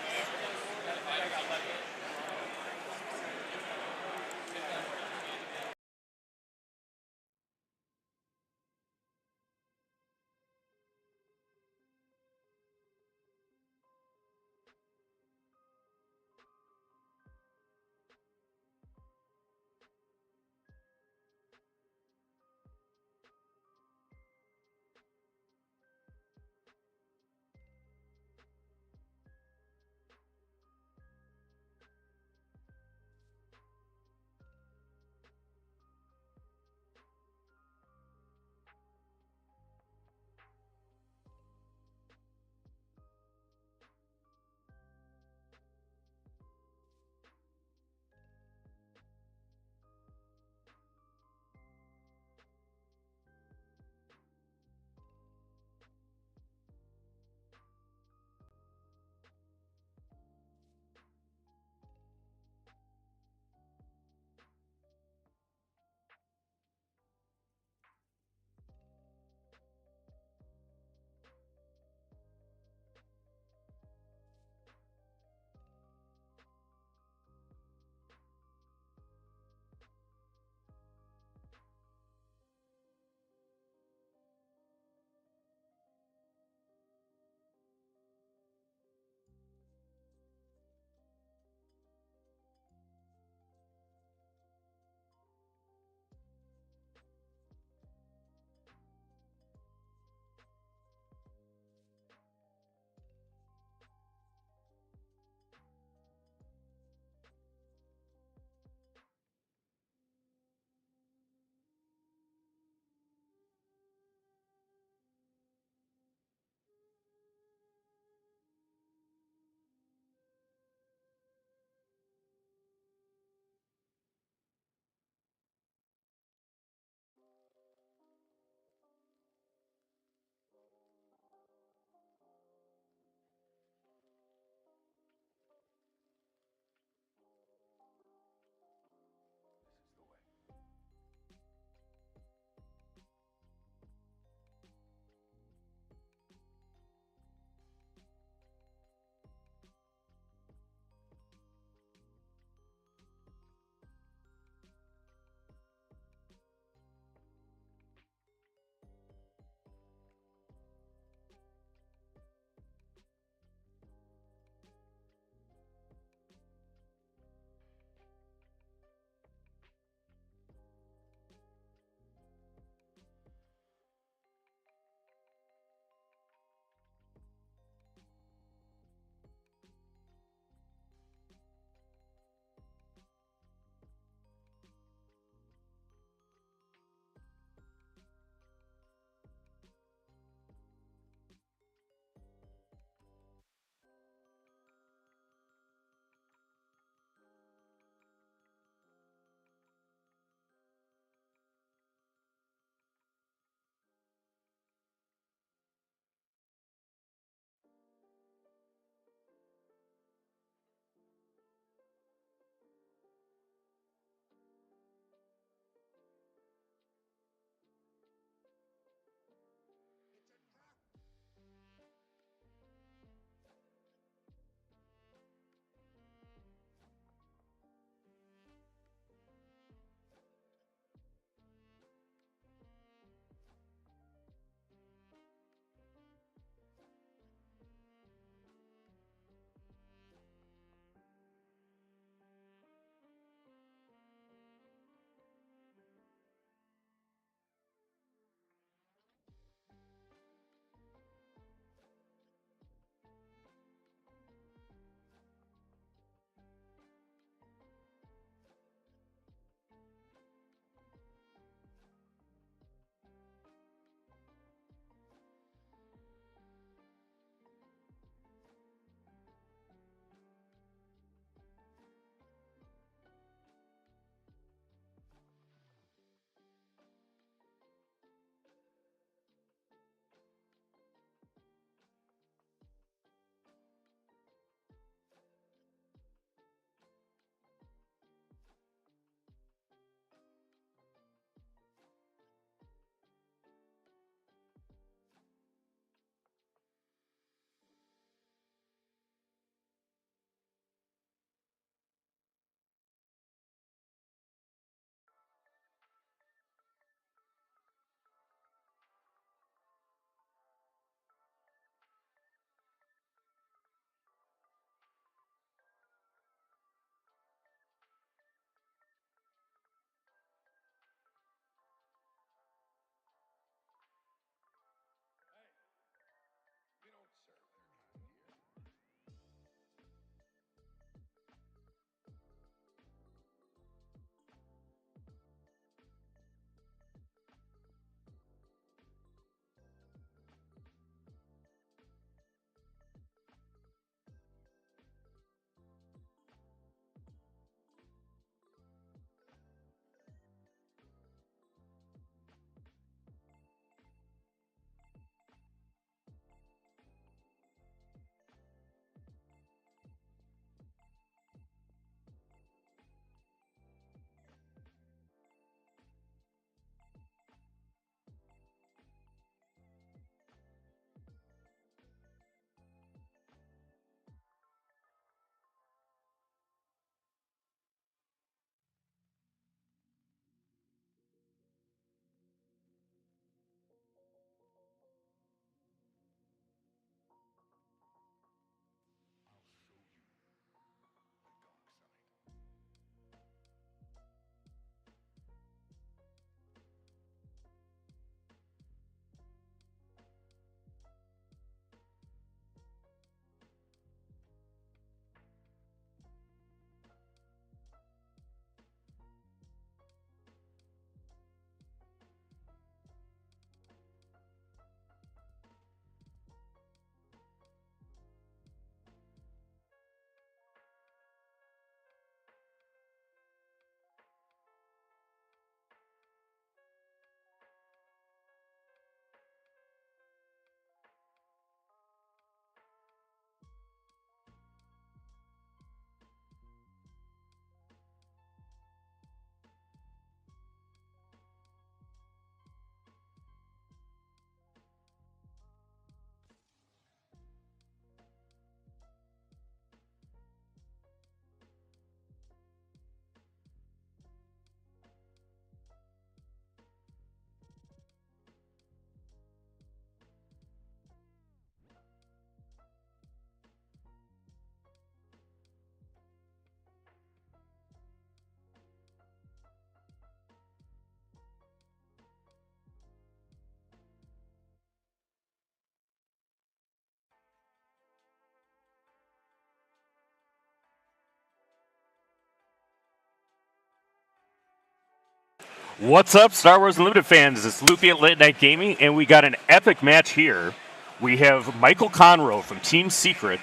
What's up, Star Wars Unlimited fans? It's Loopy at Late Night Gaming, and we got an epic match here. We have Michael Conroe from Team Secret,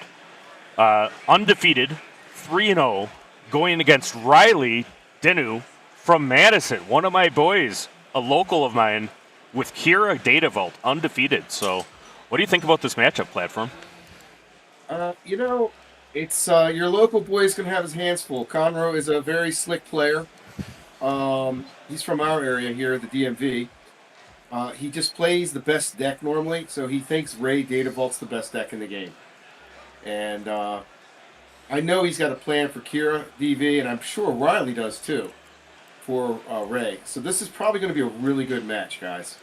undefeated, 3-0, going against Riley Denu from Madison, one of my boys, a local of mine, with Kira Data Vault, undefeated. So, what do you think about this matchup, Platform? You know, it's your local boy's going to have his hands full. Conroe is a very slick player. He's from our area here, the DMV. He just plays the best deck normally, so he thinks Ray Data Vault's the best deck in the game. And I know he's got a plan for Kira DV, and I'm sure Riley does too, for Ray. So this is probably going to be a really good match, guys.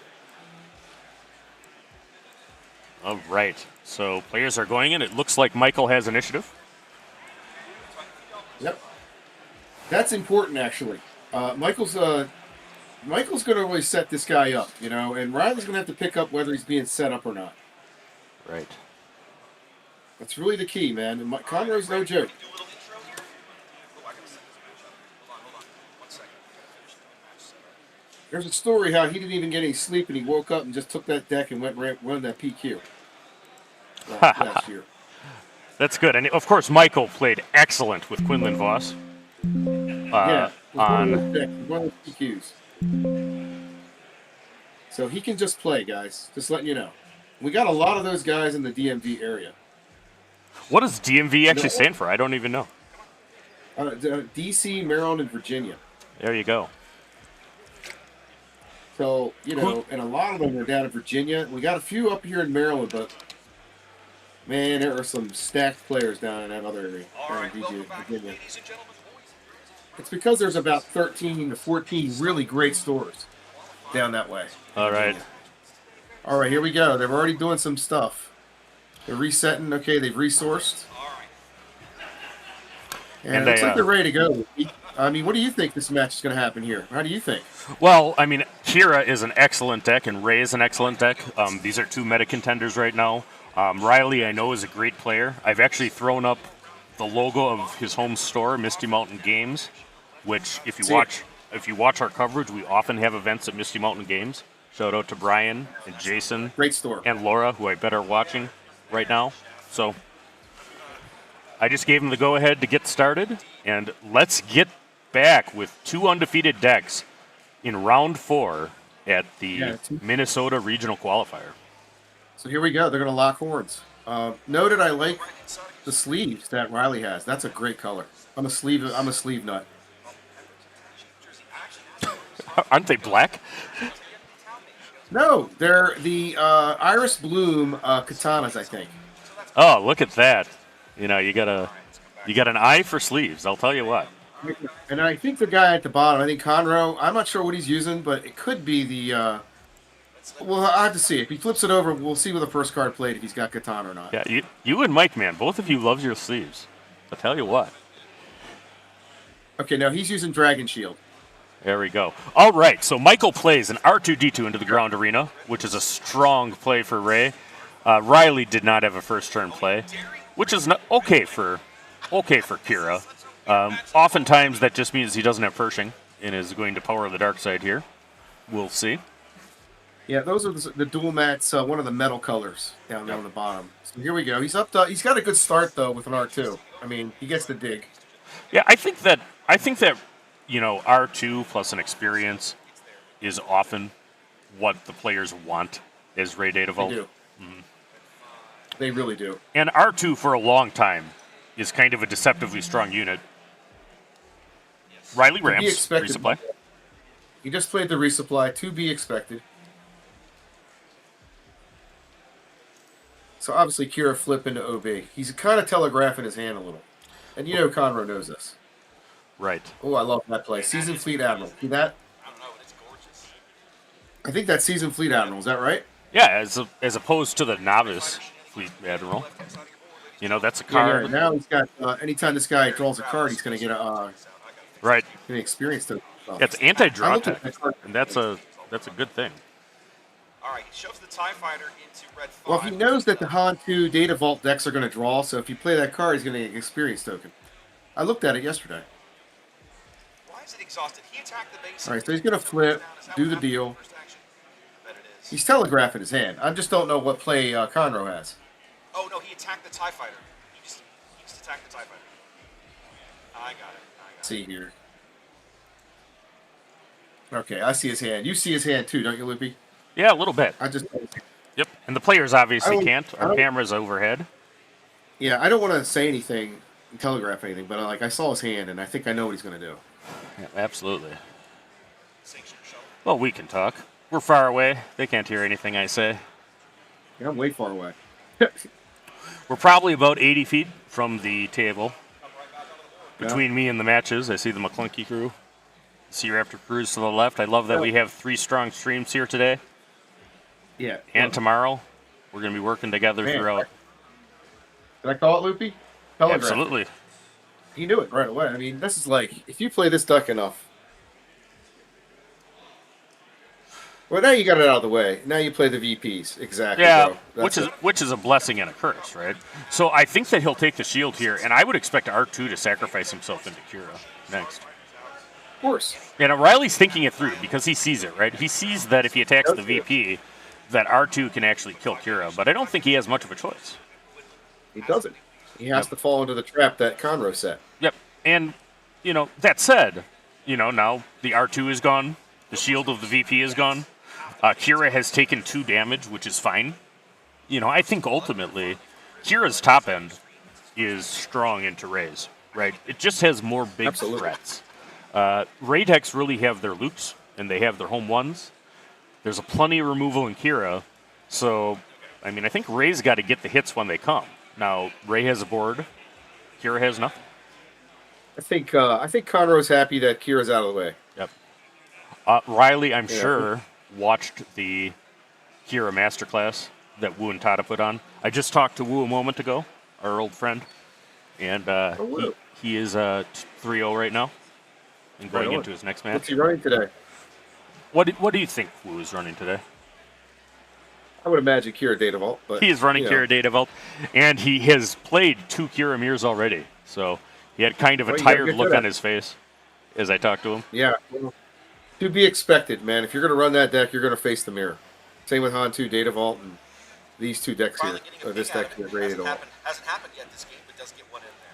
All right. So players are going in. It looks like Michael has initiative. Yep. That's important, actually. Michael's going to really set this guy up, you know, and Riley's going to have to pick up whether he's being set up or not. Right. That's really the key, man. And Conroe's no joke. There's a story how he didn't even get any sleep and he woke up and just took that deck and went run that PQ last year. That's good. And of course, Michael played excellent with Quinlan Voss. Yeah, one of those PQs. So he can just play, guys. Just letting you know. We got a lot of those guys in the DMV area. What does DMV actually stand for? I don't even know. DC, Maryland, and Virginia. There you go. So, you know, and a lot of them are down in Virginia. We got a few up here in Maryland, but, man, there are some stacked players down in that other area, down in Virginia. It's because there's about 13 to 14 really great stores down that way. All right. All right, here we go. They're already doing some stuff. They're resetting. Okay, they've resourced. And it looks like they're ready to go. I mean, what do you think this match is going to happen here? How do you think? Well, I mean, Kira is an excellent deck, and Ray is an excellent deck. These are two meta contenders right now. Riley, I know, is a great player. I've actually thrown up the logo of his home store, Misty Mountain Games, which, if you watch our coverage, we often have events at Misty Mountain Games. Shout out to Brian and Jason, great store, and Laura, who I bet are watching right now. So I just gave him the go-ahead to get started, and let's get back with two undefeated decks in round 4 at the Minnesota Regional Qualifier. So here we go. They're going to lock horns. Noted, I like the sleeves that Riley has. That's a great color. I'm a sleeve nut. Aren't they black? No, they're the Iris Bloom katanas, I think. Oh, look at that! You know, you got an eye for sleeves. I'll tell you what. And I think the guy at the bottom, I think Conroe, I'm not sure what he's using, but it could be the. Well, I have to see. If he flips it over, we'll see with the first card played if he's got katana or not. Yeah, you and Mike, man, both of you love your sleeves. I'll tell you what. Okay, now he's using Dragon Shield. There we go. All right, so Michael plays an R2-D2 into the ground arena, which is a strong play for Ray. Riley did not have a first turn play, which is not okay for Kira. Oftentimes that just means he doesn't have Pershing and is going to power the dark side here. We'll see. Yeah, those are the dual mats, one of the metal colors down there on the bottom. So here we go. He's up. He's got a good start though with an R2. I mean, he gets the dig. Yeah, I think that you know, R2 plus an experience is often what the players want as Ray Data Vault. They do. Mm-hmm. They really do. And R2 for a long time is kind of a deceptively strong unit. Riley ramps resupply. He just played the resupply, to be expected. So obviously Kira flip into OB. He's kind of telegraphing his hand a little. And you know Conroe knows this. Right. Oh, I love that play. Seasoned Fleet Admiral. See that? I don't know, it's gorgeous. I think that's Seasoned Fleet Admiral. Is that right? Yeah, as opposed to the Novice Fleet Admiral. You know, that's a card. Yeah, now he's got, anytime this guy draws a card, he's going to get an experience to yeah, it's anti-draw tech, and that's a good thing. All right, he shoves the TIE Fighter into red 5. Well, he knows that the Han 2 Data Vault decks are going to draw, so if you play that card, he's going to get an experience token. I looked at it yesterday. it exhausted. He attacked the base. All right, so he's going to flip, do the deal. He's telegraphing his hand. I just don't know what play Conroe has. Oh, no, he attacked the TIE fighter. He just attacked the TIE fighter. I got it. See here. Okay, I see his hand. You see his hand too, don't you, Loopy? Yeah, a little bit. I just. Yep. And the players obviously I can't. Our camera's overhead. Yeah, I don't want to say anything, telegraph anything, but I saw his hand, and I think I know what he's going to do. Yeah, absolutely. Well, we can talk. We're far away. They can't hear anything I say. Yeah, I'm way far away. We're probably about 80 feet from the table. Between me and the matches, I see the McClunky crew. Sea Raptor crews to the left. I love that we have 3 strong streams here today. Yeah. And tomorrow. We're going to be working together throughout. Did I call it, Loopy? Telegraph. Absolutely. He knew it right away. I mean, this is like, if you play this duck enough. Well, now you got it out of the way. Now you play the VPs. Exactly. Yeah, bro. which is a blessing and a curse, right? So I think that he'll take the shield here, and I would expect R2 to sacrifice himself into Kira next. Of course. And Riley's thinking it through because he sees it, right? He sees that if he attacks the VP, that R2 can actually kill Kira, but I don't think he has much of a choice. He doesn't. He has to fall into the trap that Conroe set. Yep. And, that said, now the R2 is gone. The shield of the VP is gone. Kira has taken 2 damage, which is fine. I think ultimately, Kira's top end is strong into Ray's, right? It just has more big threats. Ray decks really have their loops, and they have their home ones. There's a plenty of removal in Kira, so, I think Ray's got to get the hits when they come. Now, Ray has a board. Kira has nothing. I think Conroe's happy that Kira's out of the way. Yep. Riley, I'm sure, watched the Kira Masterclass that Wu and Tata put on. I just talked to Wu a moment ago, our old friend, and he is 3-0 right now and going into his next match. What's he running today? What do you think Wu is running today? I would imagine Kira Data Vault, but he is running Kira Data Vault, and he has played 2 Kira mirrors already. So he had kind of a tired look on his face as I talked to him. Yeah, well, to be expected, man. If you're going to run that deck, you're going to face the mirror. Same with Han 2 Data Vault and these 2 decks here, or this deck here, rated all. Hasn't happened yet this game, but does get one in there.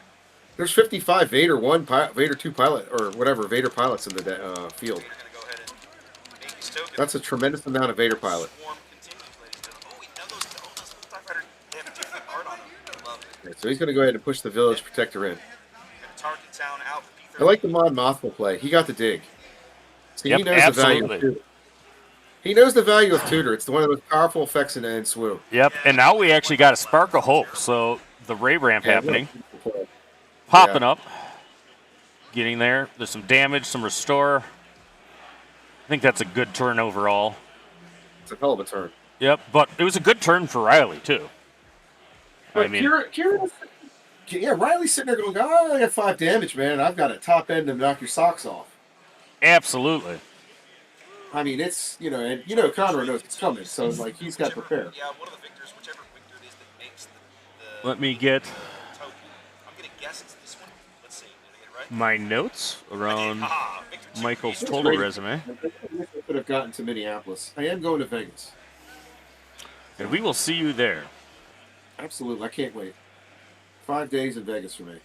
There's 55 Vader 1, Vader 2 pilot, or whatever, Vader pilots in the field. That's a tremendous amount of Vader pilot. Okay, so he's going to go ahead and push the Village Protector in. I like the Mon Mothma play. He got the dig. See, he knows the value of Tutor. He knows the value of Tutor. It's one of the most powerful effects in SWU. Yep, and now we actually got a spark of hope. So the Ray ramp happening. Popping up. Getting there. There's some damage, some restore. I think that's a good turn overall. It's a hell of a turn. Yep, but it was a good turn for Riley, too. But Riley's sitting there going, I got 5 damage, man. I've got a top end to knock your socks off. Absolutely. I mean, it's, and Conroe knows it's coming, so it's like he's got to prepare. Yeah, one of the Victors, whichever Victor it is that makes the Let me get token. I'm going to guess it's this one. Let's see. Did I get it right? my notes around Michael's total resume. I could have gotten to Minneapolis. I am going to Vegas. And we will see you there. Absolutely. I can't wait. 5 days in Vegas for me.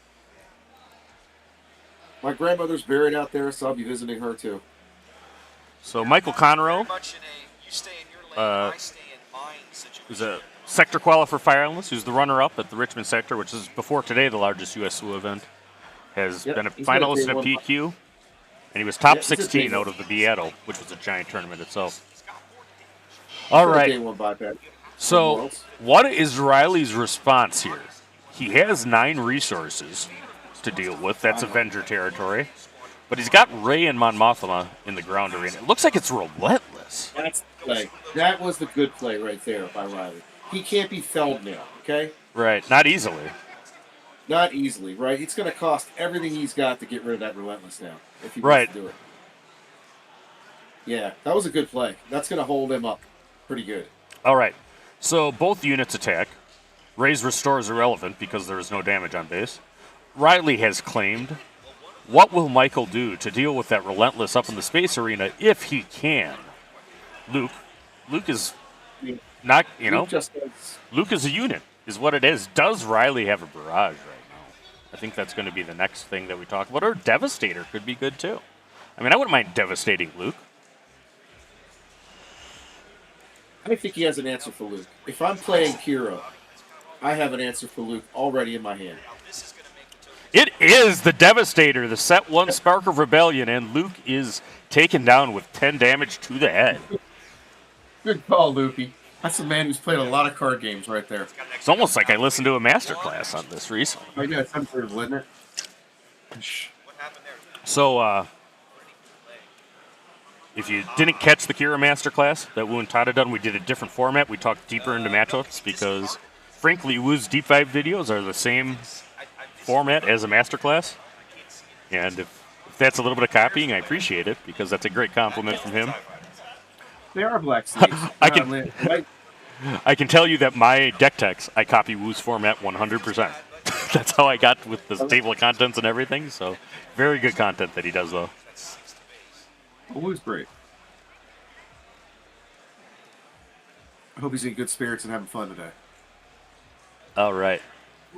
My grandmother's buried out there, so I'll be visiting her too. So Michael Conroe is a sector qualifier for Fire Islands, who's the runner-up at the Richmond sector, which is before today the largest USU event. Has been a finalist at a PQ, and he was top 16 out of the Beatle, which was a giant tournament itself. All right. So what is Riley's response here? He has 9 resources to deal with. That's Avenger territory. But he's got Ray and Mon Mothma in the ground arena. It looks like it's relentless. That's the play. That was the good play right there by Riley. He can't be felled now, okay? Right. Not easily. Not easily, right? It's going to cost everything he's got to get rid of that relentless now, if he wants to do it. Yeah, that was a good play. That's going to hold him up pretty good. All right. So both units attack. Ray's restore is irrelevant because there is no damage on base. Riley has claimed What will Michael do to deal with that Relentless up in the space arena if he can? Luke is not, Luke is a unit, is what it is. Does Riley have a barrage right now? I think that's going to be the next thing that we talk about. Or Devastator could be good too. I mean, I wouldn't mind devastating Luke. I think he has an answer for Luke. If I'm playing Kira, I have an answer for Luke already in my hand. It is the Devastator, the set 1 Spark of Rebellion, and Luke is taken down with 10 damage to the head. Good call, Lukey. That's a man who's played a lot of card games right there. It's almost like I listened to a masterclass on this recently. I know, it's unbelievable, isn't it? So, if you didn't catch the Kira masterclass that Wu and Todd had done, we did a different format. We talked deeper into matchups because, frankly, Wu's deep dive videos are the same format as a masterclass. And if that's a little bit of copying, I appreciate it because that's a great compliment from him. They are black sleeves. I can tell you that my deck techs, I copy Wu's format 100%. That's how I got with the table of contents and everything. So, very good content that he does, though. Wu's great. I hope he's in good spirits and having fun today. All right.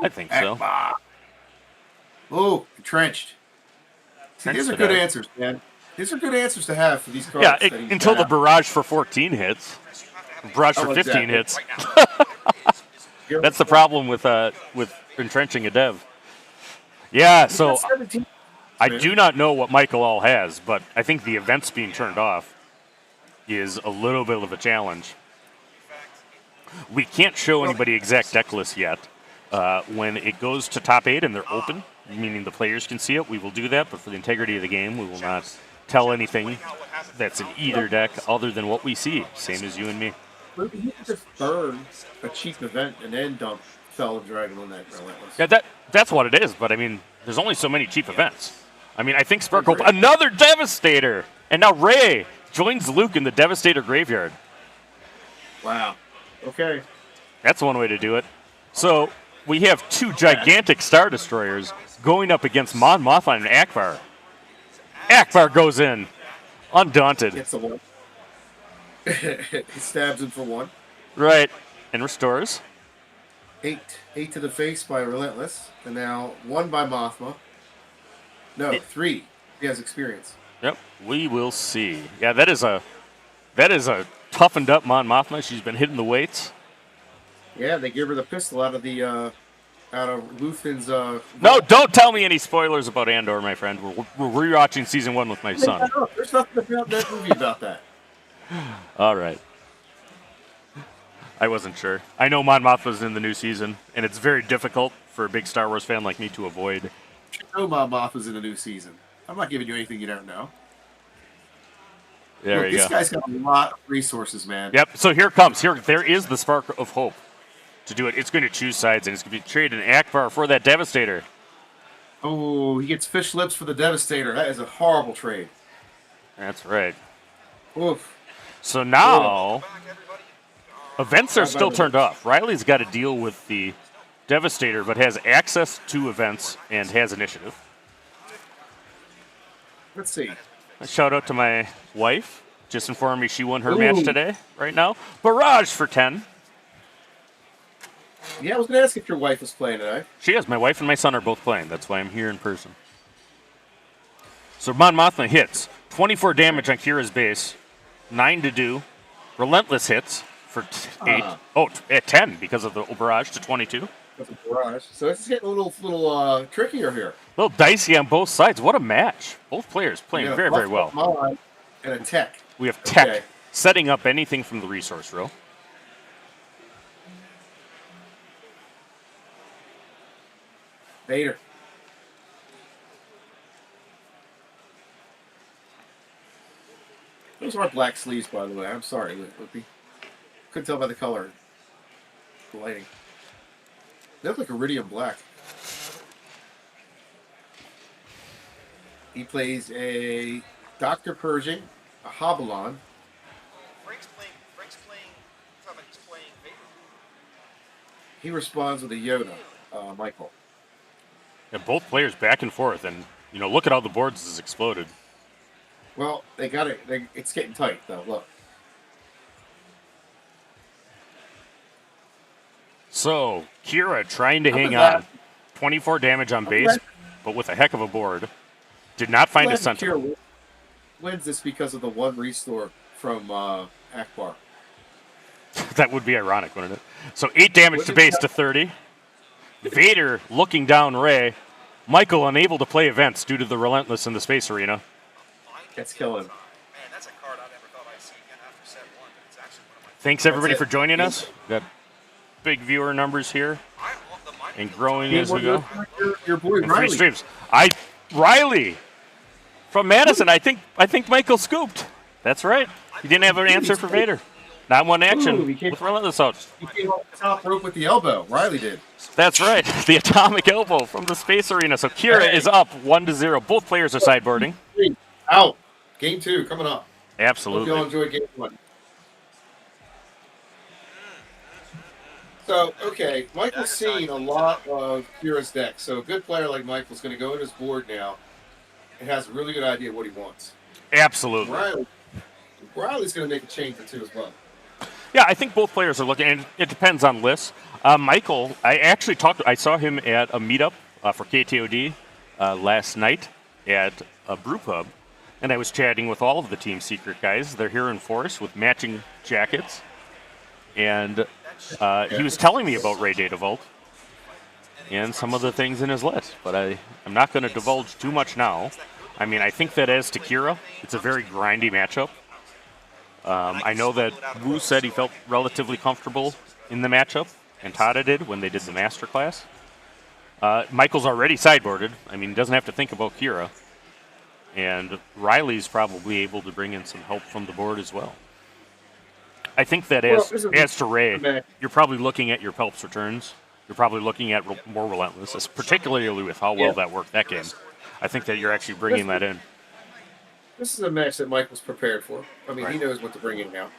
I think so. Oh, entrenched. See, these are good answers, man. These are good answers to have for these cards. Yeah, until the barrage for 14 hits. Barrage for 15 hits. That's the problem with entrenching a dev. Yeah, so I do not know what Michael all has, but I think the events being turned off is a little bit of a challenge. We can't show anybody exact deck list yet. When it goes to top 8 and they're open, meaning the players can see it, we will do that, but for the integrity of the game, we will not tell anything that's in either deck other than what we see, same as you and me. Maybe you could just burn a cheap event and then dump Felon Dragon on that Relentless. Yeah, that's what it is, but I mean, there's only so many cheap events. I mean, I think Sparkle, another Devastator! And now Ray joins Luke in the Devastator graveyard. Wow. Okay. That's one way to do it. So, we have 2 gigantic Star Destroyers going up against Mon Mothma and Akbar. Akbar goes in, undaunted. Gets the one. He stabs him for 1. Right, and restores. 8 to the face by Relentless, and now 1 by Mothma. No, 3. He has experience. Yep, we will see. Yeah, that is a toughened up Mon Mothma. She's been hitting the weights. Yeah, they give her the pistol out of Luthen's. No, don't tell me any spoilers about Andor, my friend. We're rewatching season 1 with my son. There's nothing about that movie about that. All right. I wasn't sure. I know Mon Mothma's in the new season, and it's very difficult for a big Star Wars fan like me to avoid. You know Mon Mothma's in the new season. I'm not giving you anything you don't know. There you go. This guy's got a lot of resources, man. Yep. So there is the spark of hope to do it. It's going to choose sides, and it's going to be traded an Akbar for that Devastator. Oh, he gets fish lips for the Devastator. That is a horrible trade. That's right. Oof. So now, events are still turned off. Riley's got to deal with the Devastator, but has access to events and has initiative. Let's see. A shout out to my wife. Just informed me she won her match today, right now. Barrage for 10. Yeah, I was going to ask if your wife was playing today. She is. My wife and my son are both playing. That's why I'm here in person. So Mon Mothma hits. 24 damage on Kira's base. 9 to do. Relentless hits for 8. At 10 because of the barrage to 22. That's a barrage. So it's getting a little trickier here. A little dicey on both sides. What a match. Both players playing very, very well. And a tech. We have tech setting up anything from the resource row. Vader. Those aren't black sleeves, by the way. I'm sorry, Lippy. Couldn't tell by the color. The lighting. They look like iridium black. He plays a Dr. Pershing, a Hobalon. Frank's playing. Sounds like he's playing Vader. He responds with a Yoda, Michael. And both players back and forth, and You know, look at how the boards has exploded. Well, they got it. It's getting tight, though. Look. So, Kira trying to How hang about on. 24 damage on base, but with a heck of a board. Did not find a sentinel. Kira wins this because of the one restore from Akbar. That would be ironic, wouldn't it? So 8 damage to base to 30. Vader looking down Ray. Michael unable to play events due to the Relentless in the space arena. That's killing. Man, that's a card I never thought I'd see again after set 1, but it's actually one of my Thanks everybody for joining us. Got big viewer numbers here and growing as we go. Your boy And Riley. 3 streams. Riley from Madison. I think Michael scooped. That's right. He didn't have an answer for Vader. Not one action with Relentless out. He came off the top rope with the elbow. Riley did. That's right. The atomic elbow from the space arena. So Kira is up 1-0. Both players are sideboarding. Out. Game 2 coming up. Absolutely. Hope you all enjoyed game 1. So, okay, Michael's seen a lot of Kira's deck. So a good player like Michael's going to go in his board now and has a really good idea of what he wants. Absolutely. Riley's going to make a change or two as well. Yeah, I think both players are looking, and it depends on lists. Michael, I saw him at a meetup for KTOD last night at a brew pub, and I was chatting with all of the Team Secret guys. They're here in force with matching jackets, and he was telling me about Ray Data Vault and some of the things in his list, but I'm not going to divulge too much now. I mean, I think that as to Kira, it's a very grindy matchup. I know that Wu said he felt relatively comfortable in the matchup, and Tada did when they did the masterclass. Michael's already sideboarded. I mean, he doesn't have to think about Kira. And Riley's probably able to bring in some help from the board as well. I think that as to Ray, you're probably looking at your Pelps returns. You're probably looking at more Relentless, particularly with how well that worked that game. I think that you're actually bringing that in. This is a match that Michael's prepared for. I mean, he knows what to bring in now.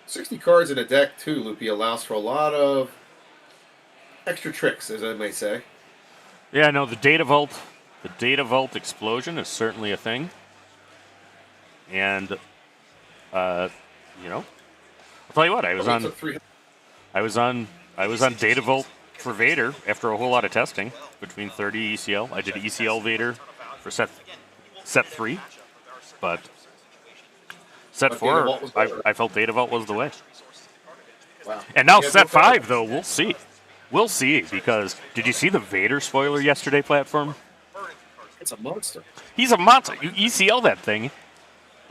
$60 cards in a deck, too, Loopy, allows for a lot of extra tricks, as I may say. Yeah, no, the Data Vault explosion is certainly a thing. And, you know, I'll tell you what, I was on Data Vault for Vader after a whole lot of testing between 30 ECL. I did ECL Vader for set 3, but set 4, I felt Data Vault was the way. Wow. And now set 5, though, we'll see. We'll see, because did you see the Vader spoiler yesterday, Platform? It's a monster. He's a monster. You ECL that thing.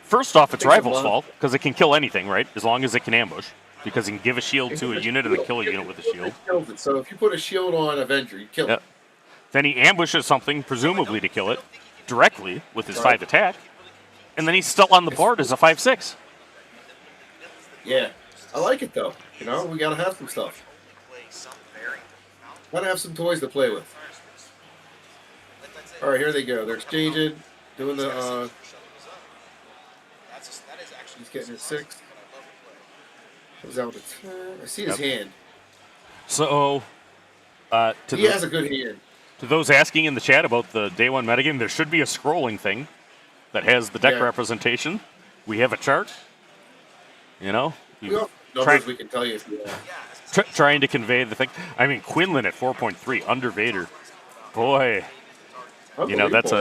First off, it's Rival's fault, because it can kill anything, right? As long as it can ambush. Because he can give a shield to a unit and then kill a unit with a shield. So if you put a shield on Avenger, you kill it. Then he ambushes something, presumably to kill it, directly with his 5 attack. And then he's still on the board as a 5/6. Yeah. I like it, though. You know, we got to have some stuff. Got to have some toys to play with. All right, here they go. They're exchanging, doing the... he's getting his 6. Comes out with a 10. I see his hand. So, he has a good hand. To those asking in the chat about the Day 1 metagame, there should be a scrolling thing that has the deck representation. We have a chart. You know? Numbers we can tell you if you want. Trying to convey the thing. I mean, Quinlan at 4.3 under Vader. Boy, you know, that's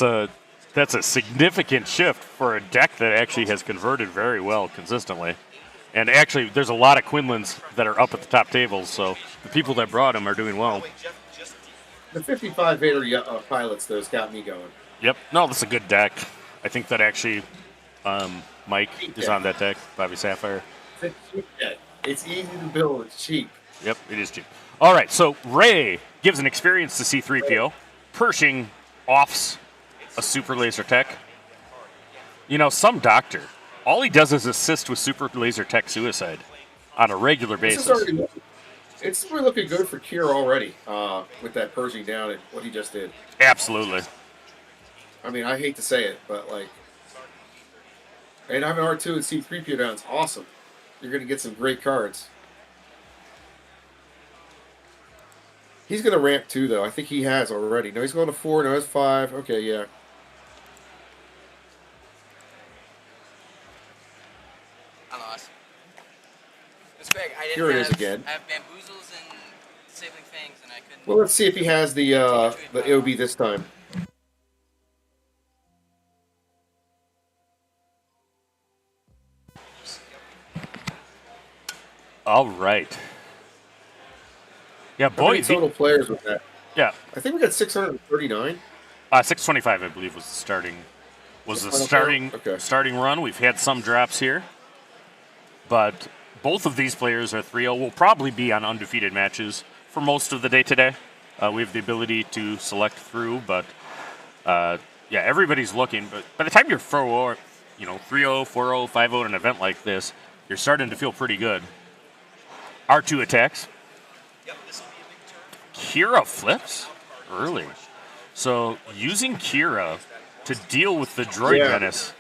a significant shift for a deck that actually has converted very well consistently. And actually, there's a lot of Quinlans that are up at the top tables, so the people that brought them are doing well. The 55 Vader pilots, though, has got me going. Yep. No, that's a good deck. I think that actually Mike is on that deck, Bobbysapphire. It's a cheap deck. It's easy to build. It's cheap. Yep, it is cheap. All right, so Ray gives an experience to C-3PO. Pershing offs a super laser tech. You know, some doctor, all he does is assist with super laser tech suicide on a regular basis. It's really looking good for Kira already with that Pershing down and what he just did. Absolutely. I mean, I hate to say it, but like, and having R2 and C3PO down is awesome. You're going to get some great cards. He's going to ramp too, though. I think he has already. No, he's going to 4. No, he's 5. Okay, yeah. I lost. It's Greg. I didn't Here it is again. I have bamboozles and sibling fangs, and I couldn't. Well, let's see if he has the AOB this time. All right. Yeah, How many boy. total players with that? Yeah. I think we got 639. 625, I believe, was the starting. Starting run. We've had some drops here, but both of these players are 3-0. Will probably be on undefeated matches for most of the day today. We have the ability to select through, but yeah, everybody's looking. But by the time you're 4-0, 3-0, 4-0, 5-0 in an event like this, you're starting to feel pretty good. R2 attacks. Kira flips early. So using Kira to deal with the droid menace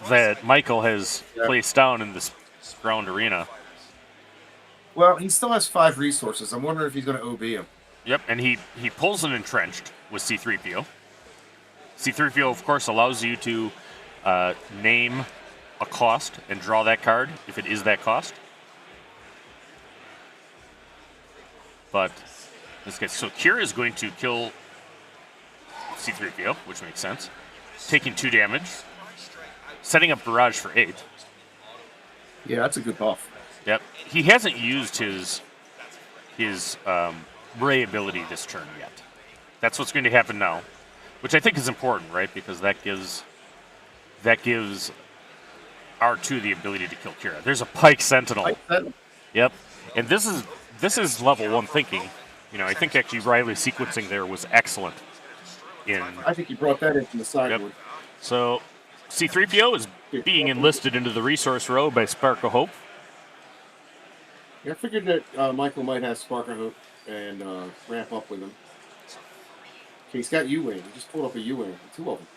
that Michael has placed down in this ground arena. Well, he still has 5 resources. I'm wondering if he's going to OB him. Yep, and he pulls an entrenched with C-3PO. C-3PO, of course, allows you to name a cost and draw that card if it is that cost. But this guy, so Kira is going to kill C-3PO, which makes sense. Taking 2 damage, setting up barrage for 8. Yeah, that's a good buff. Yep, he hasn't used his Ray ability this turn yet. That's what's going to happen now, which I think is important, right? Because that gives R2 the ability to kill Kira. There's a Pike Sentinel. Yep, and this is level 1 thinking. I think actually Riley's sequencing there was excellent. I think he brought that in from the sideboard. Yep. So C-3PO is being enlisted into the resource row by Spark of Hope. Yeah, I figured that Michael might have Spark of Hope and ramp up with him. Okay, he's got U-Wing. He just pulled up a U-Wing. 2 of them.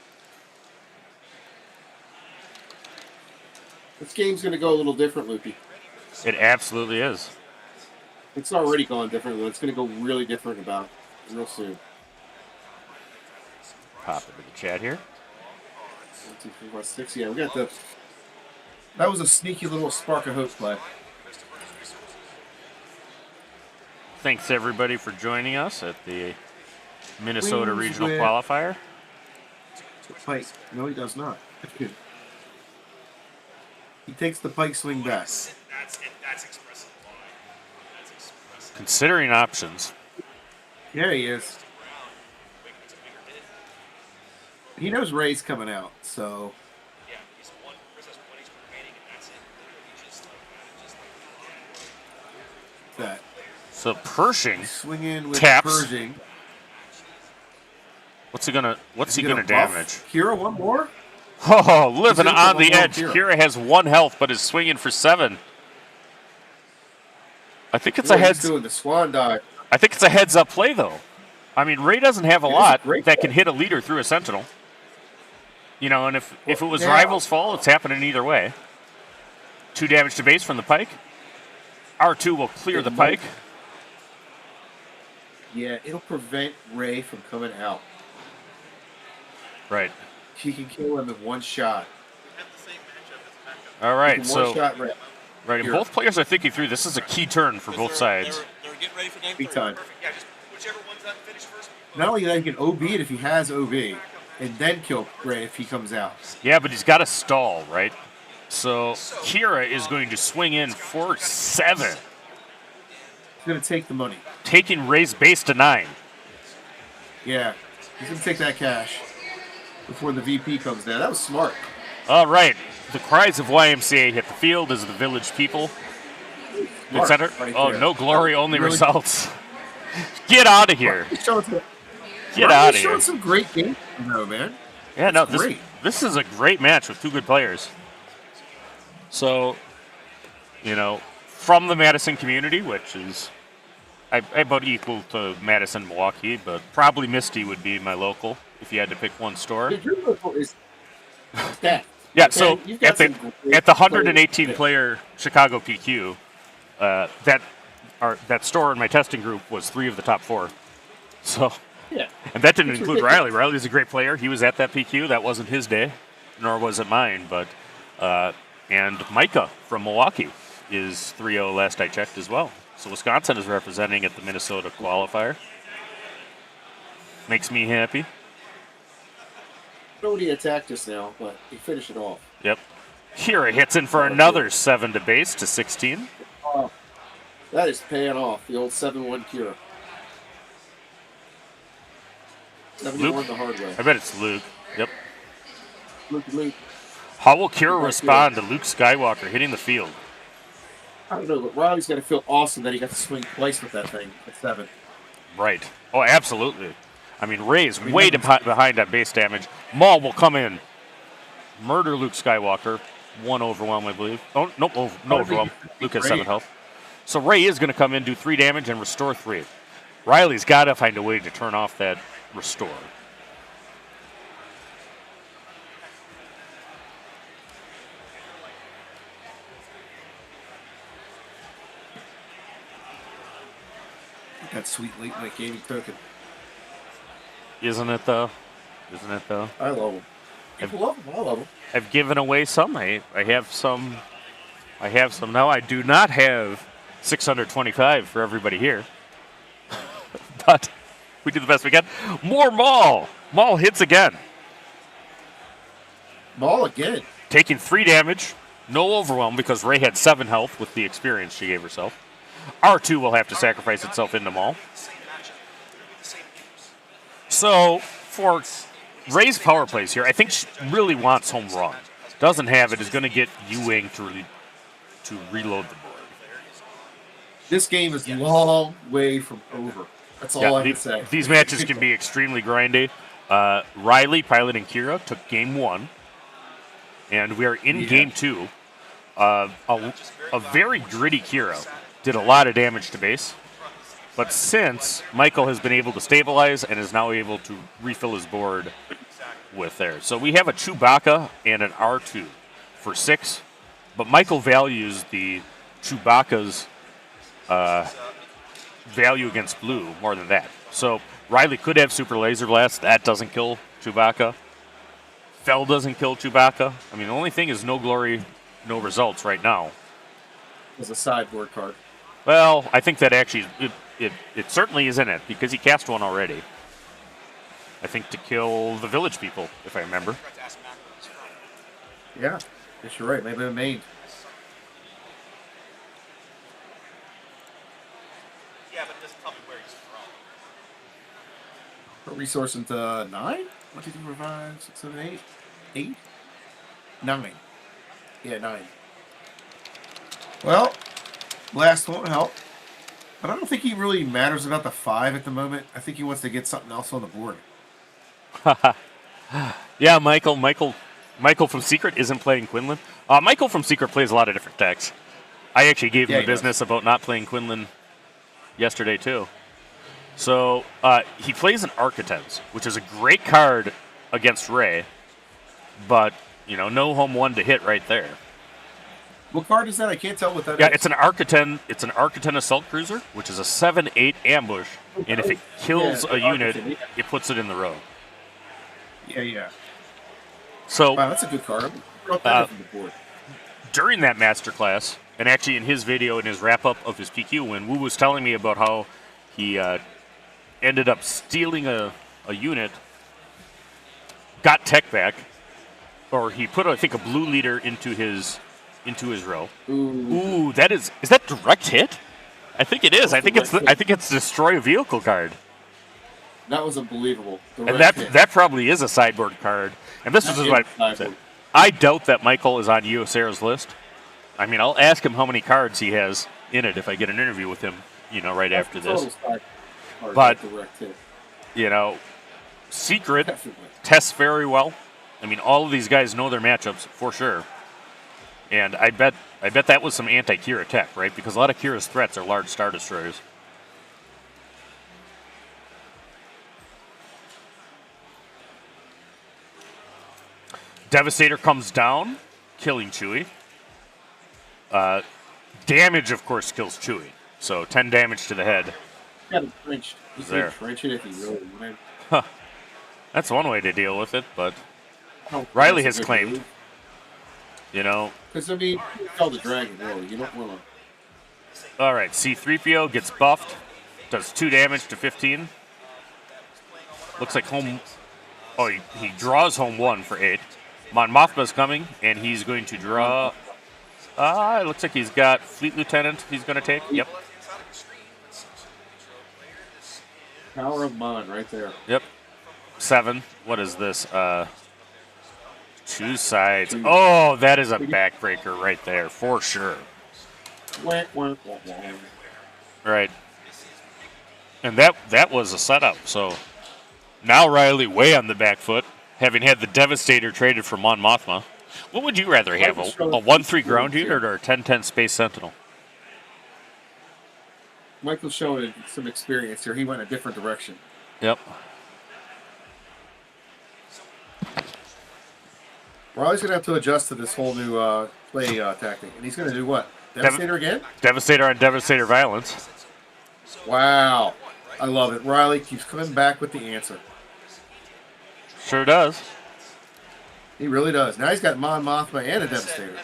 This game's going to go a little different, Loopy. It absolutely is. It's already gone different, but it's going to go really different about real soon. Pop into the chat here. 1, 2, 3, 4, 5, 6. Yeah, we got the. That was a sneaky little Spark of Hope play. Thanks everybody for joining us at the Minnesota Regional Qualifier. Pike. No, he does not. He takes the Pike swing back. That's expressive. That's expressive. Considering options. Yeah, he is. He knows Ray's coming out, so. Yeah, he's one. Chris has 1 HP remaining, and that's it. He just That. So Pershing Swing in with taps. Pershing. What's he gonna buff damage? Kira, 1 more? Oh, living on the edge. Kira. Kira has 1 health, but is swinging for 7. I think it's a heads. Doing the swan dive. I think it's a heads-up play, though. I mean, Ray doesn't have a lot that can hit a leader through a Sentinel. And if it was Rival's fall, it's happening either way. 2 damage to base from the Pike. R2 will clear the Pike. Yeah, it'll prevent Ray from coming out. Right. She can kill him in 1 shot. All right, so. 1 shot Ray. Right, and both players are thinking through. This is a key turn for both sides. they're getting ready for game 3. Big time. Perfect. Yeah, just whichever one's not finished first. Not only that, he can OB it if he has OB, and then kill Ray if he comes out. Yeah, but he's got to stall, right? So Kira is going to swing in for 7. He's going to take the money. Taking Ray's base to 9. Yeah, he's going to take that cash before the VP comes down. That was smart. All right. The cries of YMCA hit the field as the village people, etc. Right Oh, there. no glory, only Really? results. Get out of here. He's showing Get out of here. showing some great games, though, man. Yeah, no, great. this is a great match with 2 good players. So, from the Madison community, which is about equal to Madison, Milwaukee, but probably Misty would be my local if you had to pick one store. Your local is stacked. Yeah, Okay? so You've got at the some great 118 player Chicago PQ, that that store in my testing group was 3 of the top 4. So, Yeah. and that didn't It's include ridiculous. Riley. Riley's a great player. He was at that PQ. That wasn't his day, nor was it mine. But and Micah from Milwaukee is 3-0 last I checked as well. So Wisconsin is representing at the Minnesota qualifier. Makes me happy. Nobody attacked us now, but he finished it off. Yep. Kira hits in for another 7 to base to 16. Oh, that is paying off. The old 7-1 Kira. 71 Luke? the hard way. I bet it's Luke. Yep. Luke. How will Kira respond to Luke Skywalker hitting the field? I don't know, but Riley's got to feel awesome that he got to swing twice with that thing at 7. Right. Oh, absolutely. I mean, Ray's way behind on base damage. Maul will come in, murder Luke Skywalker. 1 overwhelm, I believe. Oh, nope, no overwhelm. Luke has 7 health. So Ray is going to come in, do 3 damage, and restore 3. Riley's got to find a way to turn off that restore. That sweet late night gaming token. Isn't it, though? Isn't it, though? I love him. People love him. I love him. I've given away some. I have some. I have some now. I do not have 625 for everybody here. But we do the best we can. More Maul. Maul hits again. Maul again. Taking 3 damage. No overwhelm because Ray had 7 health with the experience she gave herself. R2 will have to sacrifice itself into Maul. So for Ray's power plays here, I think she really wants home run. Doesn't have it, is going to get Ewing to reload the board. This game is a long way from over. That's all I can say. These matches can be extremely grindy. Riley, piloting Kira, took game 1. And we are in game 2. A very gritty Kira did a lot of damage to base. But since Michael has been able to stabilize and is now able to refill his board with there. So we have a Chewbacca and an R2 for 6. But Michael values the Chewbacca's value against blue more than that. So Riley could have Super Laser Blast. That doesn't kill Chewbacca. Fell doesn't kill Chewbacca. I mean, the only thing is no glory, no results right now. As a sideboard card. Well, I think that actually, it certainly is in it, because he cast one already. I think to kill the village people, if I remember. Yeah, yes, you're right. Maybe a main. Yeah, but it doesn't tell me where he's from. Put resource into 9? 1, 2, 3, 4, 5, 6, 7, 8. 8? 9. Yeah, 9. Well, blast won't help. But I don't think he really matters about the 5 at the moment. I think he wants to get something else on the board. Yeah, Michael from Secret isn't playing Quinlan. Michael from Secret plays a lot of different decks. I actually gave him the business about not playing Quinlan yesterday, too. So he plays an Architects, which is a great card against Ray, but, you know, no home 1 to hit right there. What card is that? I can't tell what that is. Yeah, it's an Architan Assault Cruiser, which is a 7/8 ambush, and if it kills a unit, it puts it in the row. Yeah. So wow, that's a good card. Brought that from the board. During that masterclass, and actually in his video, in his wrap-up of his PQ win, Wu was telling me about how he ended up stealing a unit, got tech back, or he put, I think, a blue leader into his row. Ooh, is that direct hit? I think it is. I think it's destroy a vehicle card. That was unbelievable. And that probably is a sideboard card. And this is what I said. I doubt that Michael is on USAR's list. I mean, I'll ask him how many cards he has in it if I get an interview with him, right after this. But, Secret tests very well. I mean, all of these guys know their matchups for sure. And I bet that was some anti-Kira tech, right? Because a lot of Kira's threats are large Star Destroyers. Devastator comes down, killing Chewie. Damage, of course, kills Chewie. So 10 damage to the head. Got him trenched. He's there. Trench it if he really wanted. Huh. That's one way to deal with it, but Oh, Riley that's has a good claimed, move. you know. Because, I mean, you call the dragon, really. You don't want to. All right, C-3PO gets buffed. Does 2 damage to 15. Looks like home... Oh, he draws home 1 for 8. Mon Mothma's coming, and he's going to draw... it looks like he's got Fleet Lieutenant he's going to take. Yep. Power of Mon right there. Yep. 7. What is this? 2 sides. Oh, that is a backbreaker right there, for sure. Right. And that was a setup, so now Riley way on the back foot, having had the Devastator traded for Mon Mothma. What would you rather have, a 1-3 ground unit or a 10-10 Space Sentinel? Michael's showing some experience here. He went a different direction. Yep. Riley's going to have to adjust to this whole new play tactic. And he's going to do what? Devastator again? Devastator on Devastator Violence. Wow. I love it. Riley keeps coming back with the answer. Sure does. He really does. Now he's got Mon Mothma and a Devastator.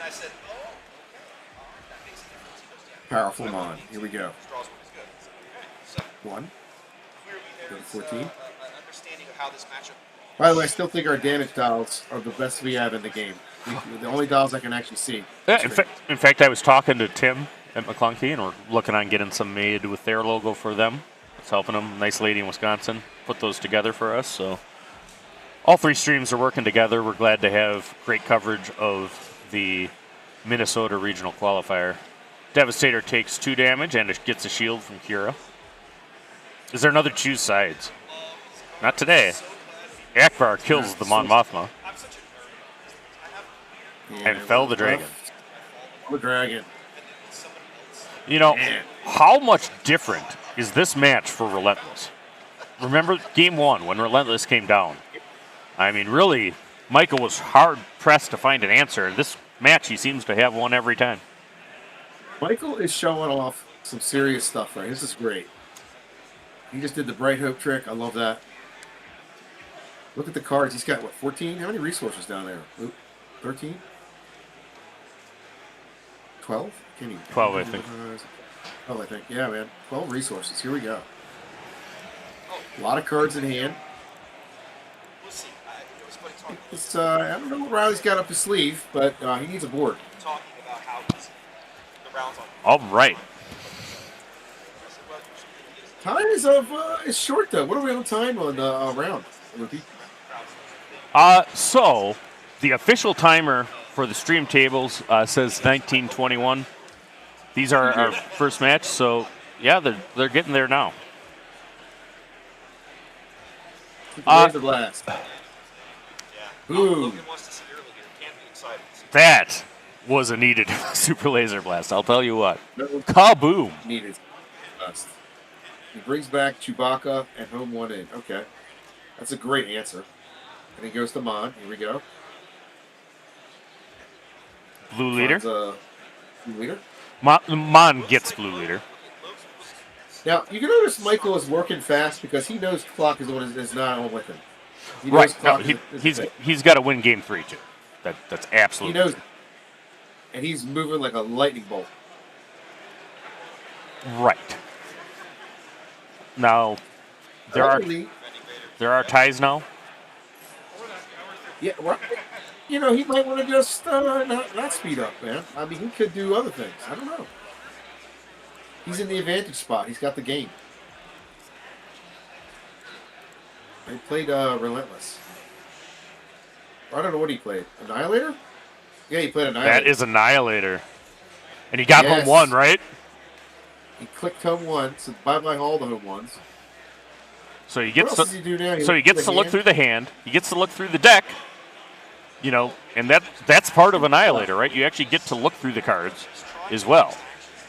Powerful Mon. Here we go. 1. Go to 14. By the way, I still think our damage dials are the best we have in the game. The only dials I can actually see. Yeah, in fact, I was talking to Tim at McClunky, and we're looking on getting some made with their logo for them. It's helping them. Nice lady in Wisconsin put those together for us. So all 3 streams are working together. We're glad to have great coverage of the Minnesota Regional Qualifier. Devastator takes 2 damage and it gets a shield from Kira. Is there another choose sides? Not today. Akbar kills the Mon Mothma. And fell the dragon. The dragon. You know, how much different is this match for Relentless? Remember game 1 when Relentless came down? I mean, really, Michael was hard-pressed to find an answer. This match, he seems to have one every time. Michael is showing off some serious stuff right. This is great. He just did the Bright Hope trick. I love that. Look at the cards. He's got, what, 14? How many resources down there? 13? 12? 12, I think. 12, I think. Yeah, man. 12 resources. Here we go. A lot of cards in hand. It's, I don't know what Riley's got up his sleeve, but he needs a board. All right. Time is short, though. What are we on time on round? Ruby? So, the official timer for the stream tables says 19:21. These are our first match, so yeah, they're getting there now. Laser blast. Ooh. That was a needed super laser blast. I'll tell you what. No. Kaboom! Needed blast. He brings back Chewbacca and home 1 in. Okay, that's a great answer. And he goes to Mon. Here we go. Blue leader. Blue leader. Mon gets blue leader. Now you can notice Michael is working fast because he knows clock is not on with him. He knows Right. No, clock he's got to win game 3 too. That's absolutely. He knows. And he's moving like a lightning bolt. Right. Now, there are ties now. Yeah, right. You know, he might want to just not speed up, man. I mean, he could do other things. I don't know. He's in the advantage spot. He's got the game. He played Relentless. I don't know what he played. Annihilator? Yeah, he played Annihilator. That is Annihilator. And he got home 1, right? He clicked home 1, so bye-bye all the home 1s. So he gets What else does he do now? he gets to look through the hand. He gets to look through the deck. You know, and that's part of Annihilator, right? You actually get to look through the cards as well.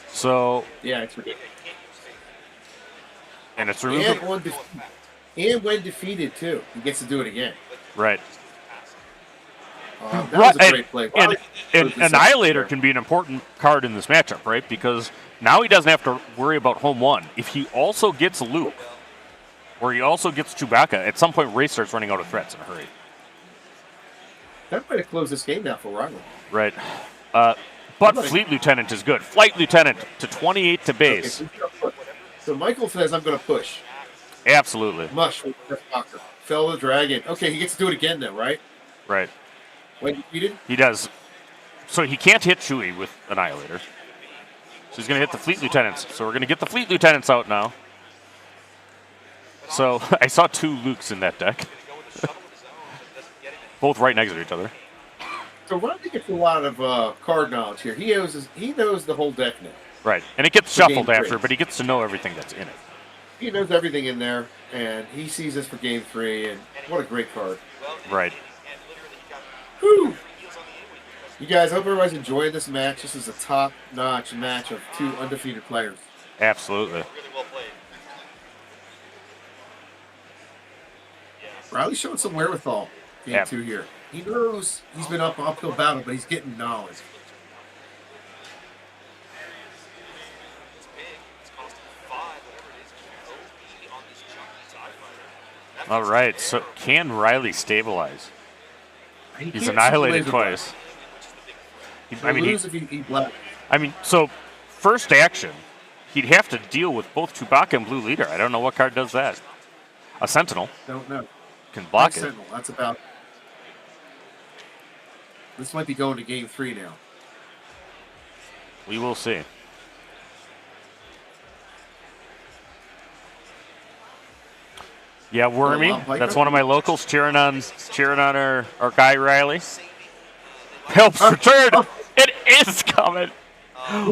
So yeah, it's ridiculous. And it's removed. And when defeated too, he gets to do it again. Right. That was a great play. And Annihilator can be an important card in this matchup, right? Because now he doesn't have to worry about home one. If he also gets Luke, or he also gets Chewbacca, at some point Ray starts running out of threats in a hurry. That might have closed this game down for Riley. Right. But Fleet Lieutenant is good. Flight Lieutenant to 28 to base. Okay, so Michael says I'm going to push. Absolutely. Mush. Fell the dragon. Okay, he gets to do it again though, right? Right. Wait, he did? He does. So he can't hit Chewie with Annihilator. So he's going to hit the Fleet Lieutenants. So we're going to get the Fleet Lieutenants out now. So I saw 2 Lukes in that deck. Both right next to each other. So Riley gets a lot of card knowledge here. He knows the whole deck now. Right. And it gets shuffled after, but he gets to know everything that's in it. He knows everything in there, and he sees this for Game 3, and what a great card. Right. Whew. You guys, hope everybody's enjoying this match. This is a top-notch match of 2 undefeated players. Absolutely. Riley's showing some wherewithal. Game 2 here. He knows he's been uphill battle, but he's getting knowledge. All right, so can Riley stabilize? He's He's annihilated twice. I mean, so first action, he'd have to deal with both Chewbacca and Blue Leader. I don't know what card does that. A Sentinel. Don't know. Can block it. Sentinel. That's about. This might be going to Game 3 now. We will see. Yeah, Wormy. That's one of my locals cheering on our guy Riley. Help's returned. It is coming.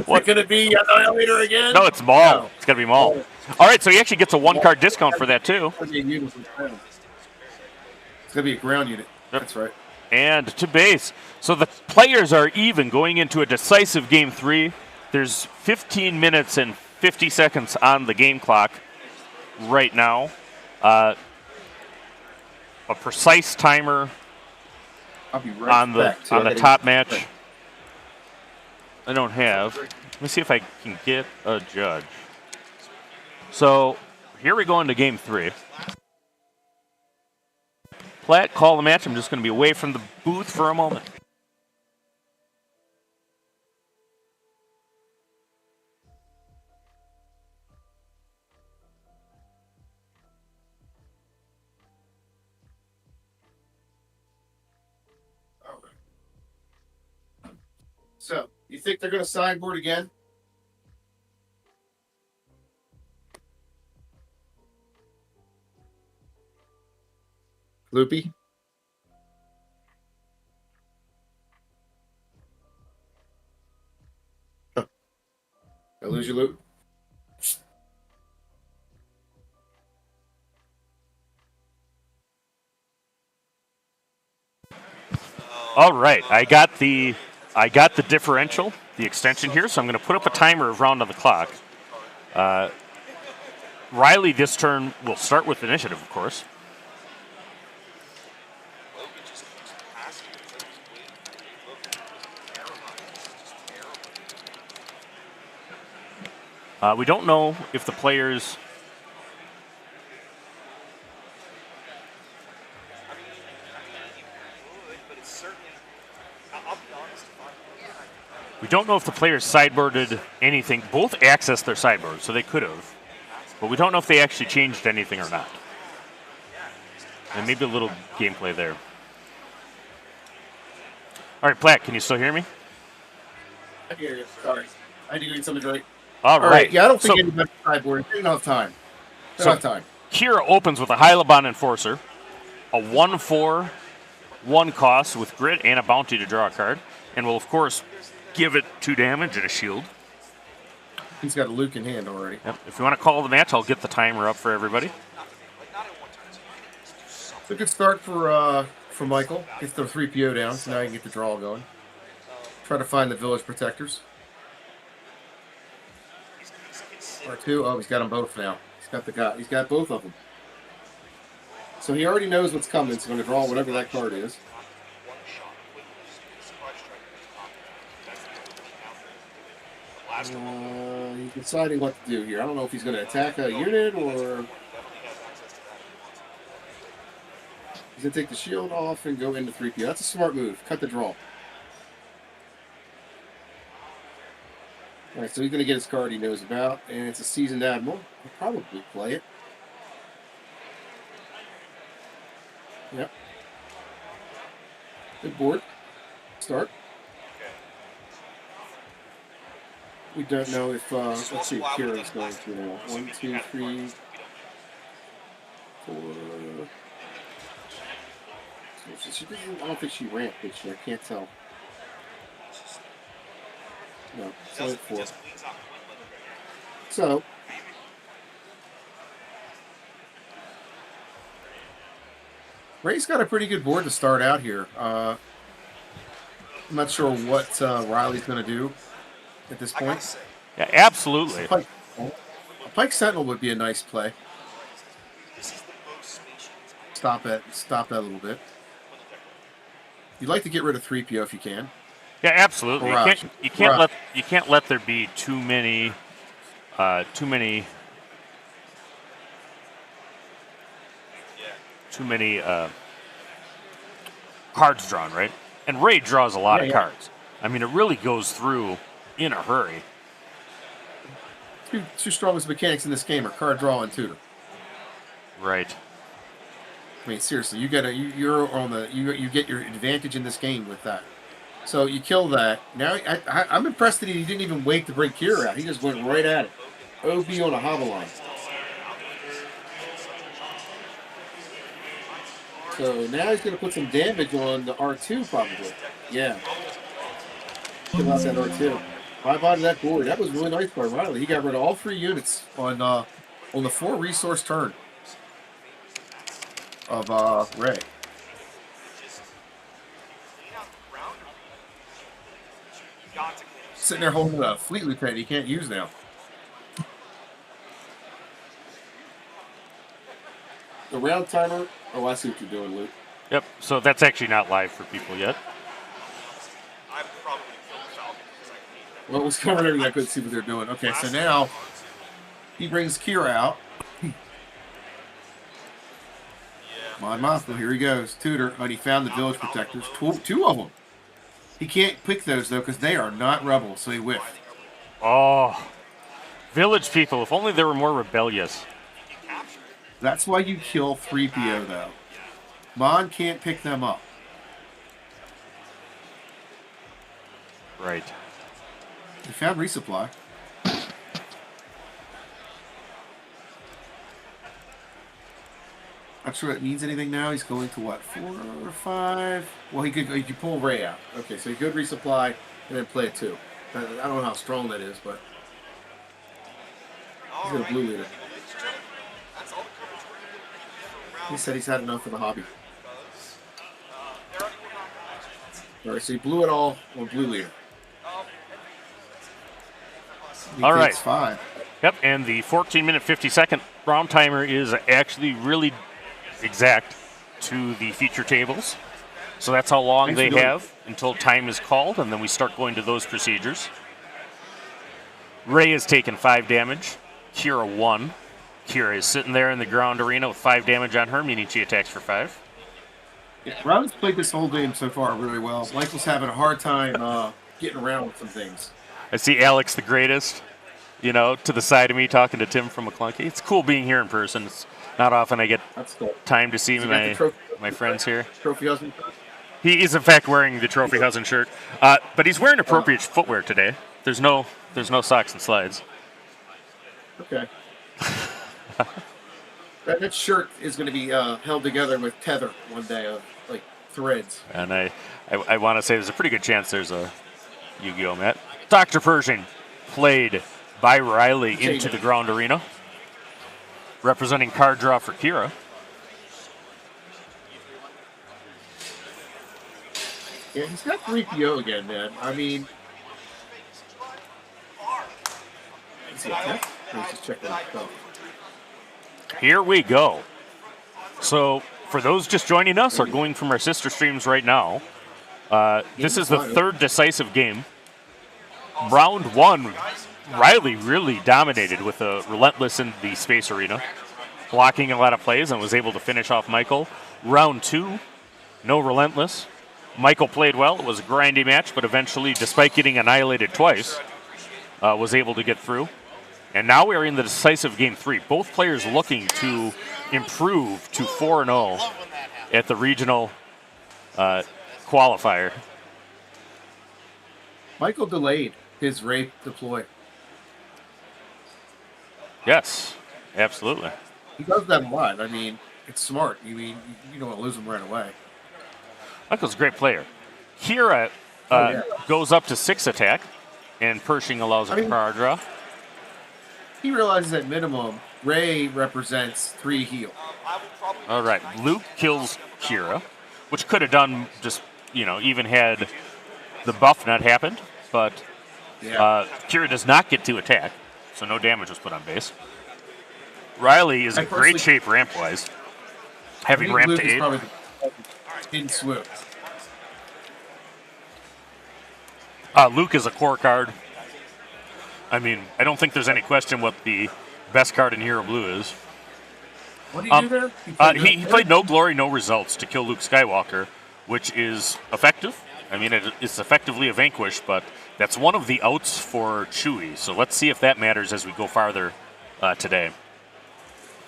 What's going to be Annihilator again? No, it's Maul. No. It's going to be Maul. All right, so he actually gets a 1-card discount for that too. It's going to be a ground unit. Yep. That's right. And to base. So the players are even going into a decisive Game 3. There's 15 minutes and 50 seconds on the game clock right now. A precise timer I'll be right on the top match. I don't have. Let me see if I can get a judge. So here we go into Game 3. Platt, call the match. I'm just going to be away from the booth for a moment. So, you think they're going to sideboard again? Loopy? Huh. I lose your loop? All right, I got the differential, the extension here, so I'm going to put up a timer of round on the clock. Riley this turn will start with initiative, of course. We don't know if the players... We don't know if the players sideboarded anything. Both accessed their sideboard, so they could have. But we don't know if they actually changed anything or not. And maybe a little gameplay there. All right, Platt, can you still hear me? I hear you. Sorry. I had to get something right. All right. Yeah, I don't think anybody's sideboard. They don't have time. They don't have time. Kira opens with a Hylabon Enforcer, a 1/4, 1 cost with grit and a bounty to draw a card, and will, of course, give it 2 damage and a shield. He's got a Luke in hand already. Yep. If you want to call the match, I'll get the timer up for everybody. It's a good start for Michael. Gets the 3PO down, so now you can get the draw going. Try to find the village protectors. Or 2. Oh, he's got them both now. He's got both of them. So he already knows what's coming. So he's going to draw whatever that card is. He's deciding what to do here. I don't know if he's going to attack a unit or he's going to take the shield off and go into 3PO. That's a smart move. Cut the draw. All right, so he's going to get his card he knows about, and it's a Seasoned Admiral. He'll probably play it. Yep. Good board. Start. We don't know if, let's see what Kira's going to now. 1, 2, 3, 4. She doesn't, I don't think she ramped this year. I can't tell. No, it's only 4. So, Ray's got a pretty good board to start out here. I'm not sure what Riley's going to do at this point. Yeah, absolutely. A Pike Sentinel would be a nice play. Stop that a little bit. You'd like to get rid of 3PO if you can. Yeah, absolutely. You can't let there be too many cards drawn, right? And Ray draws a lot of cards. I mean, it really goes through in a hurry. Two strongest mechanics in this game are card draw and tutor. Right. I mean, seriously, you get your advantage in this game with that. So you kill that. Now I'm impressed that he didn't even wait to bring Kira out. He just went right at it. OB on a hobble line. So now he's going to put some damage on the R2 probably. Yeah. Kill out that R2. Bye-bye to that board. That was really nice by Riley. He got rid of all 3 units on the 4 resource turn of Ray. Sitting there holding a fleet lieutenant he can't use now. The round timer. Oh, I see what you're doing, Luke. Yep. So that's actually not live for people yet. Well, it was covering everything. I couldn't see what they're doing. Okay, so now he brings Kira out. Mon Mothma, here he goes. Tutor, but he found the village protectors. 2 of them. He can't pick those, though, because they are not rebels, so he whiffed. Oh. Village people, if only they were more rebellious. That's why you kill 3PO, though. Mon can't pick them up. Right. He found resupply. Not sure it means anything now. He's going to what, 4 or 5? Well, he could pull Ray out. Okay, so he could resupply and then play it 2. I don't know how strong that is, but he's got a blue leader. He said he's had enough of the hobby. All right, so he blew it all on blue leader. All right. 5. Yep, and the 14-minute, 50-second round timer is actually really exact to the feature tables. So that's how long they have until time is called, and then we start going to those procedures. Ray has taken 5 damage. Kira 1. Kira is sitting there in the ground arena with 5 damage on her, meaning she attacks for 5. Yeah, Robin's played this whole game so far really well. Michael's having a hard time getting around with some things. I see Alex the Greatest, to the side of me talking to Tim from McClunky. It's cool being here in person. It's not often I get time to see my friends here. Trophy husband? He is, in fact, wearing the Trophy Husband shirt. But he's wearing appropriate footwear today. There's no socks and slides. Okay. that shirt is going to be held together with tether one day of like threads. And I want to say there's a pretty good chance there's a Yu-Gi-Oh mat. Dr. Pershing played by Riley into the ground arena, representing card draw for Kira. Yeah, he's got 3PO again, man. I mean, let's just check that out. Here we go. So, for those just joining us or going from our sister streams right now, this is the 3rd decisive game round one, Riley really dominated with a relentless in the space arena, blocking a lot of plays and was able to finish off Michael. Round two, no relentless. Michael played well. It was a grindy match, but eventually, despite getting annihilated twice, was able to get through. And now we're in the decisive game three. Both players looking to improve to 4-0 at the regional qualifier. Michael delayed his rape deploy. Yes, absolutely. He does that a lot. I mean, it's smart. You don't want to lose him right away. Michael's a great player. Kira goes up to 6 attack, and Pershing allows a power draw. He realizes at minimum, Ray represents 3 heal. All right, Luke kills Kira, which could have done just, even had the buff not happened, but Kira does not get to attack, so no damage was put on base. Riley is in great shape ramp-wise, having ramped to 8. In swoop. Luke is a core card. I mean, I don't think there's any question what the best card in Hero Blue is. What did he do there? He played No Glory, No Results to kill Luke Skywalker, which is effective. I mean, it's effectively a vanquish, but that's one of the outs for Chewie. So let's see if that matters as we go farther today.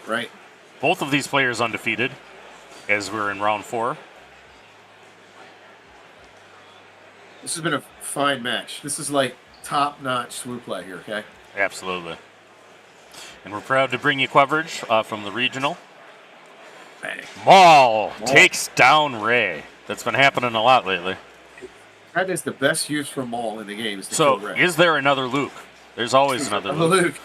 Right. Both of these players undefeated as we're in round 4. This has been a fine match. This is like top-notch swoop play here, okay? Absolutely. And we're proud to bring you coverage from the regional. Maul takes down Ray. That's been happening a lot lately. That is the best use for Maul in the game. Is to so, kill Ray. Is there another Luke? There's always another Luke.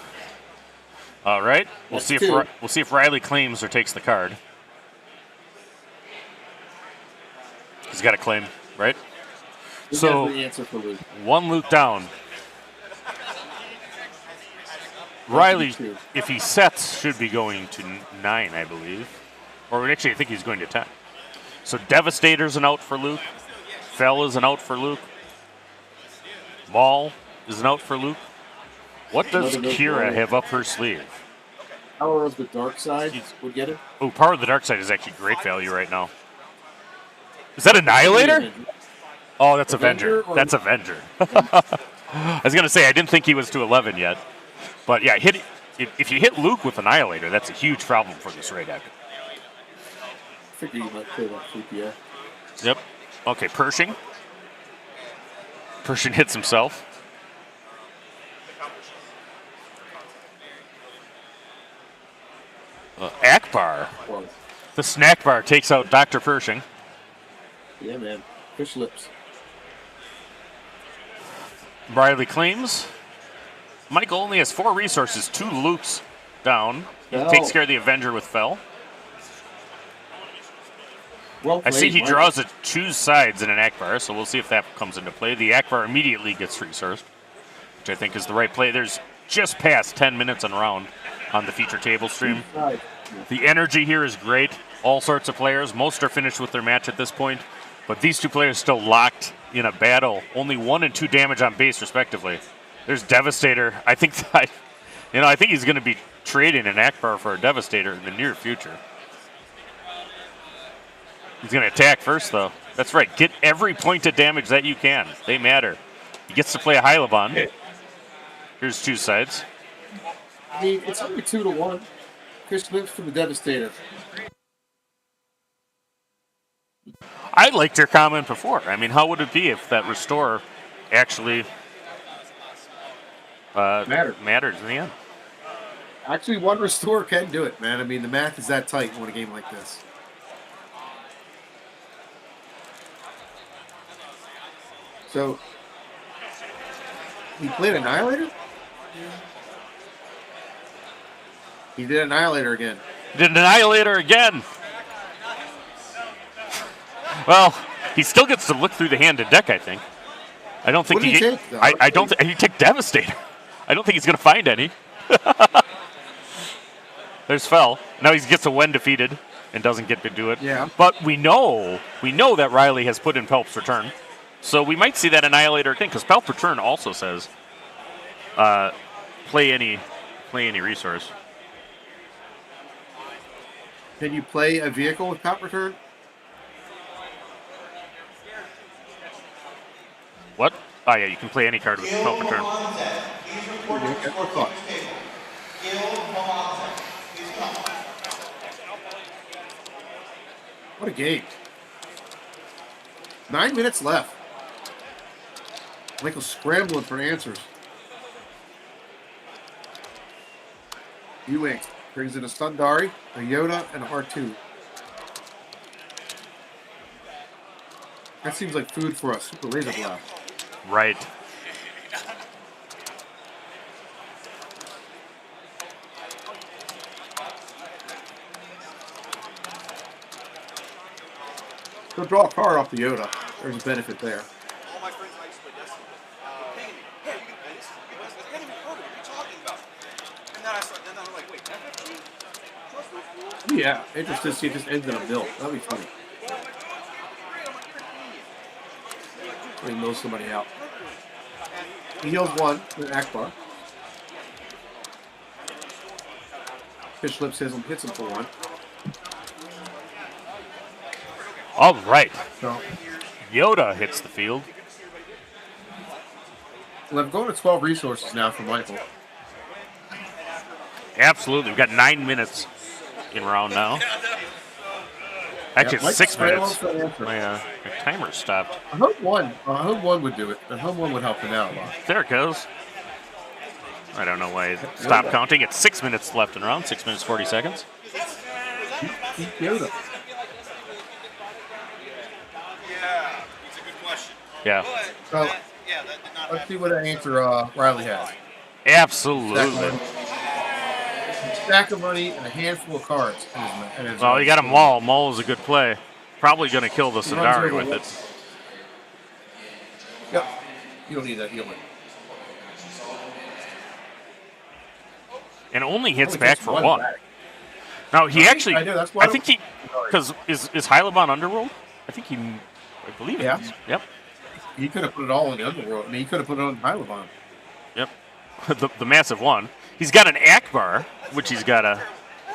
All right. We'll see if Riley claims or takes the card. He's got a claim, right? So, one Luke down. Riley, if he sets, should be going to 9, I believe. Or actually, I think he's going to 10. So Devastator's an out for Luke. Fell is an out for Luke. Maul is an out for Luke. What does Kira have up her sleeve? Power of the Dark Side would get it. Oh, Power of the Dark Side is actually great value right now. Is that Annihilator? Oh, that's Avenger. That's Avenger. I was going to say, I didn't think he was to 11 yet. But yeah, if you hit Luke with Annihilator, that's a huge problem for this Ray deck. I figure you might play that CPA. Yep. Okay, Pershing. Pershing hits himself. Akbar. The snack bar takes out Dr. Pershing. Yeah, man. Fish lips. Riley claims. Michael only has 4 resources, 2 Lukes down. He takes care of the Avenger with Fell. Well played, I see he draws a choose sides in an Akbar, so we'll see if that comes into play. The Akbar immediately gets resourced, which I think is the right play. There's just past 10 minutes on round on the feature table stream. The energy here is great. All sorts of players. Most are finished with their match at this point, but these 2 players still locked in a battle. Only 1 and 2 damage on base, respectively. There's Devastator. I think he's going to be trading an Akbar for a Devastator in the near future. He's going to attack first, though. That's right. Get every point of damage that you can. They matter. He gets to play a Hylaban. Here's 2 sides. I mean, it's only 2-1. Chris lives for the Devastator. I liked your comment before. I mean, how would it be if that restore actually mattered in the end? Actually, 1 restore can do it, man. I mean, the math is that tight in a game like this. So, he played Annihilator? He did Annihilator again. Did Annihilator again. Well, he still gets to look through the hand and deck, I think. I don't think he take, I don't think he took Devastator. I don't think he's going to find any. There's Fell. Now he gets a when defeated and doesn't get to do it. Yeah. But we know that Riley has put in Pelp's Return. So we might see that Annihilator again, because Palp Return also says play any resource. Can you play a vehicle with Palp Return? What? Oh yeah, you can play any card with Palp Return. What a game. 9 minutes left. Michael's scrambling for answers. U-Wing brings in a Sundari, a Yoda, and an R2. That seems like food for a Super Laser Blast. Right. So draw a card off the Yoda. There's a benefit there. All my friends I used to play Destiny. Hey, you can play this. It's getting recorded. What are you talking about? And then I'm like, wait, FFG? Trust those fools? Yeah, interested to see if this ends in a bill. That'd be funny. He knows somebody out. He heals one with Akbar. Fish Lips hits him for one. All right. So, Yoda hits the field. well, I'm going to 12 resources now for Michael. Absolutely. We've got 9 minutes in round now. Actually, Yeah, it's 6 minutes. Mike's My timer stopped. I hope one would do it. I hope one would help him out a lot. There it goes. I don't know why it stopped counting. It's 6 minutes left in round. 6 minutes, 40 seconds. Yoda. Yeah, it's a good question. Yeah. So, Yeah, that did not let's see what answer Riley has. Absolutely. Stack of money and a handful of cards. in his Well, you got a Maul. Maul is a good play. Probably going to kill the Sundari with it. Yep. You don't need that healing. And only hits Only back gets for one one. back. Now, he actually... I know, that's why I think he... Because is Hyliban Underworld? I believe Yeah. it is. Yep. He could have put it all in the Underworld. I mean, he could have put it on Hyliban. Yep. the massive one. He's got an Akbar, which he's got to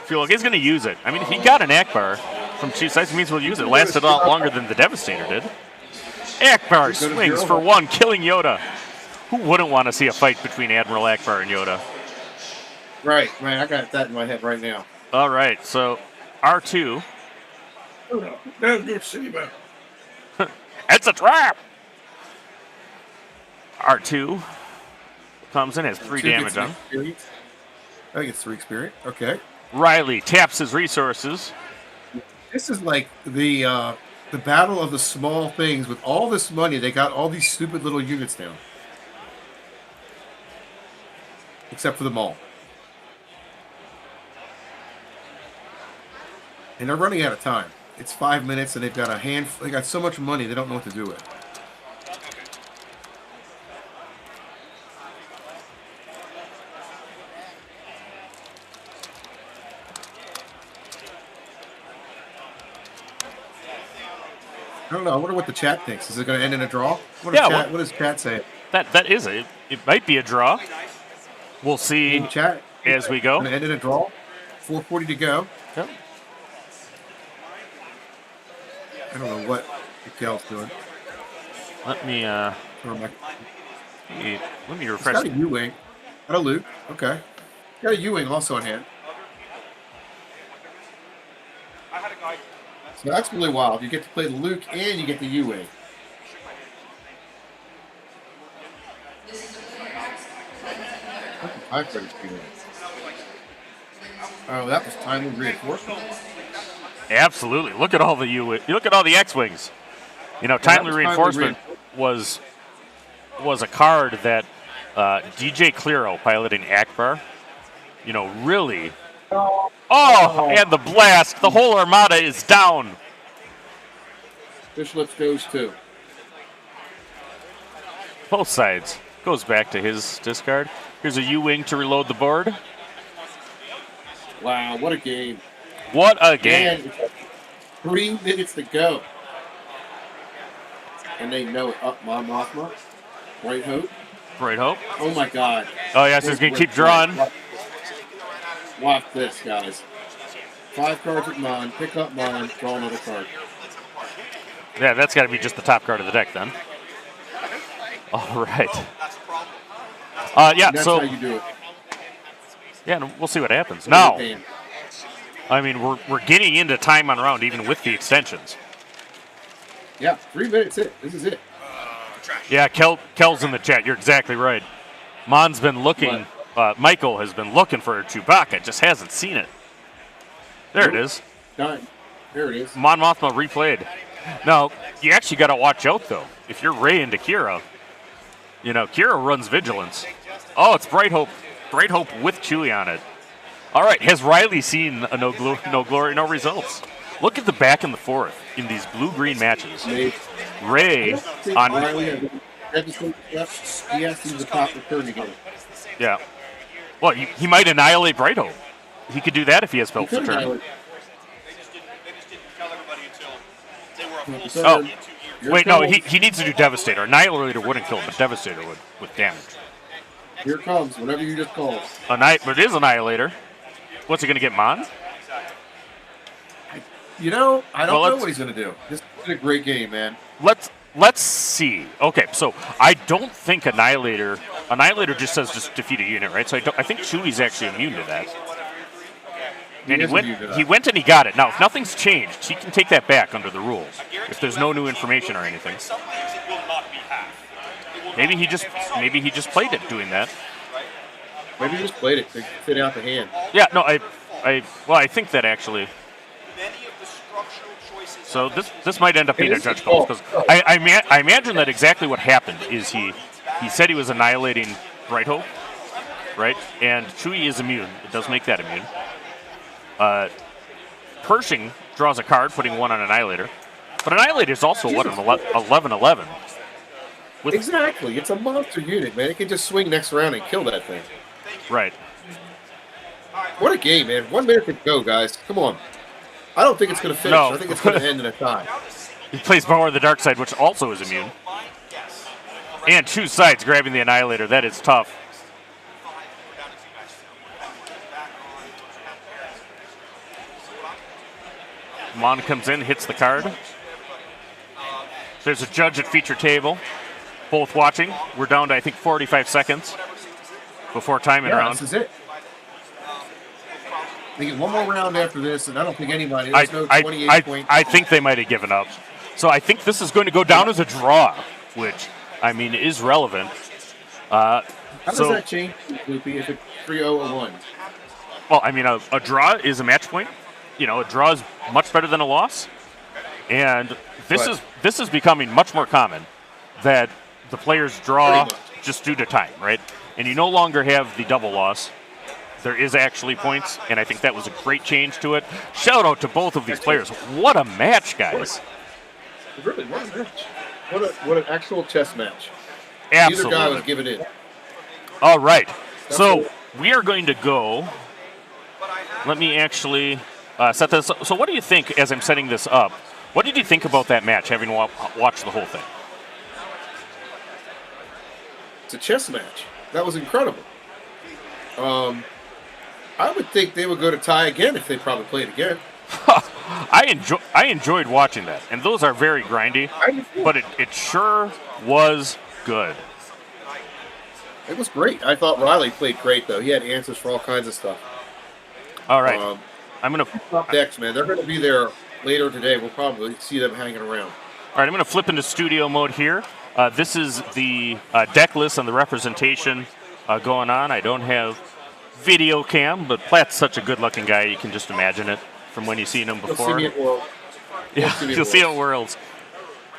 feel like he's going to use it. I mean, if he got an Akbar from two sides, it means we'll use it. It lasted a lot longer than the Devastator did. Akbar swings for one, killing Yoda. Who wouldn't want to see a fight between Admiral Akbar and Yoda? Right, man. I got that in my head right now. All right, so R2. It's a trap! R2 comes in, has 3 damage on him. I think it's 3 experience. Okay. Riley taps his resources. This is like the battle of the small things. With all this money, they got all these stupid little units down. Except for the mall. And they're running out of time. It's 5 minutes, and they've got they got so much money, they don't know what to do with. I don't know. I wonder what the chat thinks. Is it going to end in a draw? What does chat say? That is it. It might be a draw. We'll see Chat as we go. Going to end in a draw. 4:40 to go. Yep. I don't know what Miguel's doing. Let me refresh. Got a U-Wing. Got a Luke. Okay. Got a U-Wing also in hand. So that's really wild. You get to play the Luke and you get the U-Wing. Oh, that was timely reinforcement. Absolutely. Look at all the look at all the X-wings. You know, timely reinforcement was a card that DJ Clearo piloting Akbar, you know, really. Oh, and the blast. The whole armada is down. Fish Lips goes too. Both sides. Goes back to his discard. Here's a U-Wing to reload the board. Wow, what a game. What a game. Man, 3 minutes to go. And they know it. Up, Mon Mothma. Bright Hope. Bright Hope. Oh my God. Oh, yes, he's going to keep drawing. Watch this, guys. 5 cards with Mon. Pick up Mon. Draw another card. Yeah, that's got to be just the top card of the deck then. All right. Yeah, That's so. how you do it. Yeah, and we'll see what happens. Now, I mean, we're getting into time on round even with the extensions. Yeah, 3 minutes it. This is it. Yeah, Kel's in the chat. You're exactly right. Mon's been looking. Michael has been looking for a Chewbacca. Just hasn't seen it. There it is. Done. There it is. Mon Mothma replayed. Now, you actually got to watch out, though. If you're Ray into Kira, you know, Kira runs Vigilance. Oh, it's Bright Hope. Bright Hope with Chewie on it. All right, has Riley seen a no glory, no results? Look at the back and the forth in these blue-green matches. Ray on... Riley he has to use the top return to get it. Yeah. Well, he might annihilate Bright Hope. He could do that if he has Phelps to turn. Oh, wait, no, he needs to do Devastator. Annihilator wouldn't kill him, but Devastator would with damage. Here it comes, whatever you just called. But it is Annihilator. What's he going to get, Mon? You know, I don't know what he's going to do. This is a great game, man. Let's see. Okay, so I don't think Annihilator just says just defeat a unit, right? So I think Chewie's actually immune to that. And he went and he got it. Now, if nothing's changed, he can take that back under the rules. If there's no new information or anything. Maybe he just played it doing that. Maybe he just played it to fit out the hand. Yeah, no, I think that actually. So this might end up being a judge call because I imagine that exactly what happened is he said he was annihilating Bright Hope, right? And Chewie is immune. It does make that immune. Pershing draws a card, putting 1 on Annihilator. But Annihilator is also, what, an 11-11? Exactly. It's a monster unit, man. It can just swing next round and kill that thing. Right. What a game, man. 1 minute to go, guys. Come on. I don't think it's going to finish. No. I think it's going to end in a tie. He plays Power of the Dark Side, which also is immune. And 2 sides grabbing the Annihilator. That is tough. Mon comes in, hits the card. There's a judge at feature table, both watching. We're down to, I think, 45 seconds before timing round. This is it. They get 1 more round after this, and I don't think anybody. There's no 28 points. I think they might have given up. So I think this is going to go down as a draw, which, I mean, is relevant. How does that change, Loopy, if it's 3-0 or 1? Well, I mean, a draw is a match point. You know, a draw is much better than a loss. And this is becoming much more common that the players draw just due to time, right? And you no longer have the double loss. There is actually points, and I think that was a great change to it. Shout out to both of these players. What a match, guys. Really, what a match. What an actual chess match. Absolutely. Either guy was giving in. All right. So we are going to go. Let me actually set this up. So what do you think, as I'm setting this up, what did you think about that match, having watched the whole thing? It's a chess match. That was incredible. I would think they would go to tie again if they probably played again. I enjoyed watching that, and those are very grindy, but it sure was good. It was great. I thought Riley played great, though. He had answers for all kinds of stuff. All right. I'm going to... Decks, man. They're going to be there later today. We'll probably see them hanging around. All right, I'm going to flip into studio mode here. This is the deck list and the representation going on. I don't have video cam, but Platt's such a good-looking guy, you can just imagine it from when you've seen him before. You'll see me at Worlds. Yeah, you'll see it at Worlds.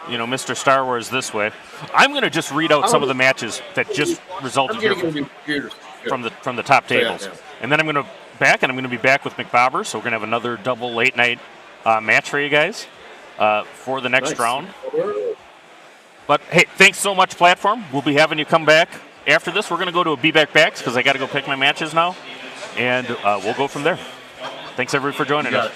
You know, Mr. Star Wars this way. I'm going to just read out some of the matches that just resulted here from the top tables. And then I'm going to be back with McBobber, so we're going to have another double late-night match for you guys for the next round. But, hey, thanks so much, Platform. We'll be having you come back. After this, we're going to go to a Be-Back Backs because I got to go pick my matches now. And we'll go from there. Thanks, everybody, for joining us.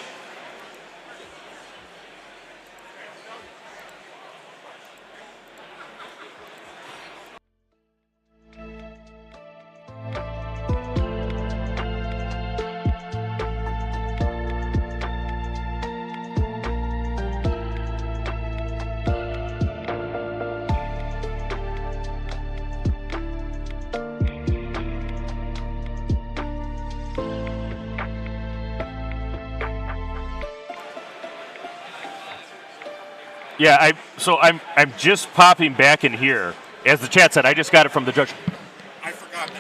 Yeah, I'm just popping back in here. As the chat said, I just got it from the judge. I forgot.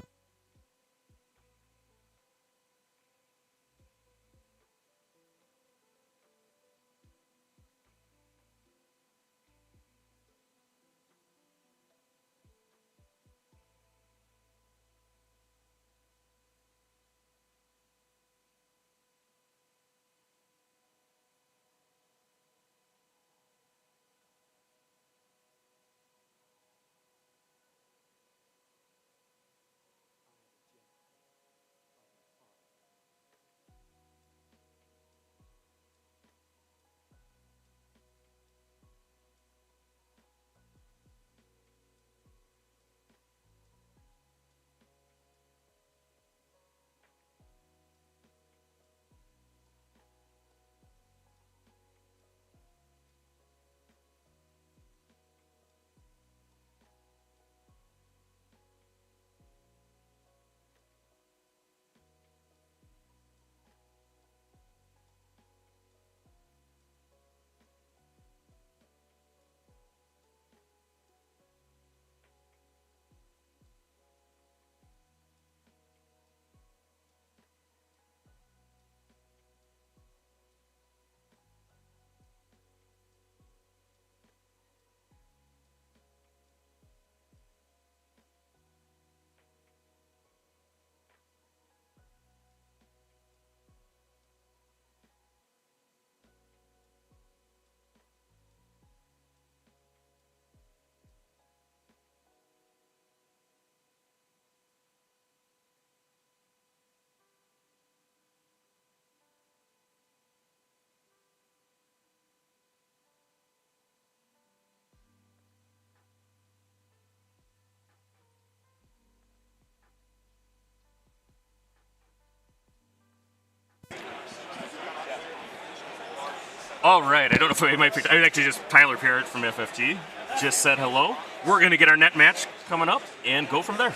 All right, I don't know if I might pick. I actually just Tyler Parrott from FFT just said hello. We're gonna get our net match coming up and go from there.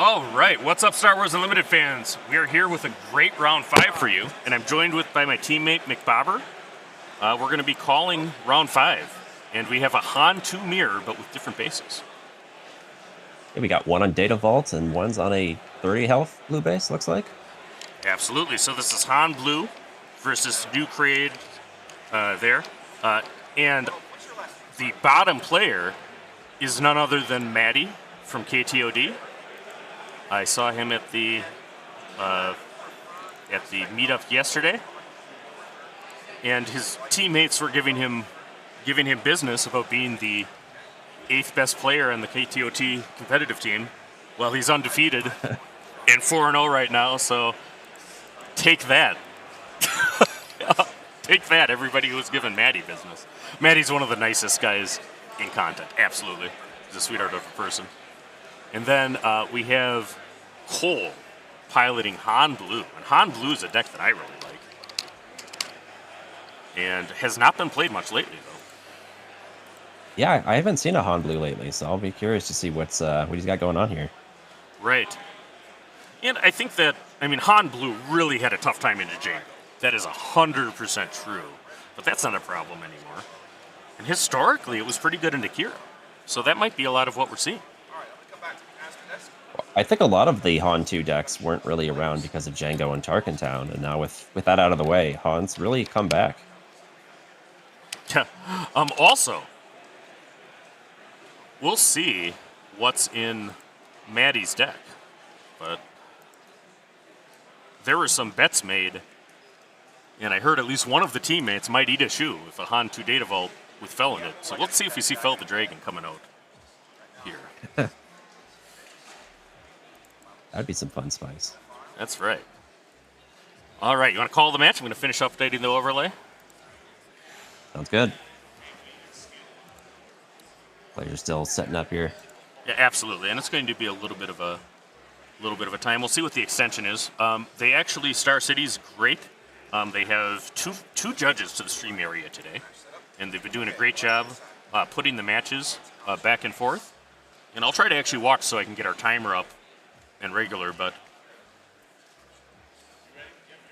All right, what's up, Star Wars Unlimited fans? We are here with a great round 5 for you, and I'm joined by my teammate McBobber. We're going to be calling round 5, and we have a Han 2 mirror, but with different bases. Yeah, we got one on Data Vault and one's on a 30 health blue base, looks like. Absolutely. So this is Han Blue versus New Create there. And the bottom player is none other than Maddie from KTOD. I saw him at the meetup yesterday, and his teammates were giving him business about being the 8th best player on the KTOD competitive team. Well, he's undefeated and 4-0 right now, so take that. Take that, everybody who was giving Maddie business. Maddie's one of the nicest guys in content, absolutely. He's a sweetheart of a person. And then we have Cole piloting Han Blue. And Han Blue is a deck that I really like. And has not been played much lately, though. Yeah, I haven't seen a Han Blue lately, so I'll be curious to see what he's got going on here. Right. And I think that, Han Blue really had a tough time in the Django. That is 100% true. But that's not a problem anymore. And historically, it was pretty good in Akira. So that might be a lot of what we're seeing. I think a lot of the Han 2 decks weren't really around because of Django and Tarkentown, and now with that out of the way, Han's really come back. Also, we'll see what's in Maddie's deck, but there were some bets made, and I heard at least one of the teammates might eat a shoe with a Han 2 Data Vault with Fel in it. So let's see if we see Fel the Dragon coming out here. That'd be some fun spice. That's right. All right, you want to call the match? I'm going to finish updating the overlay. Sounds good. Players still setting up here. Yeah, absolutely, and it's going to be a little bit of a time. We'll see what the extension is. They actually, Star City's great. They have two judges to the stream area today, and they've been doing a great job putting the matches back and forth. And I'll try to actually watch so I can get our timer up and regular, but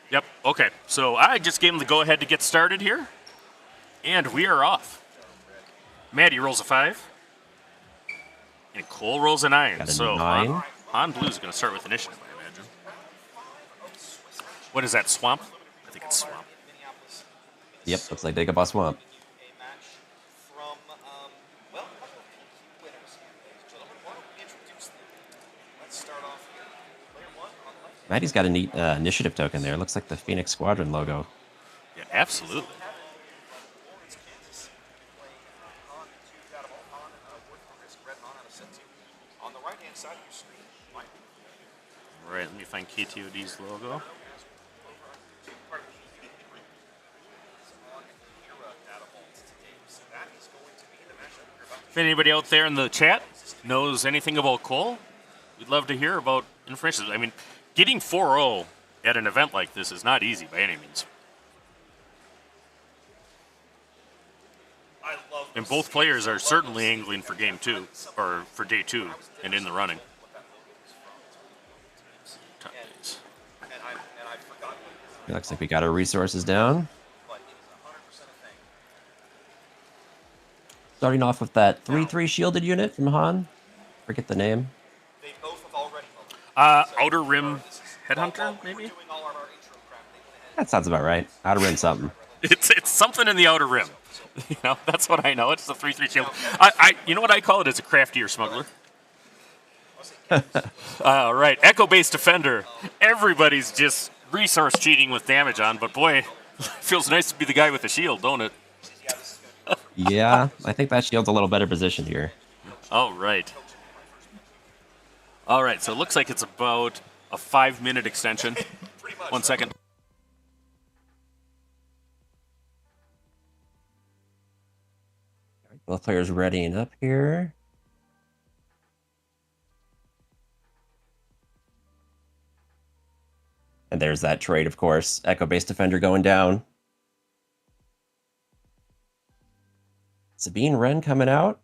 yep, okay. So I just gave him the go-ahead to get started here, and we are off. Maddie rolls a 5, and Cole rolls a 9. Got a so 9. Han Blue's going to start with initiative, I imagine. What is that, Swamp? I think it's Swamp. Yep, looks like Dagobah Swamp. Maddie's got a neat initiative token there. Looks like the Phoenix Squadron logo. Yeah, absolutely. All right, let me find KTOD's logo. If anybody out there in the chat knows anything about Cole, we'd love to hear about information. Getting 4-0 at an event like this is not easy by any means. And both players are certainly angling for game 2, or for day 2, and in the running. It looks like we got our resources down. Starting off with that 3/3 shielded unit from Han. Forget the name. Outer Rim Headhunter, maybe? That sounds about right. Outer Rim something. It's something in the Outer Rim. That's what I know. It's the 3/3 shield. You know what I call it? It's a craftier smuggler. Right, Echo-based Defender. Everybody's just resource cheating with damage on, but boy, it feels nice to be the guy with the shield, don't it? Yeah, I think that shield's a little better positioned here. All right. All right, so it looks like it's about a 5-minute extension. 1 second. Both players readying up here. And there's that trade, of course. Echo-based Defender going down. Sabine Wren coming out.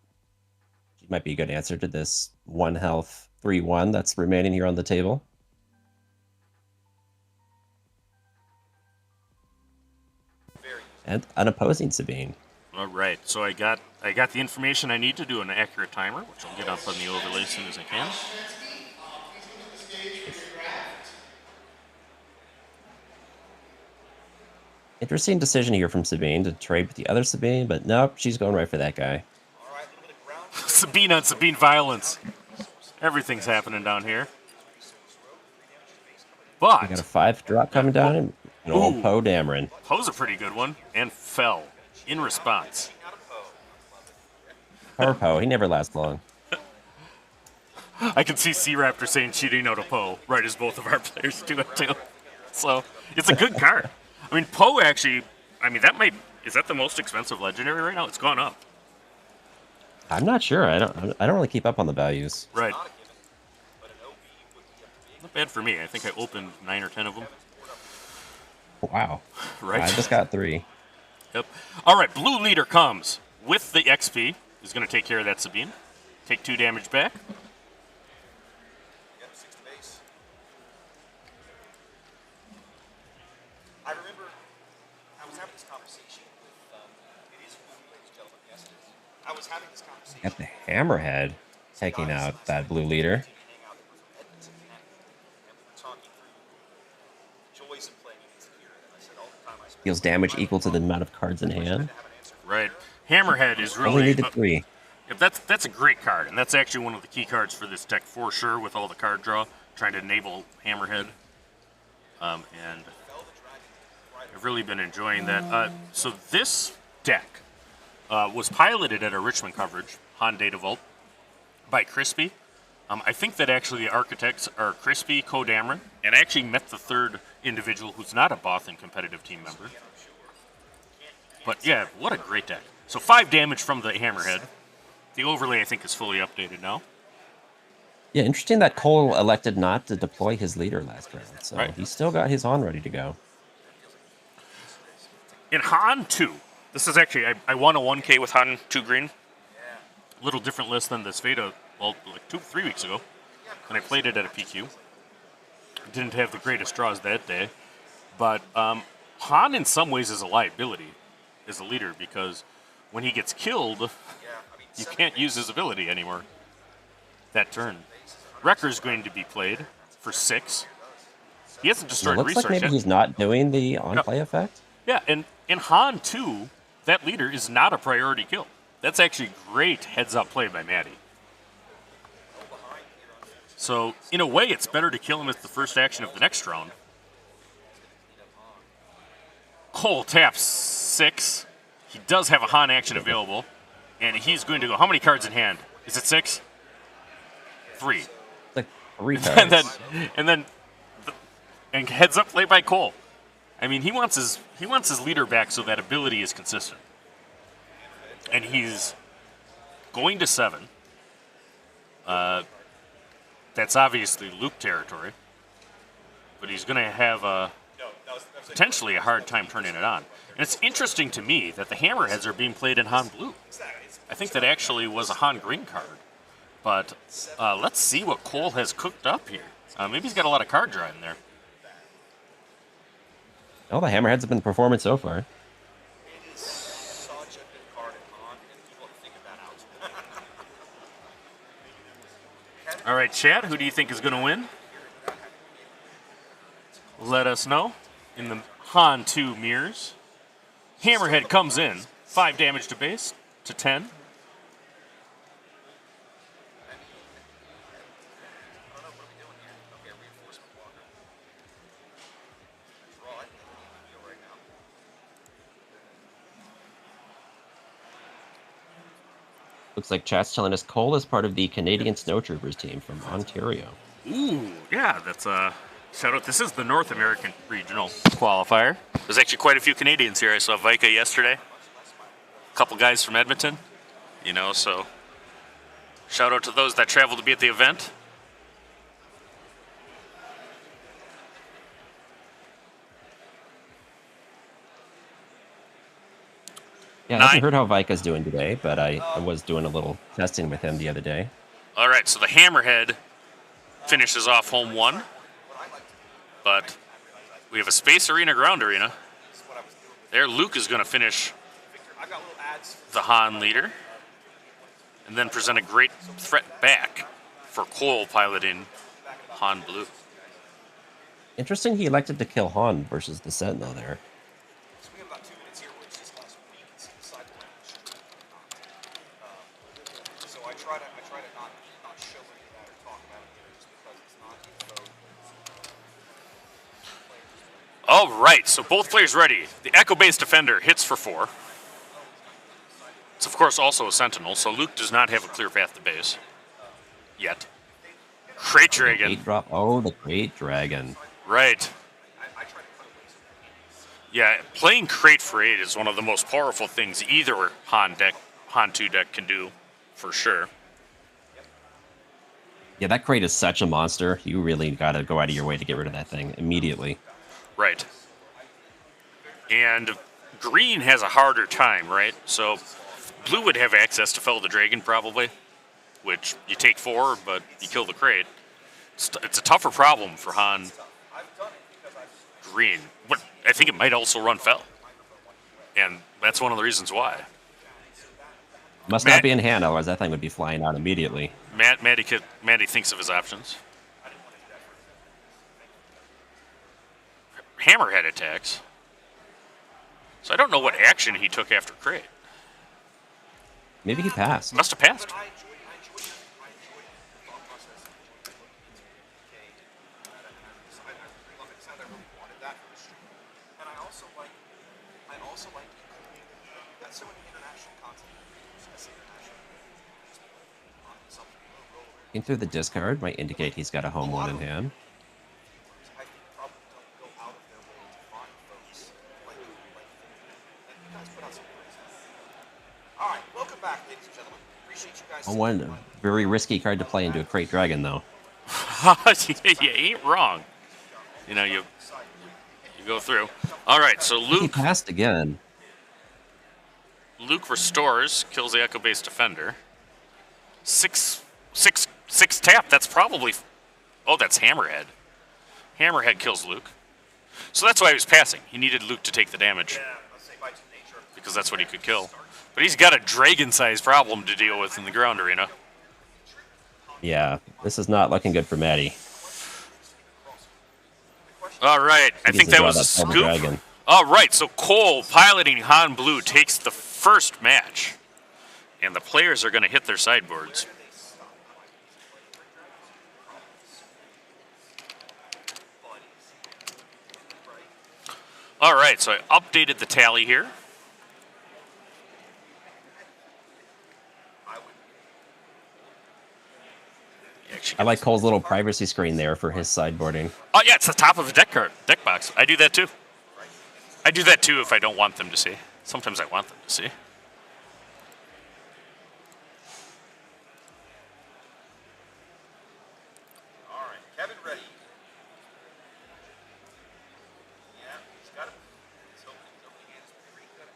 She might be a good answer to this 1 health 3-1 that's remaining here on the table. And an opposing Sabine. All right, so I got the information I need to do an accurate timer, which I'll get up on the overlay as soon as I can. Interesting decision here from Sabine to trade with the other Sabine, but nope, she's going right for that guy. Sabine on Sabine violence. Everything's happening down here. But We got a 5 drop coming down, and an old Poe Dameron. Poe's a pretty good one, and fell in response. Poor Poe, he never lasts long. I can see C-Raptor saying cheating out of Poe, right as both of our players do it too. So, it's a good card. I mean, Poe actually, is that the most expensive legendary right now? It's gone up. I'm not sure. I don't really keep up on the values. Right. Not bad for me. I think I opened 9 or 10 of them. Wow. Right. I just got 3. Yep. All right, blue leader comes with the XP. He's going to take care of that Sabine. Take 2 damage back. I remember I was having this conversation with, it is cool, ladies and gentlemen, yes it is. I was having this conversation. Got the Hammerhead taking out that blue leader. Deals damage equal to the amount of cards in hand. Right. Hammerhead is really... Only needed 3. Yep, that's a great card, and that's actually one of the key cards for this deck for sure, with all the card draw, trying to enable Hammerhead. And I've really been enjoying that. So this deck was piloted at a Richmond coverage, Han Data Vault, by Crispy. I think that actually the architects are Crispy, Dameron, and I actually met the third individual who's not a Bothan competitive team member. But yeah, what a great deck. So 5 damage from the Hammerhead. The overlay, I think, is fully updated now. Yeah, interesting that Cole elected not to deploy his leader last round, so Right. he's still got his Han ready to go. In Han 2, this is actually, I won a 1K with Han 2 green. A little different list than this Veda, well, like 2-3 weeks ago. And I played it at a PQ. Didn't have the greatest draws that day. But Han, in some ways, is a liability as a leader, because when he gets killed, you can't use his ability anymore that turn. Wrecker's going to be played for 6. He hasn't destroyed It looks research like maybe yet. he's not doing the on-play effect. Yeah, and in Han 2, that leader is not a priority kill. That's actually great heads-up play by Maddie. So, in a way, it's better to kill him as the first action of the next round. Cole taps 6. He does have a Han action available. And he's going to go, how many cards in hand? Is it 6? 3. Like 3 cards. and heads up play by Cole. I mean, he wants his leader back so that ability is consistent. And he's going to 7. That's obviously Luke territory. But he's going to have potentially a hard time turning it on. And it's interesting to me that the Hammerheads are being played in Han Blue. I think that actually was a Han Green card. But let's see what Cole has cooked up here. Maybe he's got a lot of card draw in there. Oh, the Hammerheads have been performing so far. It is such a good card in Han, and people have to figure that out. All right, Chad, who do you think is going to win? Let us know in the Han 2 mirrors. Hammerhead comes in. 5 damage to base to 10. Looks like chat's telling us Cole is part of the Canadian Snowtroopers team from Ontario. Ooh, yeah, that's a shout out. This is the North American Regional Qualifier. There's actually quite a few Canadians here. I saw Viktor yesterday. A couple guys from Edmonton, so shout out to those that traveled to be at the event. Yeah, I haven't heard how Vika's doing today, but I was doing a little testing with him the other day. All right, so the Hammerhead finishes off home 1. But we have a Space Arena Ground Arena. There, Luke is going to finish the Han leader. And then present a great threat back for Cole piloting Han Blue. Interesting he elected to kill Han versus the Sentinel there. So we have about 2 minutes here where it's just us beats sideboard. So I try to not show any of that or talk about it here just because it's not info. All right, so both players ready. The Echo-based Defender hits for 4. It's, of course, also a Sentinel, so Luke does not have a clear path to base. Yet. Crate Dragon. The Crate Dragon. Right. Yeah, playing Crate for 8 is one of the most powerful things either Han 2 deck can do, for sure. Yeah, that Crate is such a monster. You really got to go out of your way to get rid of that thing immediately. Right. And green has a harder time, right? So blue would have access to Fell the Dragon, probably, which you take 4, but you kill the Crate. It's a tougher problem for Han green. But I think it might also run Fell. And that's one of the reasons why. Must not be in hand, otherwise that thing would be flying out immediately. Matty thinks of his options. Hammerhead attacks. So I don't know what action he took after Crate. Maybe he passed. Must have passed. Looking through the discard might indicate he's got a home 1 in hand. One very risky card to play into a Crate Dragon, though. You ain't wrong. You know, you go through. All right, so Luke... He passed again. Luke restores, kills the Echo-based Defender. 6 tap, that's probably... Oh, that's Hammerhead. Hammerhead kills Luke. So that's why he was passing. He needed Luke to take the damage. Because that's what he could kill. But he's got a dragon-sized problem to deal with in the ground arena. Yeah, this is not looking good for Matty. All right, I think that was a scoop. All right, so Cole, piloting Han Blue, takes the first match. And the players are going to hit their sideboards. All right, so I updated the tally here. I like Cole's little privacy screen there for his sideboarding. Oh, yeah, it's the top of a deck box. I do that, too. I do that, too, if I don't want them to see. Sometimes I want them to see. All right, Kevin ready. Yeah, he's got it. He's opening hands pretty good.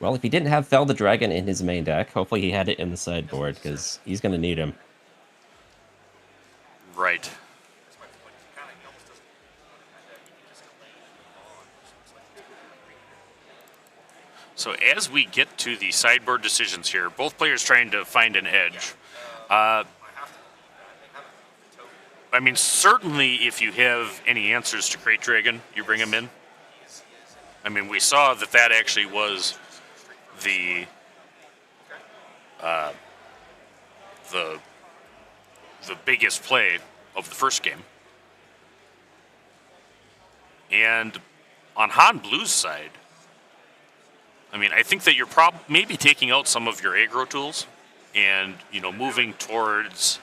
Well, if he didn't have Fell the Dragon in his main deck, hopefully he had it in the sideboard, because he's going to need him. Right. So as we get to the sideboard decisions here, both players trying to find an edge. I mean, certainly if you have any answers to Crate Dragon, you bring them in. I mean, we saw that actually was the biggest play of the first game. And on Han Blue's side, I mean, I think that you're maybe taking out some of your aggro tools and, you know, moving towards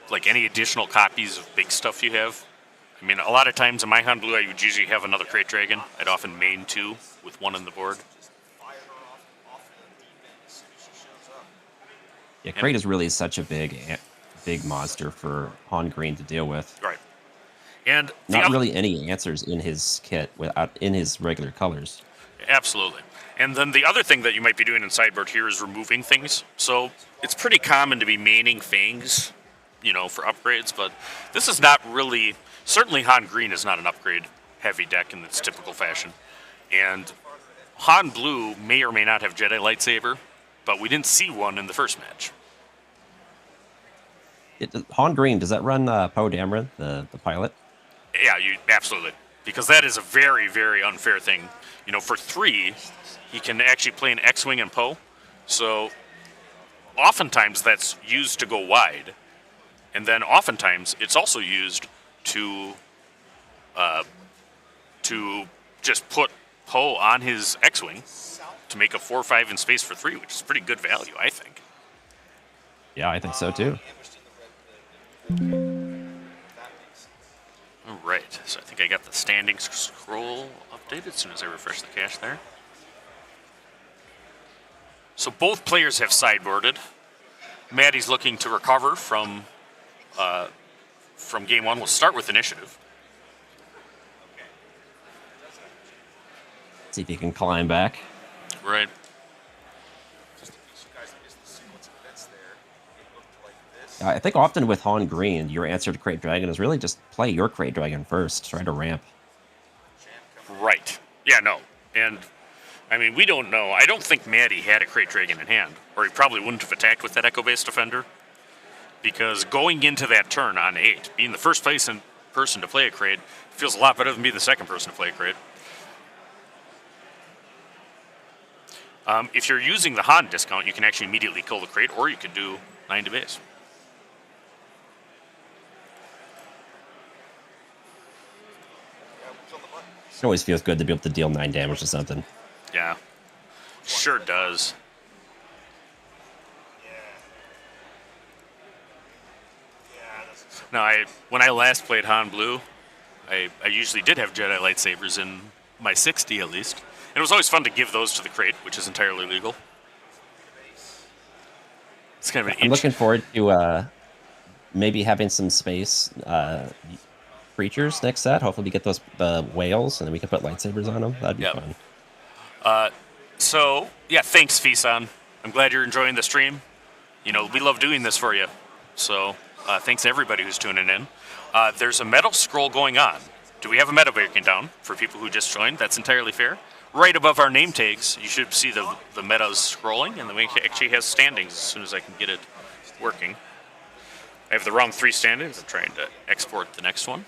like any additional copies of big stuff you have. I mean, a lot of times in my Han Blue, I would usually have another Crate Dragon. I'd often main 2 with 1 on the board. Yeah, Crate is really such a big monster for Han Green to deal with. Right. And not really any answers in his kit in his regular colors. Absolutely. And then the other thing that you might be doing in sideboard here is removing things. So it's pretty common to be maining Fangs for upgrades, but this is not really. Certainly, Han Green is not an upgrade-heavy deck in its typical fashion, and Han Blue may or may not have Jedi lightsaber, but we didn't see one in the first match. Han Green, does that run Poe Dameron, the pilot? Yeah, absolutely, because that is a very, very unfair thing. For 3, he can actually play an X-Wing and Poe, so oftentimes that's used to go wide, and then oftentimes it's also used to just put Poe on his X-Wing to make a 4/5 in space for 3, which is pretty good value, I think. Yeah, I think so too. All right, so I think I got the standings scroll updated as soon as I refresh the cache there. So both players have sideboarded. Maddie's looking to recover from game 1. We'll start with initiative. See if he can climb back. Right. I think often with Han Green, your answer to Crate Dragon is really just play your Crate Dragon first. Try to ramp. Right. Yeah, no. And, I mean, we don't know. I don't think Maddie had a Crate Dragon in hand, or he probably wouldn't have attacked with that Echo-based Defender. Because going into that turn on 8, being the first person to play a Crate feels a lot better than being the second person to play a Crate. If you're using the Han discount, you can actually immediately kill the Crate, or you could do 9 to base. It always feels good to be able to deal 9 damage to something. Yeah, sure does. Now, when I last played Han Blue, I usually did have Jedi lightsabers in my 60 at least. And it was always fun to give those to the Crate, which is entirely legal. It's kind of an I'm looking forward to maybe having some space creatures next set. Hopefully we get those whales, and then we can put lightsabers on them. That'd be fun. So, yeah, thanks, Fisan. I'm glad you're enjoying the stream. We love doing this for you. So, thanks to everybody who's tuning in. There's a meta scroll going on. Do we have a meta breakdown for people who just joined? That's entirely fair. Right above our name tags, you should see the metas scrolling, and the link actually has standings as soon as I can get it working. I have the round 3 standings. I'm trying to export the next one.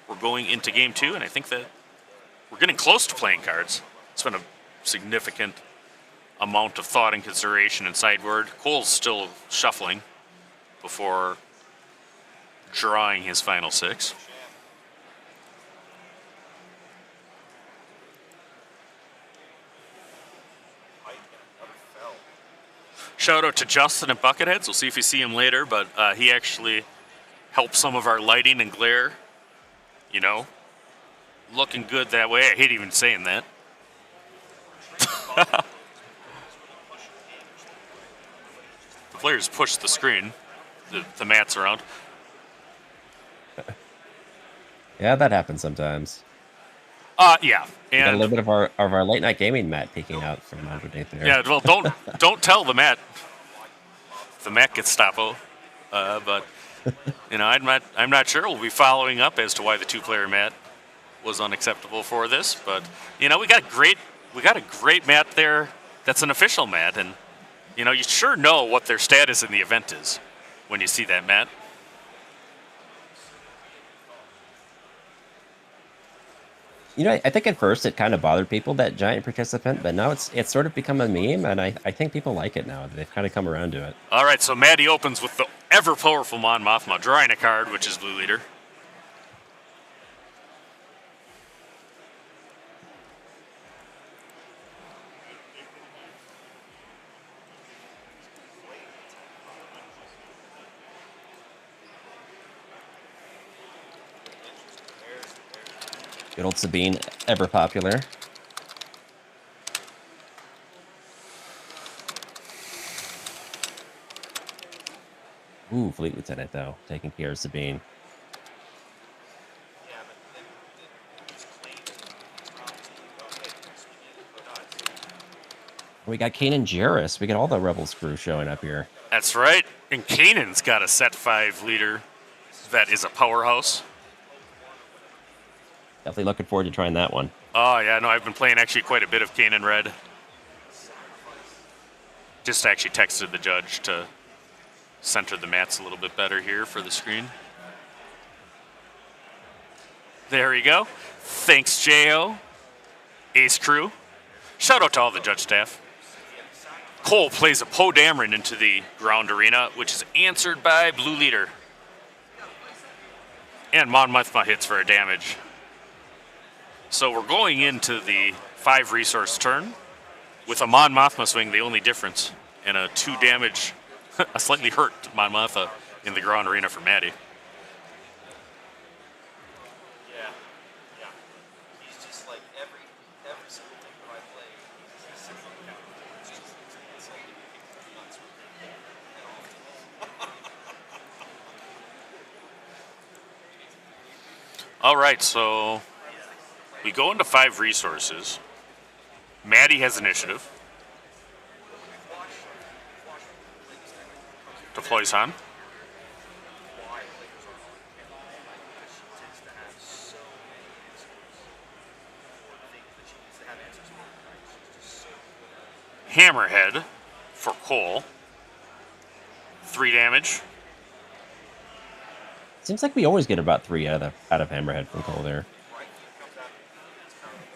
We're going into game 2, and I think that we're getting close to playing cards. It's been a significant amount of thought and consideration and sideboard. Cole's still shuffling before drawing his final 6. Shout out to Justin at Bucketheads. We'll see if we see him later, but he actually helped some of our lighting and glare. Looking good that way. I hate even saying that. The players push the screen, the mats around. Yeah, that happens sometimes. Yeah, and got a and little bit of our late night gaming mat peeking out from underneath there. yeah. Well, don't tell the mat. The mat gets Stapo, but I'm not sure. We'll be following up as to why the 2-player mat was unacceptable for this. But we got a great mat there. That's an official mat, and you sure know what their status in the event is when you see that mat. I think at first it kind of bothered people, that giant participant, but now it's sort of become a meme, and I think people like it now. They've kind of come around to it. All right, so Maddie opens with the ever-powerful Mon Mothma, drawing a card, which is Blue Leader. Good old Sabine, ever popular. Ooh, Fleet Lieutenant, though, taking care of Sabine. We got Kanan Jarrus. We got all the Rebels crew showing up here. That's right. And Kanan's got a set 5 leader that is a powerhouse. Definitely looking forward to trying that one. Oh, yeah, no, I've been playing actually quite a bit of Kanan Red. Just actually texted the judge to center the mats a little bit better here for the screen. There we go. Thanks, J.O. Ace Crew. Shout out to all the judge staff. Cole plays a Poe Dameron into the ground arena, which is answered by Blue Leader. And Mon Mothma hits for a damage. So we're going into the 5 resource turn with a Mon Mothma swing, the only difference, and a 2 damage, a slightly hurt Mon Mothma in the ground arena for Maddie. Yeah. He's just like every single thing that I play, he's sitting on the counter. It's like nuts with All right, so we go into 5 resources. Maddie has initiative. Deploys Han. Hammerhead for Cole. 3 damage. Seems like we always get about 3 out of Hammerhead from Cole there.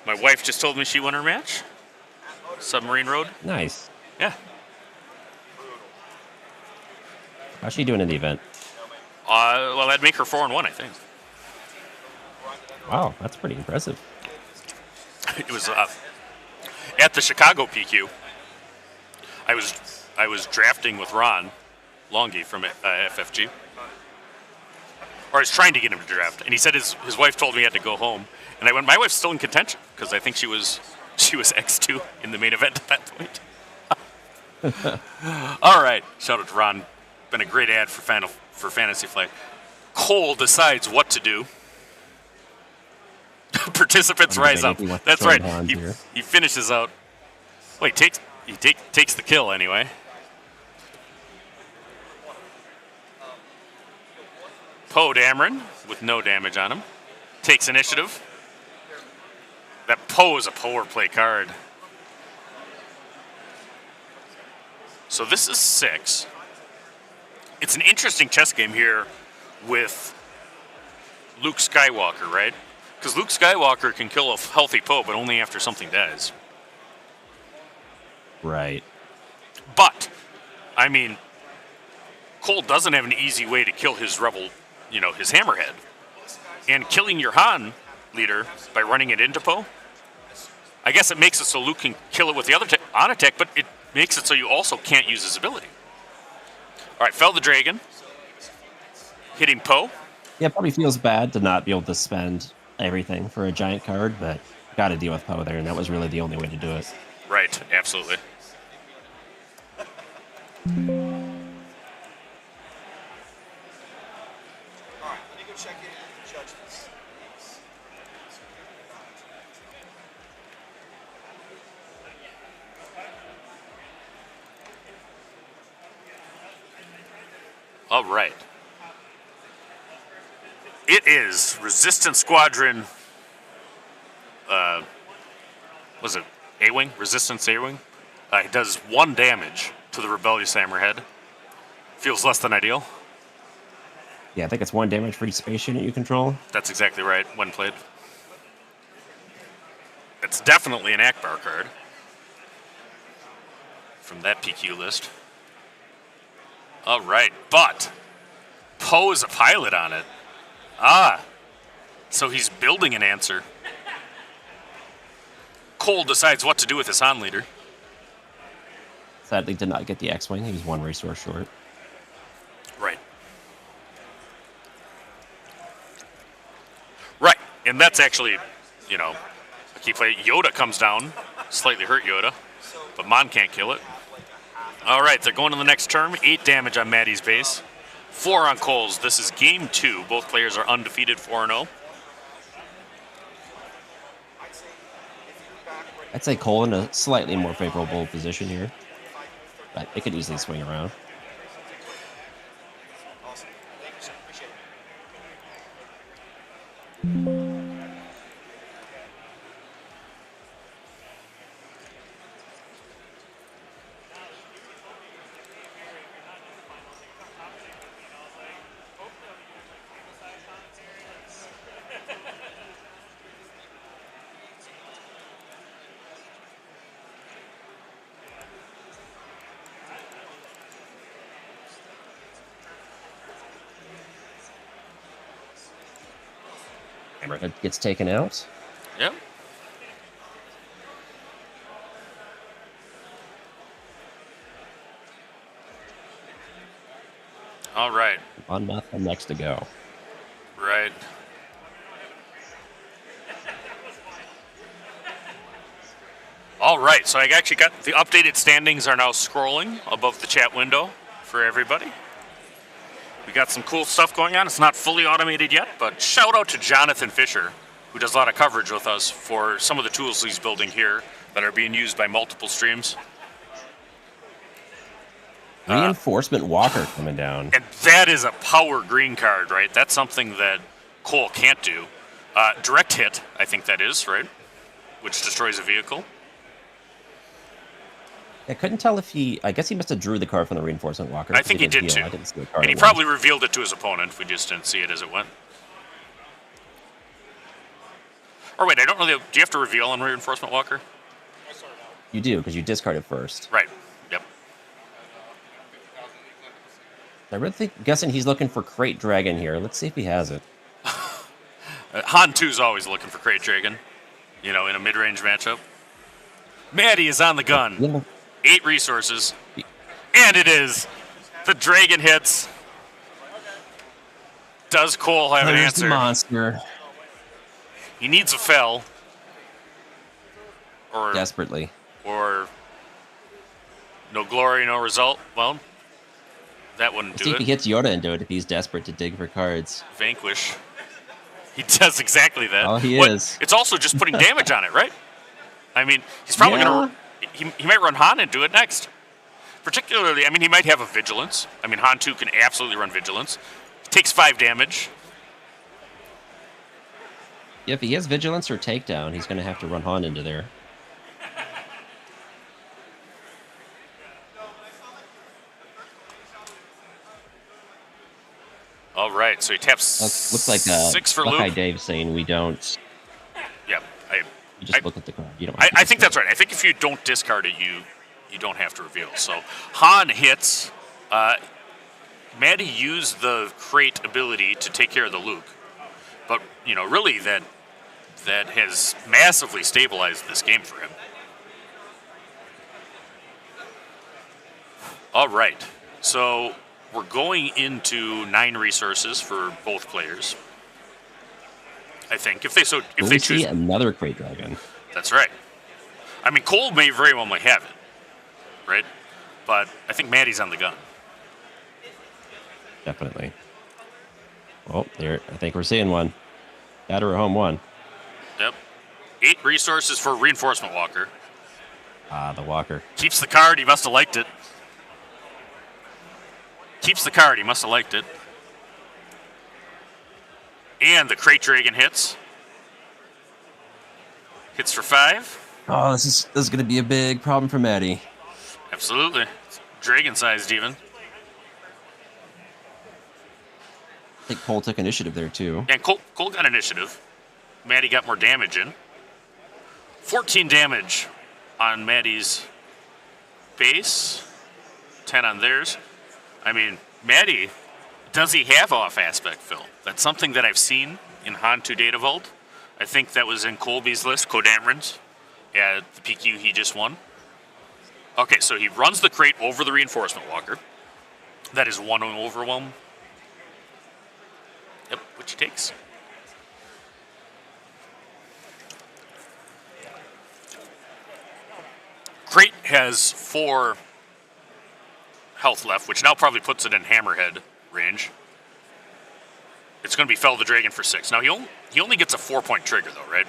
My wife just told me she won her match. Submarine Road. Nice. Yeah. How's she doing in the event? Well, that'd make her 4-1, I think. Wow, that's pretty impressive. It was at the Chicago PQ. I was drafting with Ron Longy from FFG. Or I was trying to get him to draft, and he said his wife told me he had to go home. And I went, my wife's still in contention because I think she was X2 in the main event at that point. All right, shout out to Ron. Been a great ad for Fantasy Flight. Cole decides what to do. Participants rise up. That's right. He finishes out. Wait, takes the kill anyway. Poe Dameron with no damage on him takes initiative. That Poe is a power play card. So this is 6. It's an interesting chess game here with Luke Skywalker, right? Because Luke Skywalker can kill a healthy Poe, but only after something dies. Right. But, I mean, Cole doesn't have an easy way to kill his rebel, his Hammerhead. And killing your Han leader by running it into Poe, I guess it makes it so Luke can kill it with the other on attack, but it makes it so you also can't use his ability. All right, fell the dragon. Hitting Poe. Yeah, it probably feels bad to not be able to spend everything for a giant card, but got to deal with Poe there, and that was really the only way to do it. Right, absolutely. All right, let me go check in with the judges. All right. It is Resistance Squadron. Was it A-Wing? Resistance A-Wing? It does 1 damage to the Rebellious Hammerhead. Feels less than ideal. Yeah, I think it's 1 damage for each space unit you control. That's exactly right, when played. It's definitely an Akbar card from that PQ list. All right, but Poe is a pilot on it. So he's building an answer. Cole decides what to do with his Han leader. Sadly, did not get the X-Wing. He was 1 resource short. Right. Right, and that's actually, a key play. Yoda comes down, slightly hurt Yoda, but Mon can't kill it. All right, they're going to the next turn. 8 damage on Maddie's base. 4 on Cole's. This is game 2. Both players are undefeated, 4-0. I'd say Cole in a slightly more favorable position here, but it could easily swing around. Hammerhead gets taken out. Yep. All right. 1-0 next to go. Right. All right, so I actually got the updated standings are now scrolling above the chat window for everybody. We got some cool stuff going on. It's not fully automated yet, but shout out to Jonathan Fisher, who does a lot of coverage with us for some of the tools he's building here that are being used by multiple streams. Reinforcement Walker coming down. And that is a power green card, right? That's something that Cole can't do. Direct hit, I think that is, right? Which destroys a vehicle. I couldn't tell if I guess he must have drew the card from the Reinforcement Walker. I think he did too. I didn't see the card. And he probably revealed it to his opponent. We just didn't see it as it went. Or wait, I don't really. Do you have to reveal on Reinforcement Walker? You do, because you discard it first. Right. Yep. I really guessing he's looking for Crate Dragon here. Let's see if he has it. Han 2's always looking for Crate Dragon, in a mid-range matchup. Maddie is on the gun. Yeah. 8 resources. And it is. The dragon hits. Does Cole have an There's answer? the monster. He needs a fell. Or Desperately. Or no glory, no result. Well, that wouldn't Let's do see it. if he hits Yoda into it if he's desperate to dig for cards. Vanquish. He does exactly that. Oh, he is. It's also just putting damage on it, right? I mean, he's probably going to... He might run Han and do it next. Particularly, he might have a Vigilance. Han 2 can absolutely run Vigilance. Takes 5 damage. Yeah, if he has Vigilance or Takedown, he's going to have to run Han into there. All right, so he taps Looks like 6 for Buckeye loop. Dave saying we don't. Yeah, You just look at the card. You don't. I think that's right. I think if you don't discard it, you don't have to reveal. So Han hits. Maddie used the crate ability to take care of the Luke, but really that has massively stabilized this game for him. All right, so we're going into 9 resources for both players. I think if they choose another Crate Dragon. That's right. Cole may very well might have it, right? But I think Maddie's on the gun. Definitely. Oh, there. I think we're seeing one. Batter at home one. Yep. 8 resources for Reinforcement Walker. The Walker. Keeps the card. He must have liked it. Keeps the card. He must have liked it. And the Crate Dragon hits. Hits for 5. Oh, this is going to be a big problem for Maddie. Absolutely. It's dragon-sized even. I think Cole took initiative there, too. And Cole got initiative. Maddie got more damage in. 14 damage on Maddie's base. 10 on theirs. Maddie, does he have off aspect fill? That's something that I've seen in Han 2 Data Vault. I think that was in Colby's list, Kodamrin's. Yeah, the PQ he just won. Okay, so he runs the crate over the Reinforcement Walker. That is 1 overwhelm. Yep, which he takes. Crate has 4 health left, which now probably puts it in Hammerhead range. It's going to be Fell the Dragon for 6. Now, he only gets a 4-point trigger, though, right?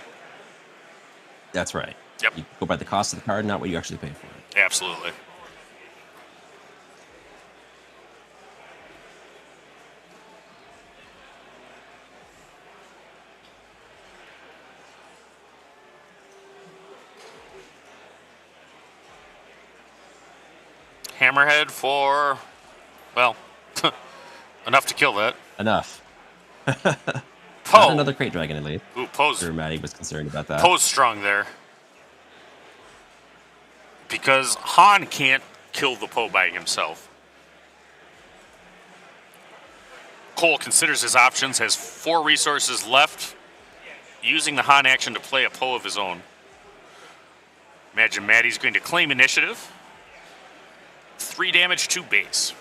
That's right. Yep. You go by the cost of the card, not what you actually pay for it. Absolutely. Hammerhead for, well, enough to kill that. Enough. Poe. Not another Crate Dragon, at least. Ooh, Poe's. Sure, Maddie was concerned about that. Poe's strong there. Because Han can't kill the Poe by himself. Cole considers his options, has 4 resources left. using the Han action to play a Poe of his own. Imagine Maddie's going to claim initiative. 3 damage to base.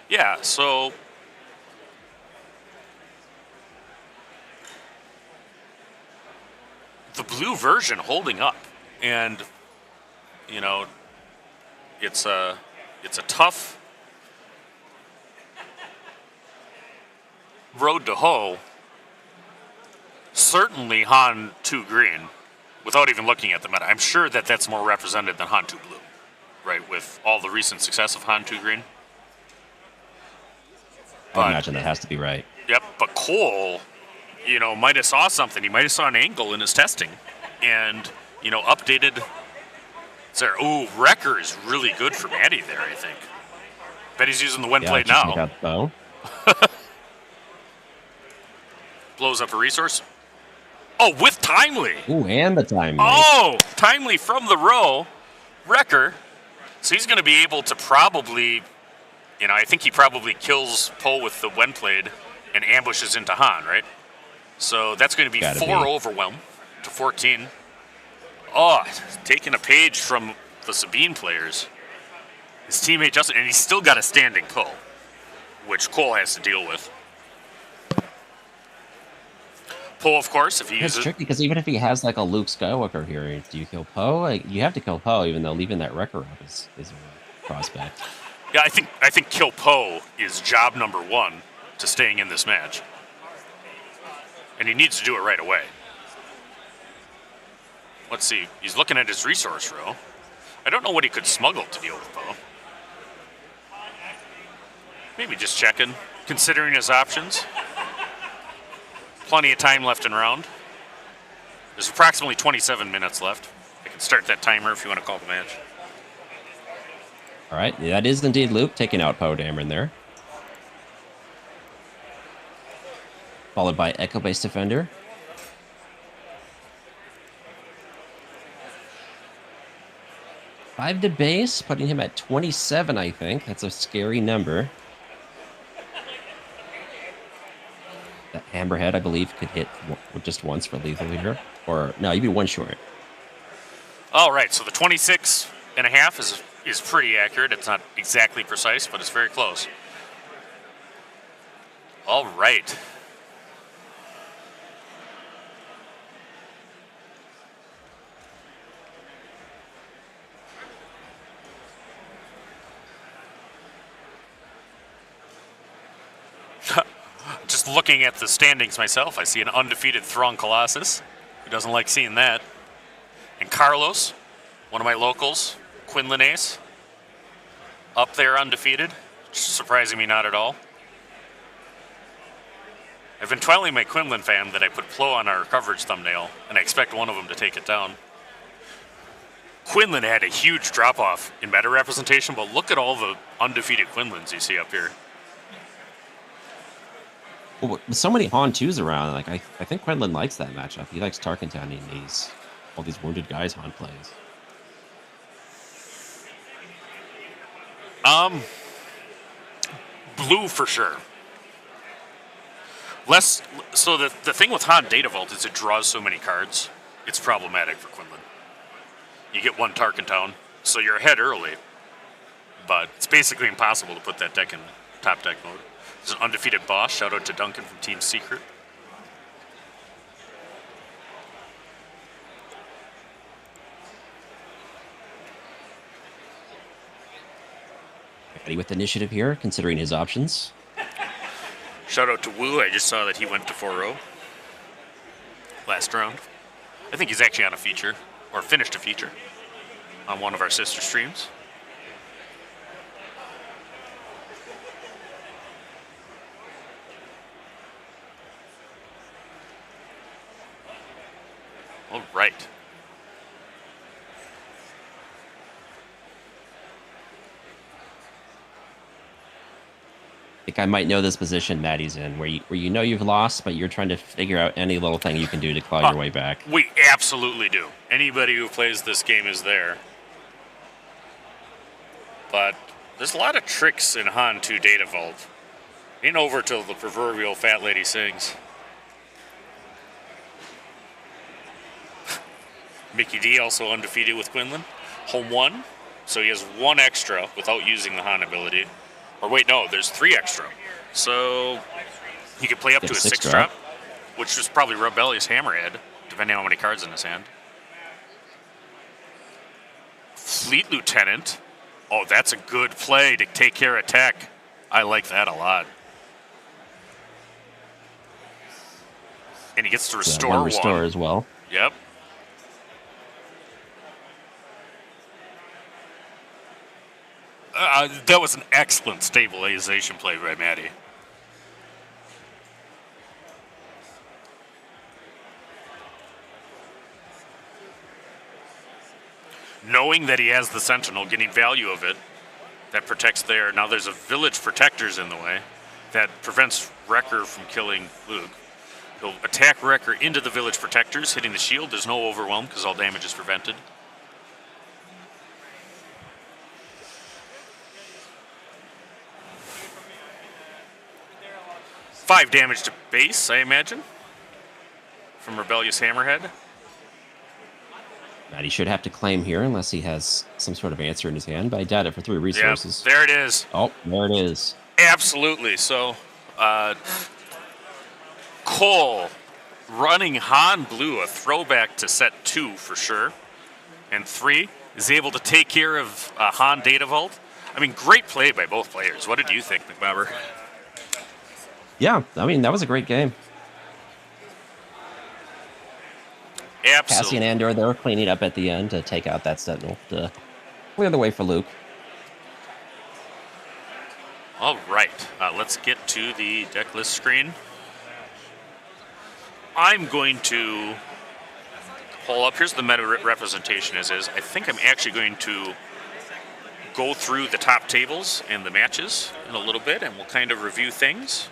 Yeah, so the blue version holding up, and you know, it's a tough road to hoe. Certainly Han 2 green, without even looking at the meta. I'm sure that that's more represented than Han 2 blue, right? With all the recent success of Han 2 green. I imagine that has to be right. Yep, but Cole, you know, might have saw something. He might have saw an angle in his testing, and you know, updated. Ooh, Wrecker is really good for Maddie there, I think. Bet he's using the wind blade now. Check out the bow. Blows up a resource. Oh, with Timely. Ooh, and the Timely. Oh, Timely from the row. Wrecker. So he's going to be able to probably, you know, I think he probably kills Poe with the wind blade and ambushes into Han, right? So that's going to be 4 overwhelm to 14. Oh, taking a page from the Sabine players. His teammate Justin, and he's still got a standing Poe, which Cole has to deal with. Poe, of course, if he uses... It's tricky, because even if he has like a Luke Skywalker here, do you kill Poe? Like, you have to kill Poe, even though leaving that Wrecker up is a prospect. Yeah, I think kill Poe is job number 1 to staying in this match. And he needs to do it right away. Let's see. He's looking at his resource row. I don't know what he could smuggle to deal with Poe. Maybe just checking, considering his options. Plenty of time left in round. There's approximately 27 minutes left. I can start that timer if you want to call the match. All right, that is indeed Luke taking out Poe Dameron there. Followed by Echo Base Defender. Five to base, putting him at 27, I think. That's a scary number. That Hammerhead, I believe, could hit just once for lethal here. Or, no, you'd be 1 short. All right, so the 26.5 is pretty accurate. It's not exactly precise, but it's very close. All right. Just looking at the standings myself, I see an undefeated Throng Colossus. Who doesn't like seeing that? And Carlos, one of my locals, Quinlan Ace, up there undefeated, surprising me not at all. I've been telling my Quinlan fan that I put Plo on our coverage thumbnail, and I expect one of them to take it down. Quinlan had a huge drop-off in meta representation, but look at all the undefeated Quinlans you see up here. Well, with so many Han 2s around, like I think Quinlan likes that matchup. He likes Tarkentown and all these wounded guys Han plays. Blue for sure. So the thing with Han Data Vault is it draws so many cards. It's problematic for Quinlan. You get 1 Tarkentown, so you're ahead early, but it's basically impossible to put that deck in top deck mode. There's an undefeated boss. Shout out to Duncan from Team Secret. Ready with initiative here, considering his options. Shout out to Wu. I just saw that he went to 4-0 last round. I think he's actually on a feature, or finished a feature, on one of our sister streams. All right. I think I might know this position Maddie's in, where you know you've lost, but you're trying to figure out any little thing you can do to claw your way back. We absolutely do. Anybody who plays this game is there. But There's a lot of tricks in Han 2 Data Vault. Ain't over till the proverbial fat lady sings. Mickey D also undefeated with Quinlan. Home 1, so he has 1 extra without using the Han ability. Or wait, no, there's 3 extra. So he could play up to a 6 drop, which is probably Rebellious Hammerhead, depending on how many cards in his hand. Fleet Lieutenant. Oh, that's a good play to take care of tech. I like that a lot. And he gets to restore one. Restore as well. Yep. That was an excellent stabilization play by Matty. Knowing that he has the Sentinel, getting value of it, that protects there. Now there's a Village Protectors in the way that prevents Wrecker from killing Luke. He'll attack Wrecker into the Village Protectors, hitting the shield. There's no overwhelm because all damage is prevented. Five damage to base, I imagine, from Rebellious Hammerhead. Matty should have to claim here unless he has some sort of answer in his hand, but I doubt it for 3 resources. Yep, there it is. Oh, there it is. Absolutely. So, Cole running Han Blue, a throwback to set 2 for sure. And 3 is able to take care of Han Data Vault. I mean, great play by both players. What did you think, McBobber? Yeah, I mean, that was a great game. Absolutely. Cassie and Andor, they were cleaning up at the end to take out that Sentinel to clear the way for Luke. All right, let's get to the deck list screen. I'm going to pull up. Here's the meta representation as is. I think I'm actually going to go through the top tables and the matches in a little bit, and we'll kind of review things.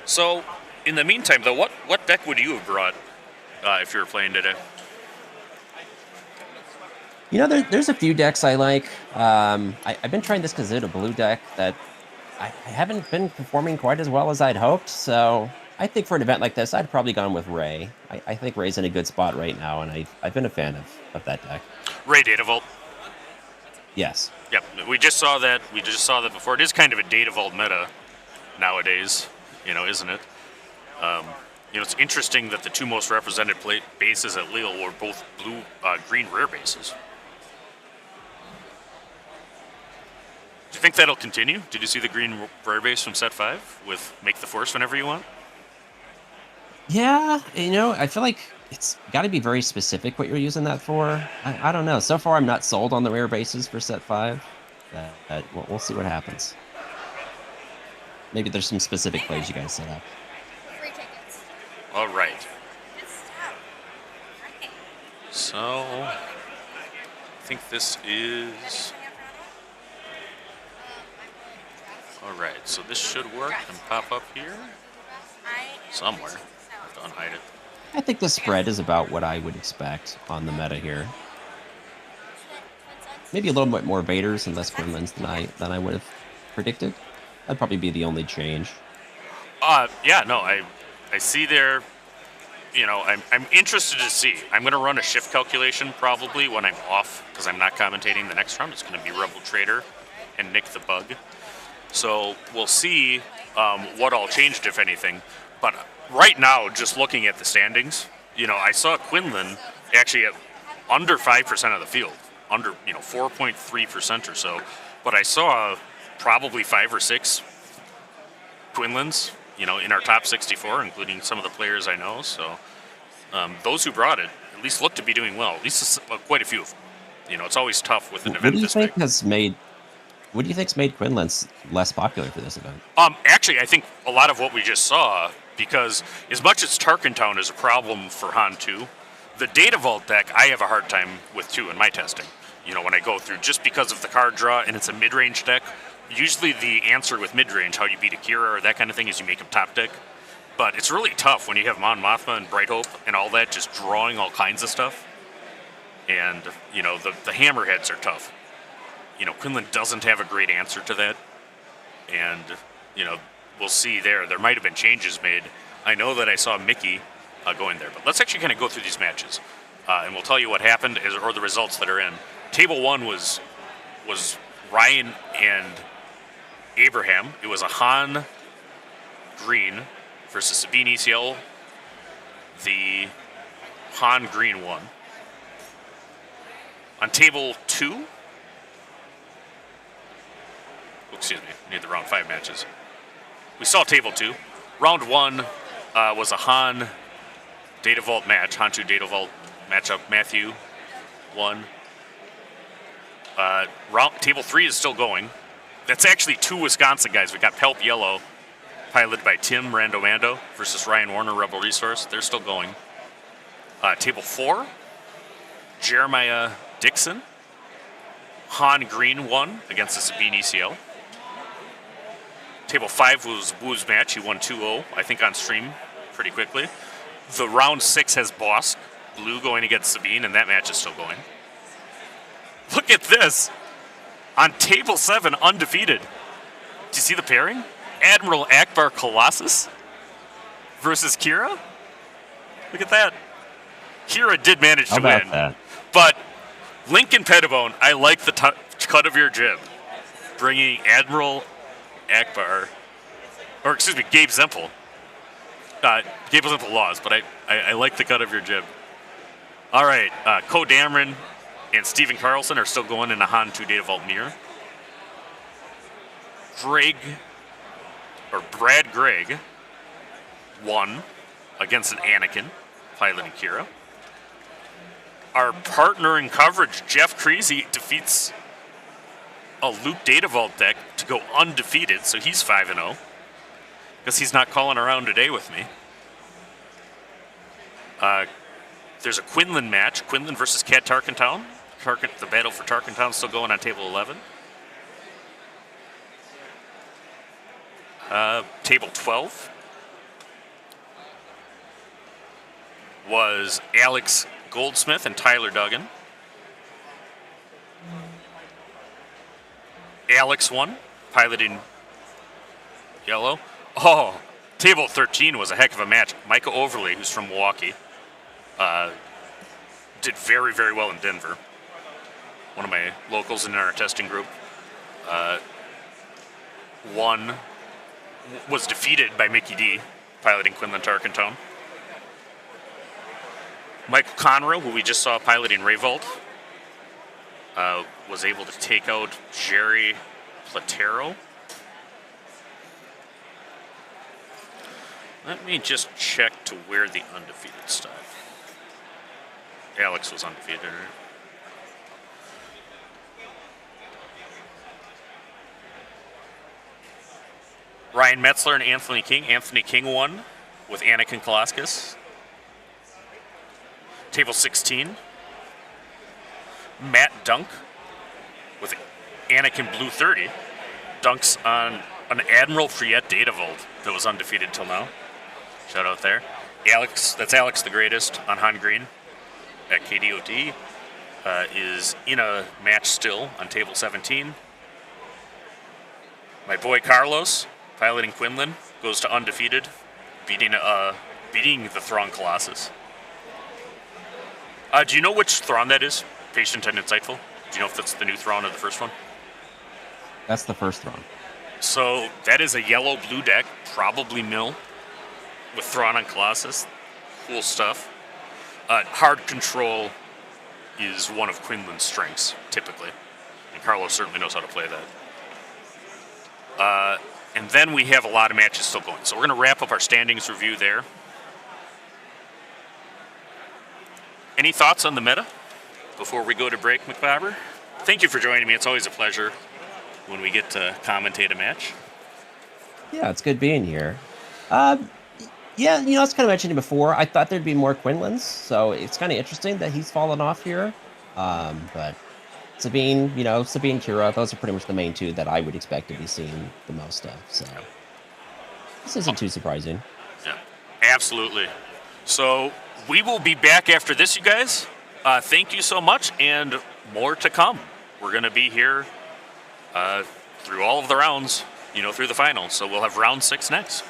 So, in the meantime, though, what deck would you have brought if you were playing today? You know, there's a few decks I like. I've been trying this Kazuda blue deck that I haven't been performing quite as well as I'd hoped, so I think for an event like this, I'd probably gone with Ray. I think Ray's in a good spot right now, and I've been a fan of that deck. Ray Data Vault. Yes. Yep, we just saw that. We just saw that before. It is kind of a Data Vault meta nowadays, isn't it? It's interesting that the 2 most represented bases at Lille were both green rare bases. Do you think that'll continue? Did you see the green rare base from set 5 with Make the Force whenever you want? Yeah, I feel like it's got to be very specific what you're using that for. I don't know. So far, I'm not sold on the rare bases for set 5. We'll see what happens. Maybe there's some specific plays you guys set up. Free tickets. All right. So, I think this is... All right, so this should work and pop up here somewhere. I have to unhide it. I think the spread is about what I would expect on the meta here. Maybe a little bit more Vaders and less Quinlans than I would have predicted. That'd probably be the only change. Yeah, no, I see there. I'm interested to see. I'm going to run a shift calculation probably when I'm off because I'm not commentating the next round. It's going to be Rebel Traitor and Nick the Bug. So we'll see what all changed, if anything. But right now, just looking at the standings, I saw Quinlan actually at under 5% of the field, under 4.3% or so. But I saw probably 5 or 6 Quinlans, in our top 64, including some of the players I know. So those who brought it at least look to be doing well. At least quite a few of them. It's always tough with an event this big. What do you think's made Quinlan less popular for this event? Actually, I think a lot of what we just saw, because as much as Tarkentown is a problem for Han 2, the Data Vault deck I have a hard time with too in my testing. When I go through, just because of the card draw and it's a mid-range deck. Usually the answer with mid-range, how you beat Akira or that kind of thing, is you make him top deck. But it's really tough when you have Mon Mothma and Bright Hope and all that, just drawing all kinds of stuff. And, the hammerheads are tough. Quinlan doesn't have a great answer to that. And, we'll see there. There might have been changes made. I know that I saw Mickey going there. But let's actually kind of go through these matches. And we'll tell you what happened or the results that are in. Table 1 was Ryan and Abraham. It was a Han Green versus Sabine ECL. The Han Green won. On table 2, excuse me, I need the round 5 matches. We saw table 2. Round 1 was a Han Data Vault match, Han 2 Data Vault matchup. Matthew won. Table 3 is still going. That's actually 2 Wisconsin guys. We got Pelp Yellow, piloted by Tim Randomando, versus Ryan Warner, Rebel Resource. They're still going. Table 4, Jeremiah Dixon. Han Green won against the Sabine ECL. Table 5 was Woo's match. He won 2-0, I think, on stream pretty quickly. The round 6 has Boss Blue going against Sabine, and that match is still going. Look at this. On table 7, undefeated. Do you see the pairing? Admiral Akbar Colossus versus Kira. Look at that. Kira did manage to win. That? But Lincoln Pettibone, I like the cut of your jib. Bringing Admiral Akbar, or excuse me, Gabe Zempel. Gabe Zempel lost, but I like the cut of your jib. All right, Co Dameron and Stephen Carlson are still going in the Han 2 Data Vault mirror. Brad Gregg won against an Anakin, piloting Kira. Our partner in coverage, Jeff Creasy, defeats a Luke Data Vault deck to go undefeated, so he's 5-0. Because he's not calling around today with me. There's a Quinlan match, Quinlan versus Cat Tarkentown. The battle for Tarkentown still going on table 11. Table 12 was Alex Goldsmith and Tyler Duggan. Alex won, piloting Yellow. Oh, table 13 was a heck of a match. Micah Overley, who's from Milwaukee, did very, very well in Denver. One of my locals in our testing group. Was defeated by Mickey D, piloting Quinlan Tarkentown. Michael Conroe, who we just saw piloting Revolt, was able to take out Jerry Platero. Let me just check to where the undefeated stuff. Alex was undefeated, right? Ryan Metzler and Anthony King. Anthony King won with Anakin Kolaskis. Table 16. Matt Dunk with Anakin Blue 30. Dunks on an Admiral Friette Data Vault that was undefeated till now. Shout out there. Alex, that's Alex the Greatest on Han Green at KTOD. Is in a match still on table 17. My boy Carlos, piloting Quinlan, goes to undefeated, beating the Thrawn Colossus. Do you know which Thrawn that is? Patient and Insightful. Do you know if that's the new Thrawn or the first one? That's the first Thrawn. So that is a yellow-blue deck, probably mill, with Thrawn on Colossus. Cool stuff. Hard control is one of Quinlan's strengths, typically. And Carlos certainly knows how to play that. And then we have a lot of matches still going. So we're going to wrap up our standings review there. Any thoughts on the meta before we go to break, McBobber? Thank you for joining me. It's always a pleasure when we get to commentate a match. Yeah, it's good being here. Yeah, it's kind of mentioned before. I thought there'd be more Quinlans, so it's kind of interesting that he's fallen off here. But Sabine, Sabine, Kira, those are pretty much the main two that I would expect to be seeing the most of. So this isn't too surprising. Yeah, absolutely. So we will be back after this, you guys. Thank you so much, and more to come. We're going to be here through all of the rounds, through the finals. So we'll have round 6 next.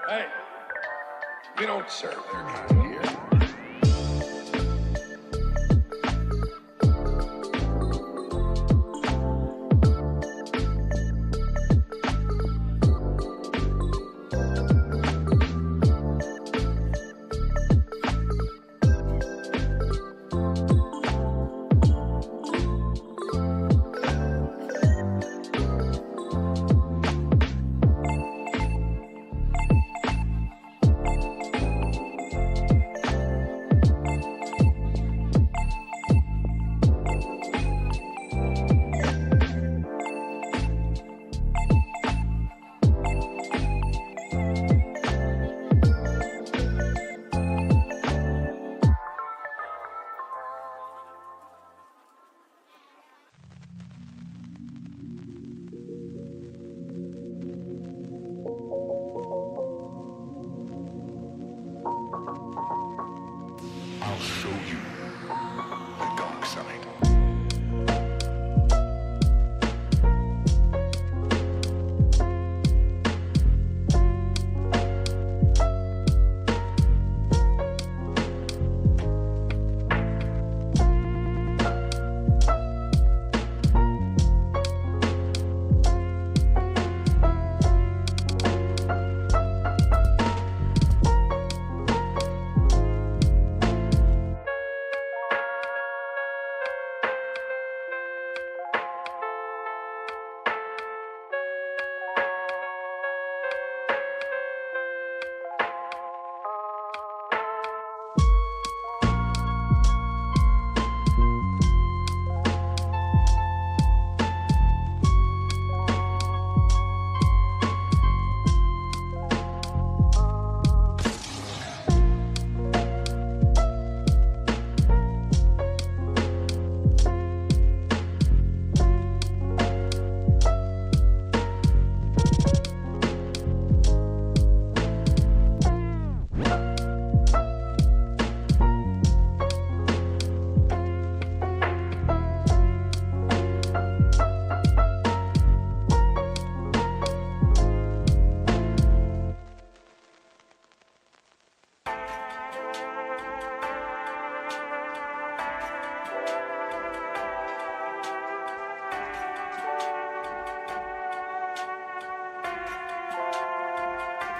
Hey, we don't serve their kind here. I'll show you the dark side.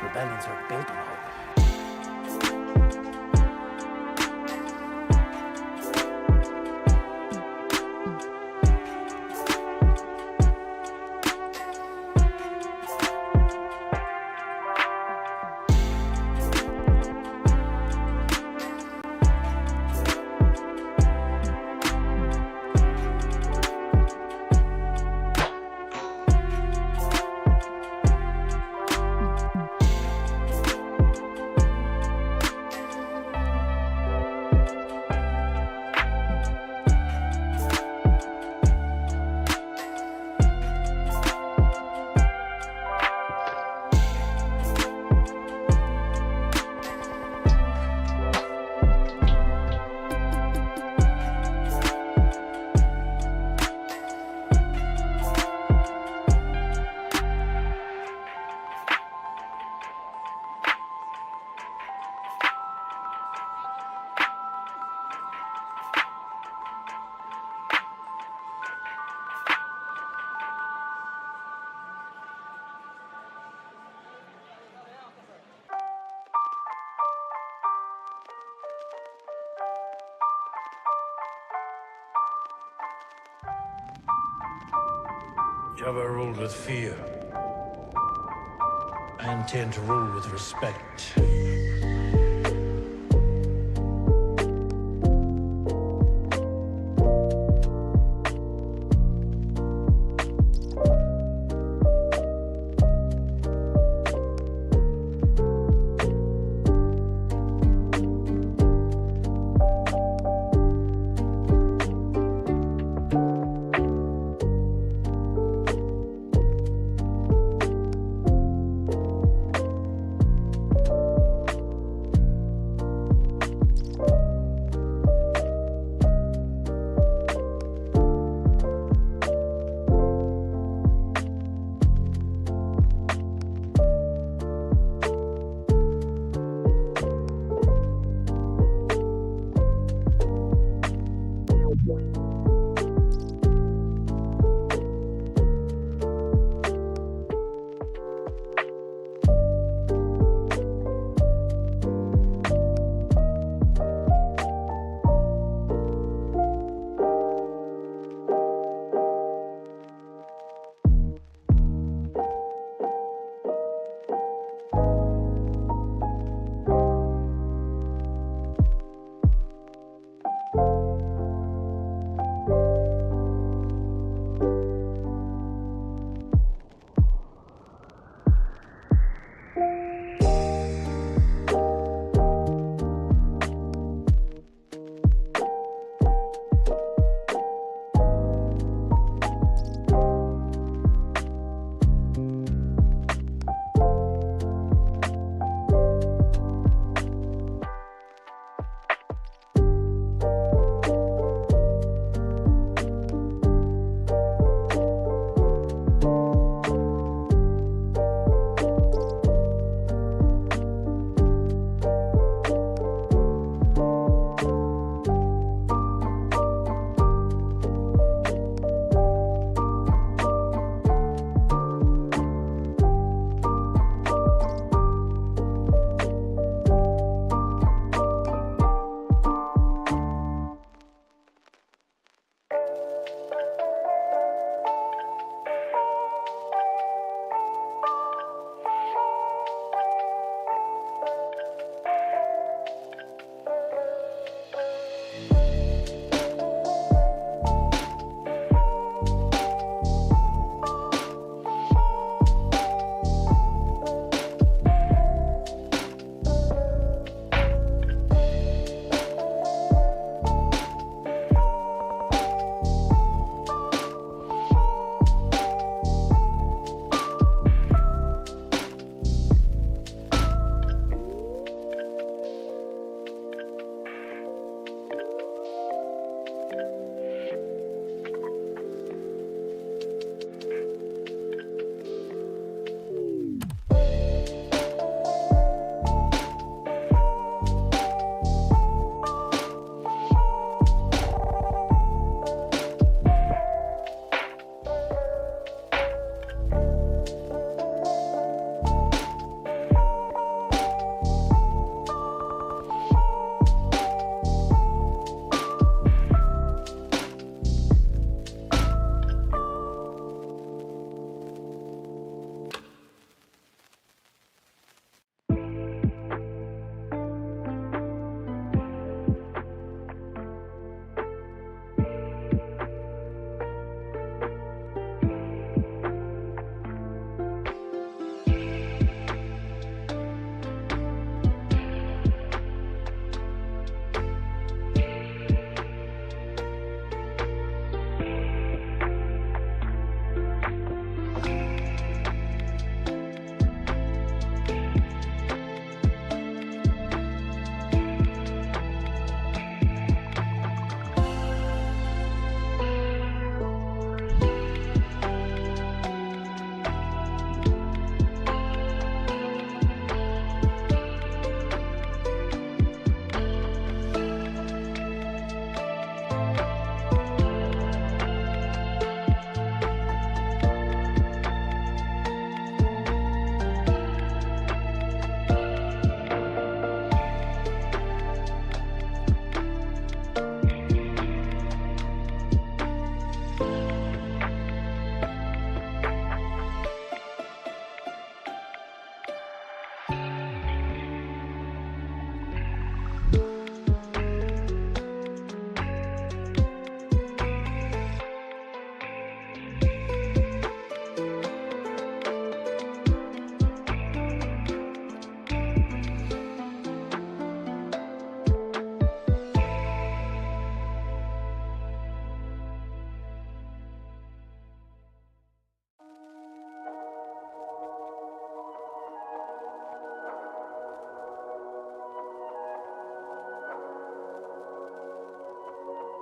Rebellions are built on hope. Java ruled with fear. I intend to rule with respect.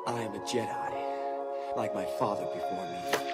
I am a Jedi, like my father before me.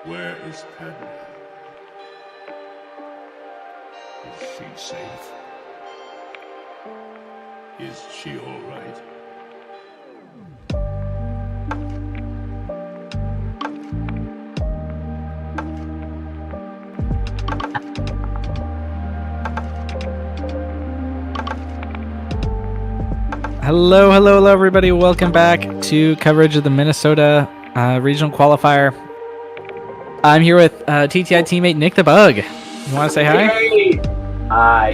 Where is Padme? Is she safe? Is she all right? Hello, everybody. Welcome back to coverage of the Minnesota Regional Qualifier. I'm here with TTI teammate Nick the Bug. You want to say hi? Hey! Hi.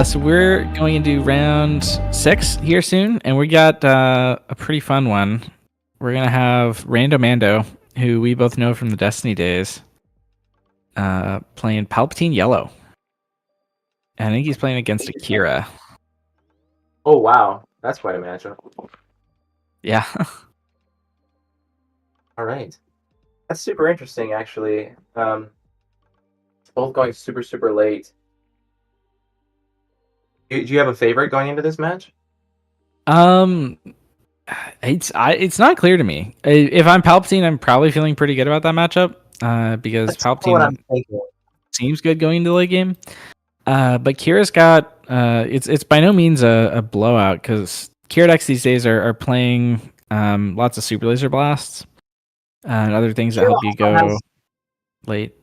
So we're going into round 6 here soon, and we got a pretty fun one. We're going to have Randomando, who we both know from the Destiny days, playing Palpatine Yellow. I think he's playing against Akira. Oh, wow. That's quite a matchup. Yeah. All right. That's super interesting, actually. Both going super, super late. Do you have a favorite going into this match? It's not clear to me. If I'm Palpatine, I'm probably feeling pretty good about that matchup because That's what I'm Palpatine thinking. seems good going into the late game. But Kira's got it's by no means a blowout because Kira decks these days are playing lots of super laser blasts and other things that help you go late.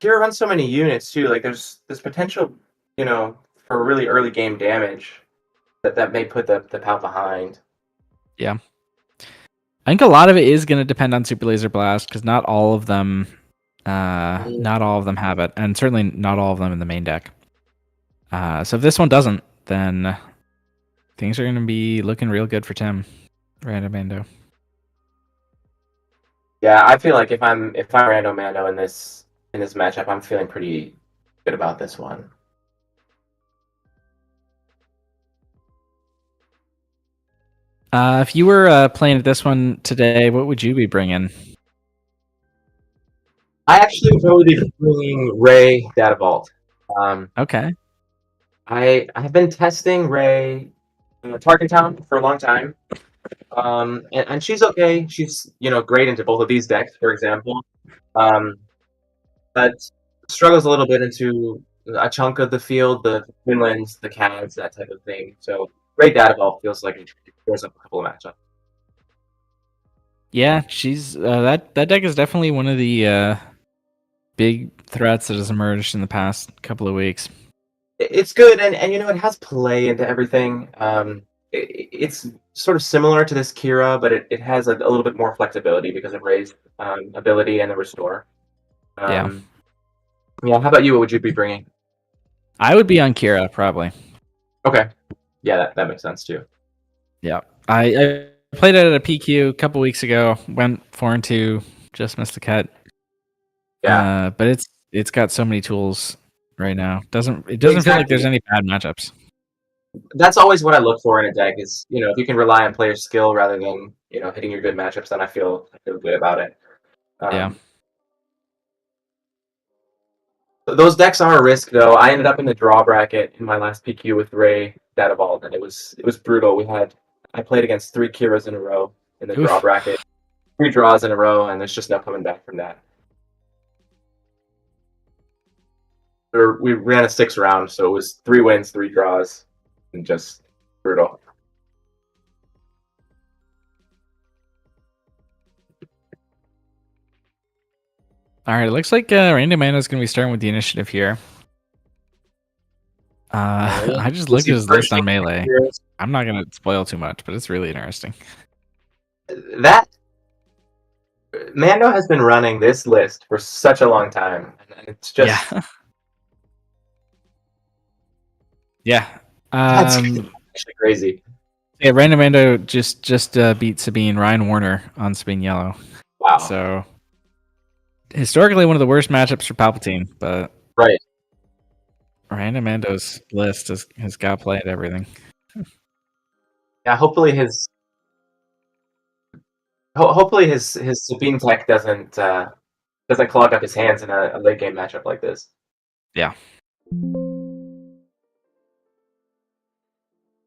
Kira runs so many units too. Like there's potential, for really early game damage that may put the Pal behind. Yeah, I think a lot of it is going to depend on super laser blast because not all of them have it, and certainly not all of them in the main deck. So if this one doesn't, then things are going to be looking real good for Tim Randomando. Yeah, I feel like if I'm Randomando in this matchup, I'm feeling pretty good about this one. If you were playing this one today, what would you be bringing? I actually would probably be bringing Ray Data Vault. Okay. I have been testing Ray Target Town for a long time. And she's okay. She's great into both of these decks, for example. But struggles a little bit into a chunk of the field, the Finlands, the Cavs, that type of thing. So Ray Data Vault feels like it throws up a couple of matchups. Yeah, she's that deck is definitely one of the big threats that has emerged in the past couple of weeks. It's good, and it has play into everything. It's sort of similar to this Kira, but it has a little bit more flexibility because of Ray's ability and the restore. Yeah. Yeah. How about you? What would you be bringing? I would be on Kira probably. Okay. Yeah, that makes sense too. Yeah, I played it at a PQ a couple weeks ago. Went 4-2, just missed the cut. Yeah, but it's got so many tools right now. It doesn't feel like there's any bad matchups. That's always what I look for in a deck. Is if you can rely on player skill rather than hitting your good matchups, then I feel good about it. Yeah. Those decks are a risk, though. I ended up in the draw bracket in my last PQ with Ray Data Vault, and it was brutal. I played against 3 Kiras in a row in the draw bracket, 3 draws in a row, and there's just no coming back from that. We ran a 6 round, so it was 3 wins, 3 draws, and just brutal. All right, it looks like Random Man is going to be starting with the initiative here. I just looked at his list on Melee. I'm not going to spoil too much, but it's really interesting. That Mando has been running this list for such a long time, and it's just yeah. That's actually crazy. Yeah, Random Mando just beat Sabine Ryan Warner on Sabine Yellow. Wow. So historically one of the worst matchups for Palpatine, but right. Random Mando's list has got play at everything. Yeah, hopefully his Sabine tech doesn't clog up his hands in a late game matchup like this. Yeah.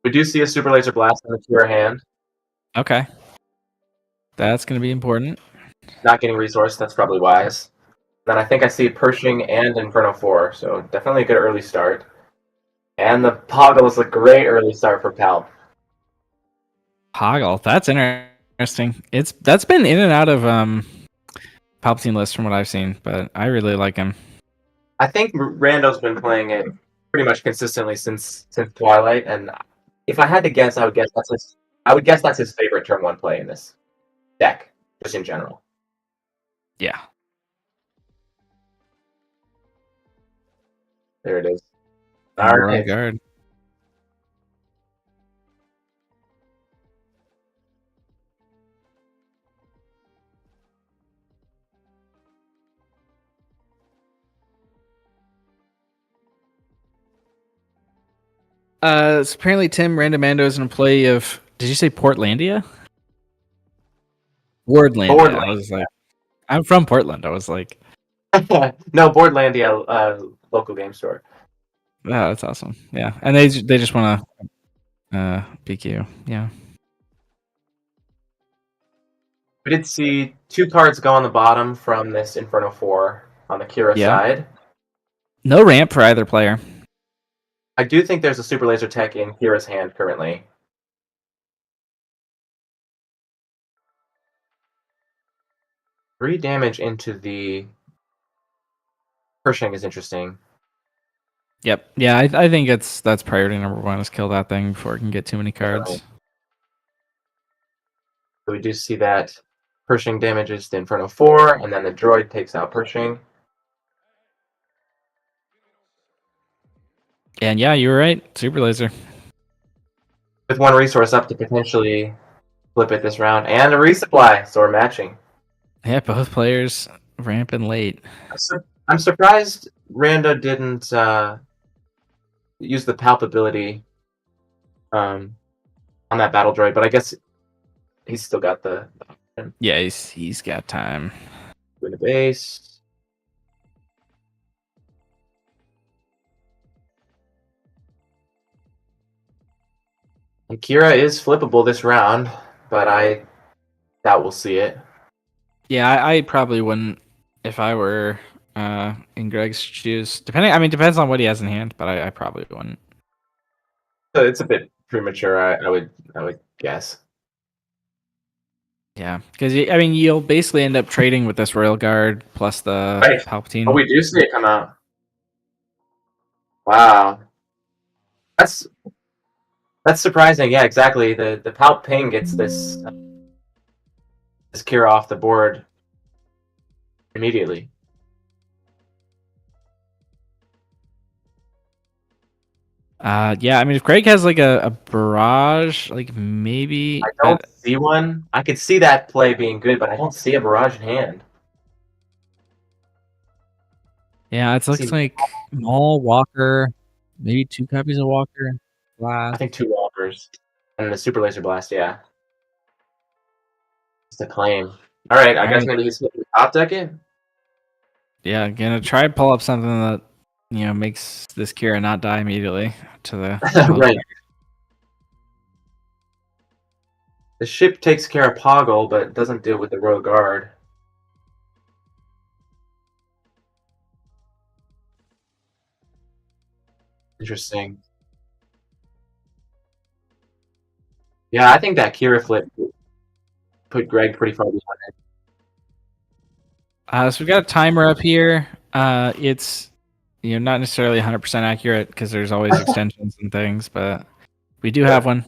We do see a Super Laser Blast in the Kira hand. Okay. That's going to be important. Not getting resource, that's probably wise. Then I think I see Pershing and Inferno 4, so definitely a good early start. And the Poggle is a great early start for Palp. Poggle, that's interesting. That's been in and out of Palpatine list from what I've seen, but I really like him. I think Rando's been playing it pretty much consistently since Twilight, and if I had to guess, I would guess that's his favorite turn 1 play in this deck, just in general. Yeah. There it is. All right. Guard. So apparently Tim Randamando is an employee of, did you say Portlandia? Wardlandia. I was like, I'm from Portland. I was like, no, Boardlandia, local game store. Oh, that's awesome. Yeah, and they just want to PQ. Yeah. We did see 2 cards go on the bottom from this Inferno 4 on the Kira side. No ramp for either player. I do think there's a Super Laser Tech in Kira's hand currently. Three damage into the Pershing is interesting. Yep. Yeah, I think that's priority number 1 is kill that thing before it can get too many cards. Right. So we do see that Pershing damages the Inferno 4, and then the droid takes out Pershing. And yeah, you were right. Super Laser. With 1 resource up to potentially flip it this round. And a resupply, so we're matching. Yeah, both players ramping late. I'm surprised Rando didn't use the palpability on that battle droid, but I guess he's still got the option. Yeah, he's got time. Win the base. And Kira is flippable this round, but I doubt we'll see it. Yeah, I probably wouldn't if I were in Greg's shoes. Depends on what he has in hand, but I probably wouldn't. So it's a bit premature, I would guess. Yeah, because I mean, you'll basically end up trading with this Royal Guard plus the Right. Palpatine. Oh, we do see it come out. Wow. That's surprising. Yeah, exactly. The Palp Ping gets this Kira off the board immediately. Yeah, I mean, if Greg has like a barrage, like maybe. I don't see one. I could see that play being good, but I don't see a barrage in hand. Yeah, it looks like Maul, Walker, maybe 2 copies of Walker. Blast. I think 2 walkers and the Super Laser Blast. Yeah, it's a claim. All right, I guess maybe he's top deck it. Yeah, gonna try to pull up something that makes this Kira not die immediately to the right. The ship takes care of Poggle, but doesn't deal with the Royal Guard. Interesting. Yeah, I think that Kira flip put Greg pretty far behind. So we've got a timer up here. It's not necessarily 100% accurate because there's always extensions and things, but we do have one.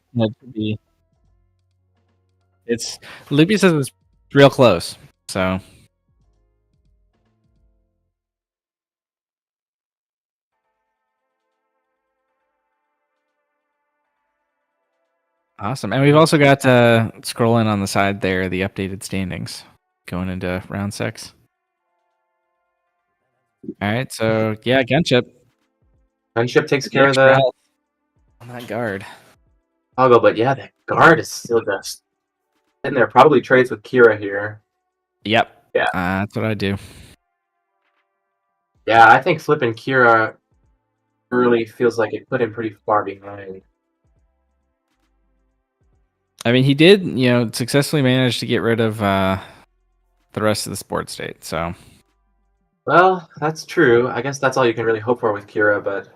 It's Loopy says it's real close, so. Awesome. And we've also got scrolling on the side there, the updated standings going into round 6. All right, so yeah, Gunship. Gunship takes care of the on that guard. Poggle, but yeah, that guard is still just sitting there. Probably trades with Kira here. Yep. Yeah. That's what I do. Yeah, I think flipping Kira early feels like it put him pretty far behind. I mean, he did, successfully manage to get rid of the rest of the sport state, so. Well, that's true. I guess that's all you can really hope for with Kira, but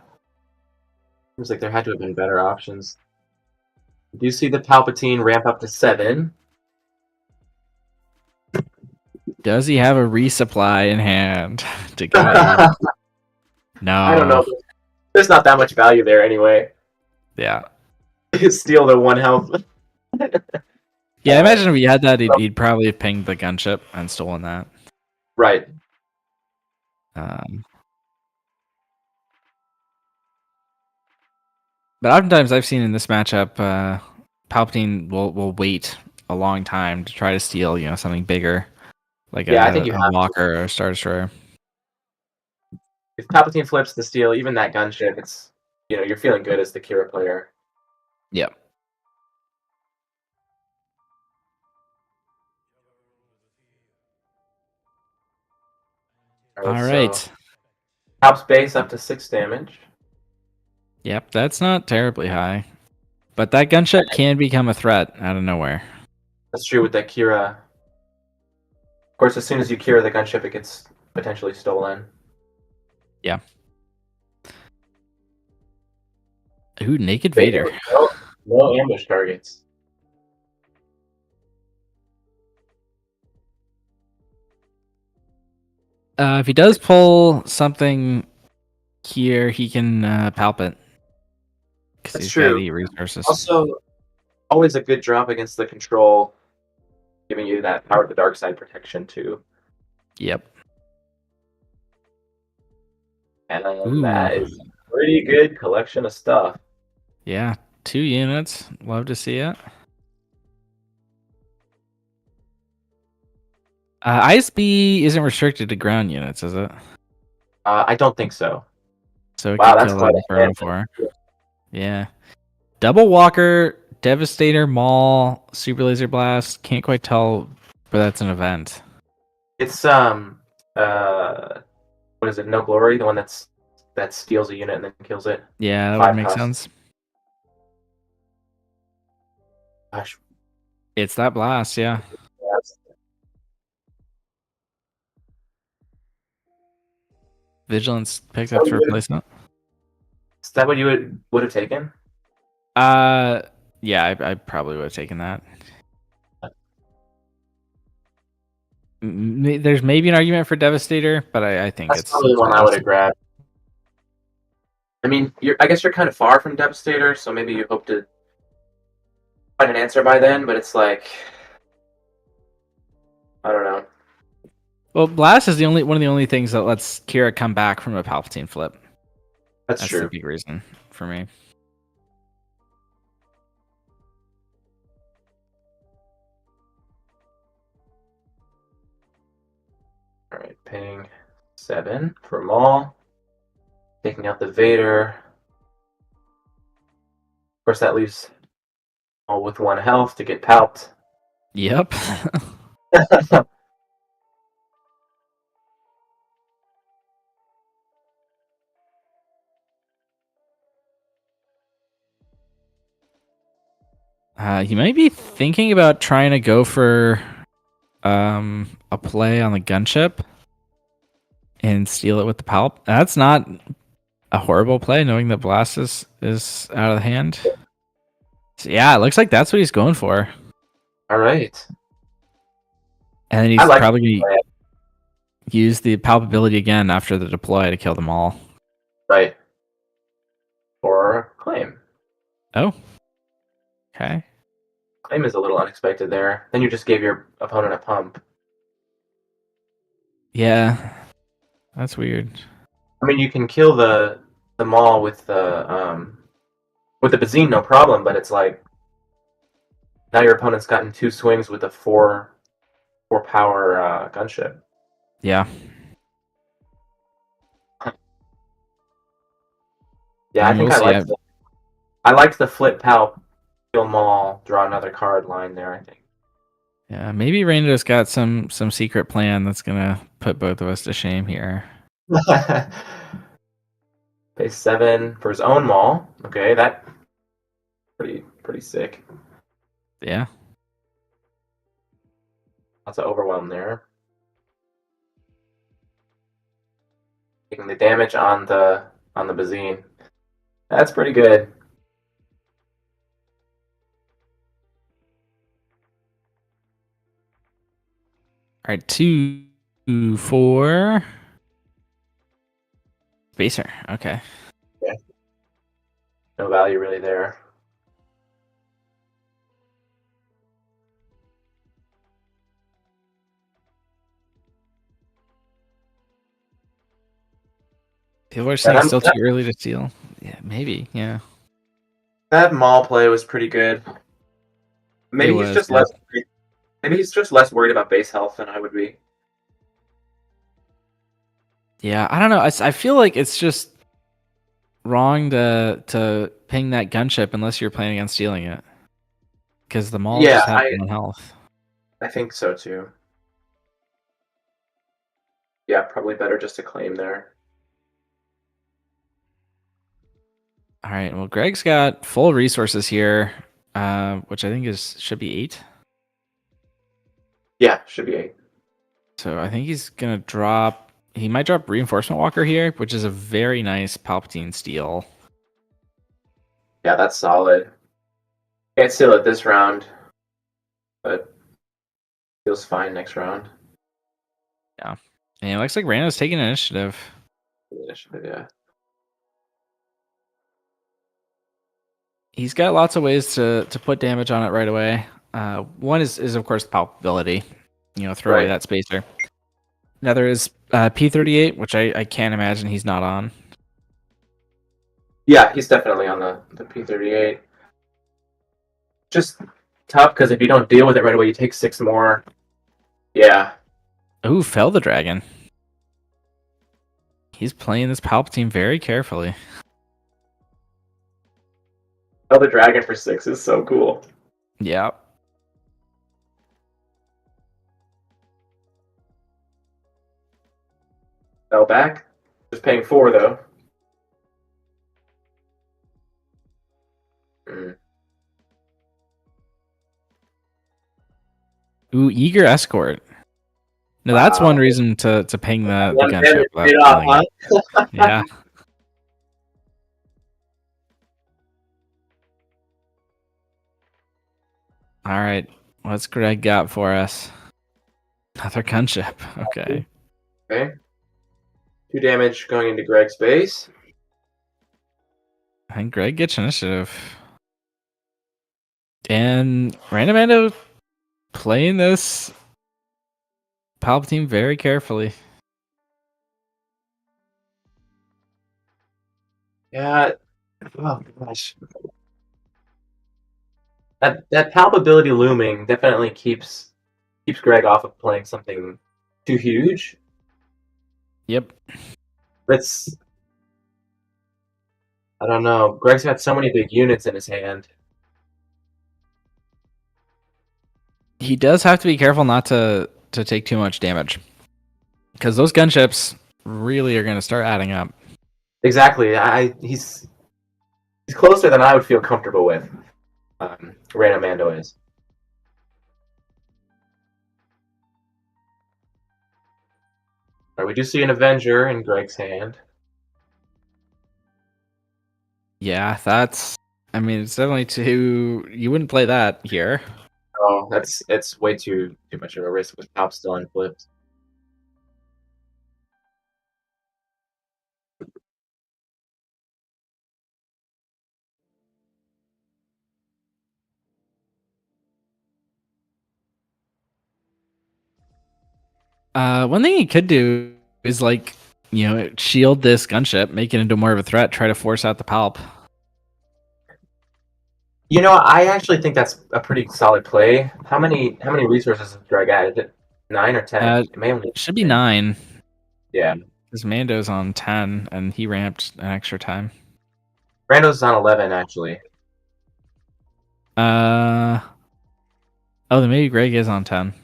seems like there had to have been better options. Do you see the Palpatine ramp up to 7? Does he have a resupply in hand to go? No. I don't know. There's not that much value there anyway. Yeah. Steal the 1 health. Yeah, I imagine if he had that, he'd probably have pinged the gunship and stolen that. Right. But oftentimes I've seen in this matchup, Palpatine will wait a long time to try to steal, something bigger, like I think a Walker or a Star Destroyer. If Palpatine flips the steal, even that gunship, it's you're feeling good as the Kira player. Yep. All right. So, Palp's base up to 6 damage. Yep, that's not terribly high. But that gunship can become a threat out of nowhere. That's true with that Kira. Of course, as soon as you Kira the gunship, it gets potentially stolen. Yeah. Ooh, Naked Vader. No ambush targets. If he does pull something here, he can palp it. That's true. Resources. Also, always a good drop against the control, giving you that power of the dark side protection too. Yep. And that is a pretty good collection of stuff. Yeah, 2 units. Love to see it. ISB isn't restricted to ground units, is it? I don't think so. So it can kill that for. Yeah. Double Walker, Devastator, Maul, Super Laser Blast. Can't quite tell, but that's an event. It's what is it? No Glory, the one that steals a unit and then kills it. Yeah, that would make sense. Gosh, it's that blast, yeah. Vigilance picked up for replacement. Is that what you would have taken? Yeah, I probably would have taken that. There's maybe an argument for Devastator, but I think That's it's probably the one I would have grabbed. I mean, I guess you're kind of far from Devastator, so maybe you hope to find an answer by then, but it's like, I don't know. Well, Blast is one of the only things that lets Kira come back from a Palpatine flip. That's true. The big reason for me. All right, paying 7 for Maul. Taking out the Vader. Of course, that leaves Maul with 1 health to get palped. Yep. You might be thinking about trying to go for a play on the gunship and steal it with the palp. That's not a horrible play, knowing that Blast is out of the hand. So yeah, it looks like that's what he's going for. All right. And then he's probably going to use the palpability again after the deploy to kill them all. Right. Or claim. Oh. Okay. Claim is a little unexpected there. Then you just gave your opponent a pump. Yeah. That's weird. I mean, you can kill the Maul with the Bazine, no problem, but it's like now your opponent's gotten 2 swings with a 4 power gunship. Yeah. Yeah, I think I liked the flip palp, kill Maul, draw another card line there, I think. Yeah, maybe Rando's got some secret plan that's gonna put both of us to shame here. Pay 7 for his own Maul. Okay, that pretty sick. Yeah. Lots of overwhelm there. Taking the damage on the Bazine. That's pretty good. All right, 2 for Spacer. Okay. Yeah. No value really there. People are saying it's still too early to steal. Yeah, maybe. Yeah. That Maul play was pretty good. Maybe he's just less. Maybe he's just less worried about base health than I would be. Yeah, I don't know. I feel like it's just wrong to ping that gunship unless you're planning on stealing it, because the Maul just has 1 health. I think so too. Yeah, probably better just to claim there. All right. Well, Greg's got full resources here, which I think should be 8. Yeah, should be 8. So I think he's gonna drop. He might drop Reinforcement Walker here, which is a very nice Palpatine steal. Yeah, that's solid. Can't steal it this round, but feels fine next round. Yeah. And it looks like Rando's taking initiative. Yeah. He's got lots of ways to put damage on it right away. One is of course palpability. Throw away that spacer. Another is P38, which I can't imagine he's not on. Yeah, he's definitely on the P38. Just tough because if you don't deal with it right away, you take 6 more. Yeah. Ooh, fell the dragon. He's playing this Palpatine very carefully. Oh, the dragon for 6 is so cool. Yeah. Fell back. Just paying 4 though. Ooh, eager escort. No, that's one reason to ping the gunship. Yeah. All right, what's Greg got for us? Another gunship. Okay. Okay. 2 damage going into Greg's base. I think Greg gets initiative. And Randomando playing this Palpatine very carefully. Yeah. Oh gosh. That palpability looming definitely keeps Greg off of playing something too huge. Yep. I don't know. Greg's got so many big units in his hand. He does have to be careful not to take too much damage. Because those gunships really are going to start adding up. Exactly. He's closer than I would feel comfortable with. Random Mando is. Alright, we do see an Avenger in Greg's hand. Yeah, that's... I mean, it's definitely too... You wouldn't play that here. Oh, it's way too much of a risk with Palp still unflipped. One thing he could do is, like, you know, shield this gunship, make it into more of a threat, try to force out the Palp. You know, I actually think that's a pretty solid play. How many resources does Greg add? Is it 9 or 10? It may only Should be 9. Yeah. Because Mando's on 10, and he ramped an extra time. Rando's on 11, actually. Oh, then maybe Greg is on 10.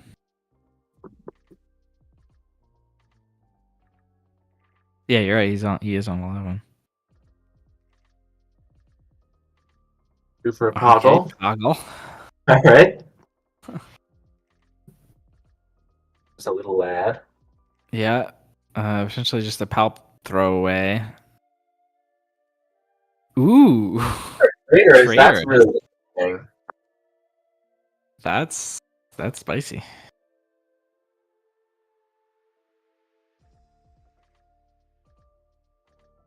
Yeah, you're right. He is on 11. Do for a Poggle. Okay, Poggle. All right. Just a little lad. Yeah. Essentially just a Palp throwaway. Ooh. Traitor, that's really interesting. That's spicy.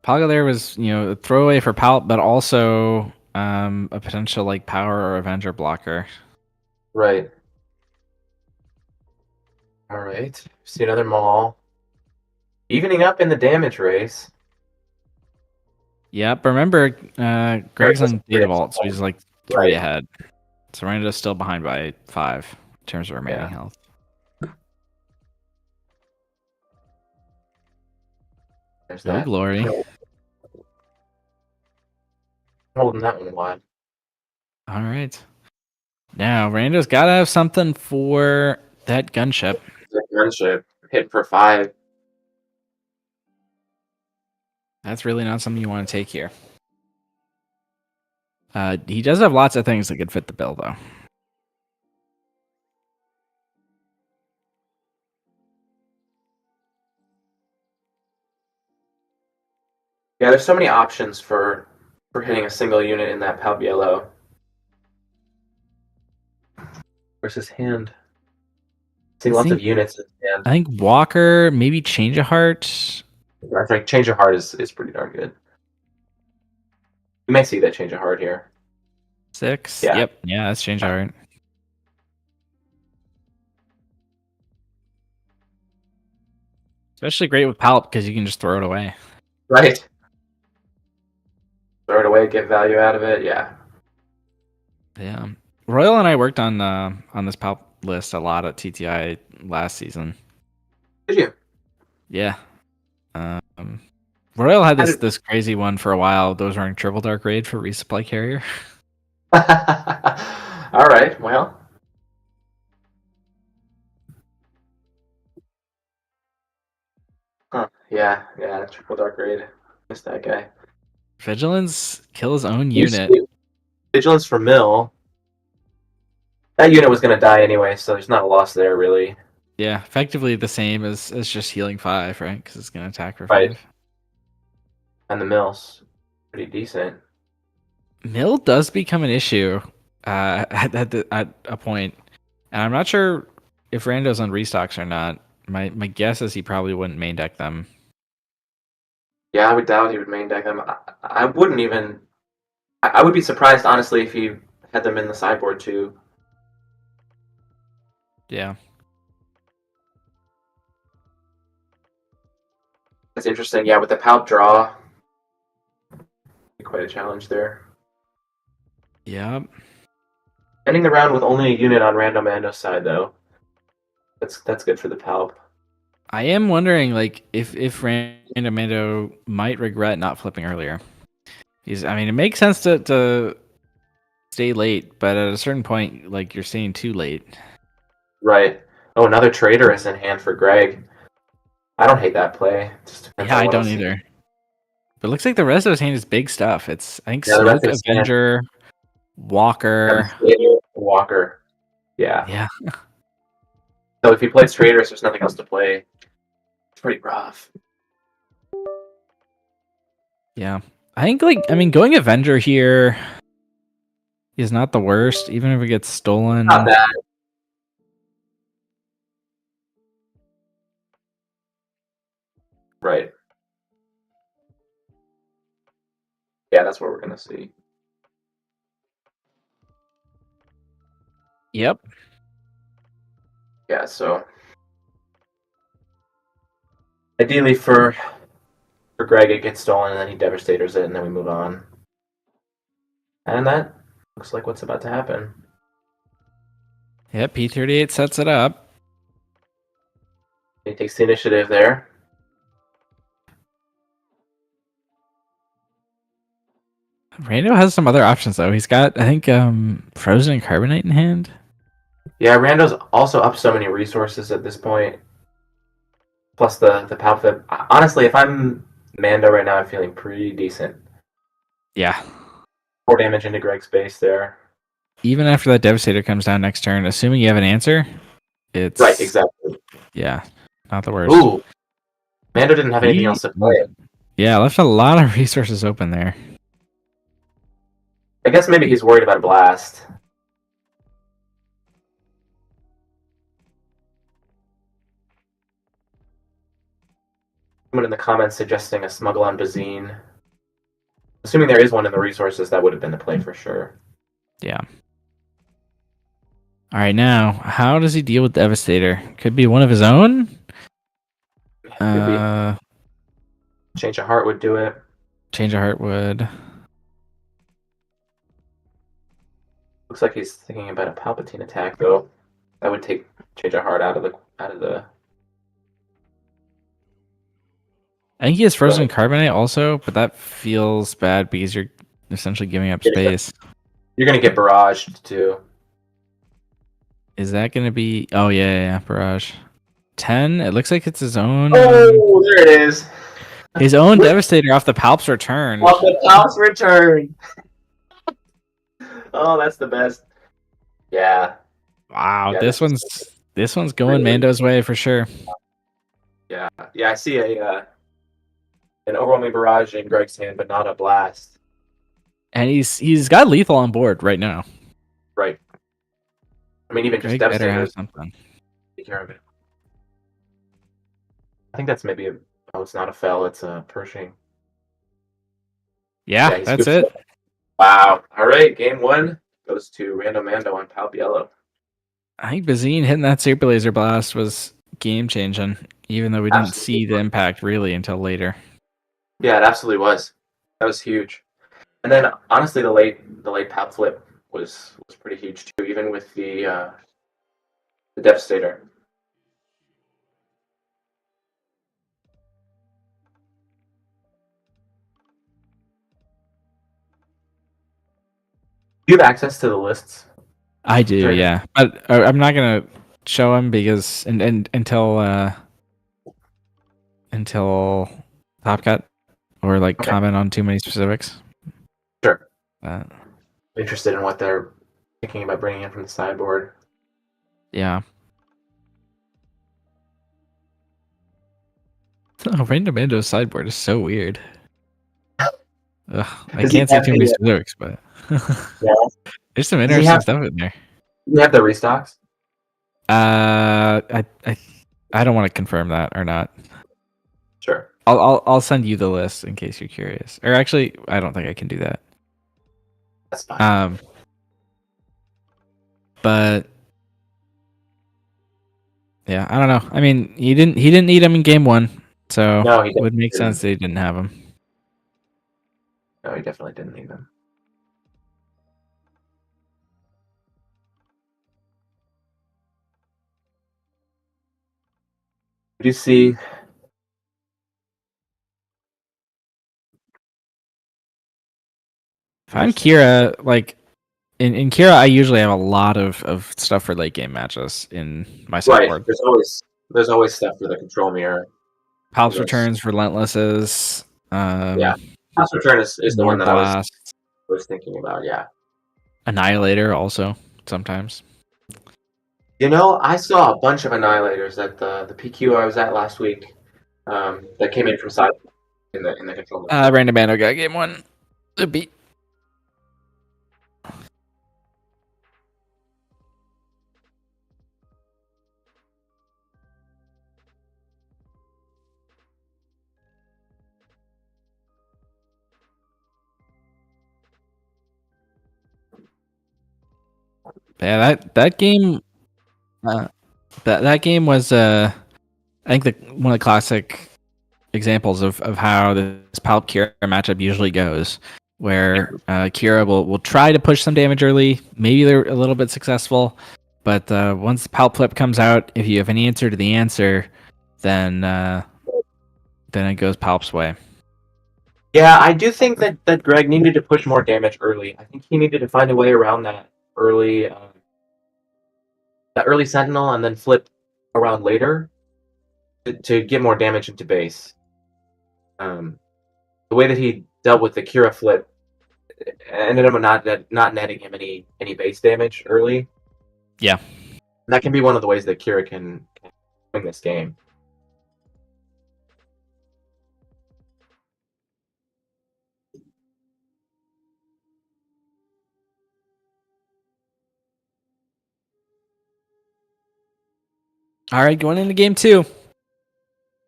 Poggle there was, you know, a throwaway for Palp, but also a potential like power or Avenger blocker. Right. All right. See another Maul. Evening up in the damage race. Yep. Remember, Greg's on Data Vault, so he's like 3 ahead. So Rando's still behind by 5 in terms of remaining health. There's No that. glory. Holding that one wide. All right. Now, Rando's got to have something for that gunship. That gunship hit for 5. That's really not something you want to take here. He does have lots of things that could fit the bill, though. Yeah, there's so many options for hitting a single unit in that Palp Yellow. Where's his hand? See lots of units in his hand. I think Walker, maybe Change of Heart. I think Change of Heart is pretty darn good. You may see that Change of Heart here. 6. Yeah. Yep. Yeah, that's Change of Heart. Especially great with Palp because you can just throw it away. Right. Throw it away, get value out of it. Yeah. Yeah. Royal and I worked on this Palp list a lot at TTI last season. Did you? Yeah. Royal had this crazy one for a while. Those were in Triple Dark Raid for resupply carrier. All right. Well. Huh. Yeah. Triple Dark Raid. Missed that guy. Vigilance kill his own unit. Vigilance for Mill. That unit was going to die anyway, so there's not a loss there, really. Yeah, effectively the same as just healing 5, right? Because it's going to attack for 5. Right. And the Mill's pretty decent. Mill does become an issue at a point, and I'm not sure if Rando's on restocks or not. My guess is he probably wouldn't main deck them. Yeah, I would doubt he would main deck them. I wouldn't even. I would be surprised, honestly, if he had them in the sideboard too. Yeah. That's interesting. Yeah, with the Palp draw, quite a challenge there. Yeah. Ending the round with only a unit on Random Mando's side, though. That's good for the Palp. I am wondering, like, if Random Mando might regret not flipping earlier. I mean, it makes sense to stay late, but at a certain point, like, you're staying too late. Right. Oh, another Traitor is in hand for Greg. I don't hate that play. Yeah, I don't either. But it looks like the rest of his hand is big stuff. It's, I think, Yeah, Smoke Avenger, Walker. Walker. Yeah. Yeah. So if he plays Traitors, there's nothing else to play. It's pretty rough. Yeah. I think, like, I mean, going Avenger here is not the worst, even if it gets stolen. Not bad. Right. Yeah, that's what we're going to see. Yep. Yeah, so ideally for Greg, it gets stolen, and then he Devastators it, and then we move on. And that looks like what's about to happen. Yep, P38 sets it up. He takes the initiative there. Rando has some other options, though. He's got, I think, Frozen and Carbonite in hand. Yeah, Rando's also up so many resources at this point. Plus the Palp Flip. Honestly, if I'm Mando right now, I'm feeling pretty decent. Yeah. 4 damage into Greg's base there. Even after that Devastator comes down next turn, assuming you have an answer, it's... Right, exactly. Yeah, not the worst. Ooh. Mando didn't have anything else to play. Yeah, left a lot of resources open there. I guess maybe he's worried about a blast. Someone in the comments suggesting a smuggle on Bazine. Assuming there is one in the resources, that would have been the play for sure. Yeah. All right, now, how does he deal with Devastator? Could be one of his own? Change of Heart would do it. Change of Heart would. Looks like he's thinking about a Palpatine attack, though. That would take Change of Heart out of the. I think he has Frozen Carbonite also, but that feels bad because you're essentially giving up space. You're gonna get barraged too. Is that gonna be? Oh yeah, barrage. 10. It looks like it's his own. Oh, there it is. His own Devastator off the Palp's return. Off the Palp's return. Oh, that's the best. Yeah. Wow, Yeah, this one's going Mando's way for sure. Yeah, I see an overwhelming barrage in Greg's hand, but not a blast. And he's got lethal on board right now. Right. I mean, even Greg just better have Devastators. something. Take care of it. I think that's maybe it's not a fell, it's a Pershing. Yeah, he's that's good. it. Wow. All right, game 1 goes to Random Mando on Palp Yellow. I think Bazine hitting that Super Laser Blast was game changing, even though we didn't see the impact really until later. Yeah, it absolutely was. That was huge. And then honestly, the late Palp Flip was pretty huge too, even with the Devastator. Do you have access to the lists? I do, yeah, but I'm not gonna show him because until Top Cut or like comment on too many specifics. Sure. Interested in what they're thinking about bringing in from the sideboard. Yeah. Oh, Random Mando's sideboard is so weird. Ugh, I can't say too many specifics, but there's some interesting stuff in there. Do you have the restocks? I don't want to confirm that or not. Sure. I'll send you the list in case you're curious. Or actually, I don't think I can do that. That's fine. But yeah, I don't know. I mean, he didn't need him in game 1, so No, he it would make didn't. sense that he didn't have him. No, he definitely didn't need them. Did you see? If I'm Kira, like in Kira, I usually have a lot of stuff for late game matches in my sideboard. Right. There's always stuff for the control mirror. Palps returns, relentlesses. Yeah, Palps return is the one that I was thinking about. Yeah, Annihilator also sometimes. You know, I saw a bunch of Annihilators at the PQ I was at last week. That came in from side in the control mirror. Random Mano got game 1. The beat. Yeah, that game, that game was I think one of the classic examples of how this Palp Kira matchup usually goes, where Kira will try to push some damage early. Maybe they're a little bit successful, but once the Palp flip comes out, if you have an answer to the answer, then it goes Palp's way. Yeah, I do think that Greg needed to push more damage early. I think he needed to find a way around that early Sentinel and then flip around later to get more damage into base. The way that he dealt with the Kira flip ended up not netting him any base damage early. Yeah, that can be one of the ways that Kira can win this game. All right, going into game 2.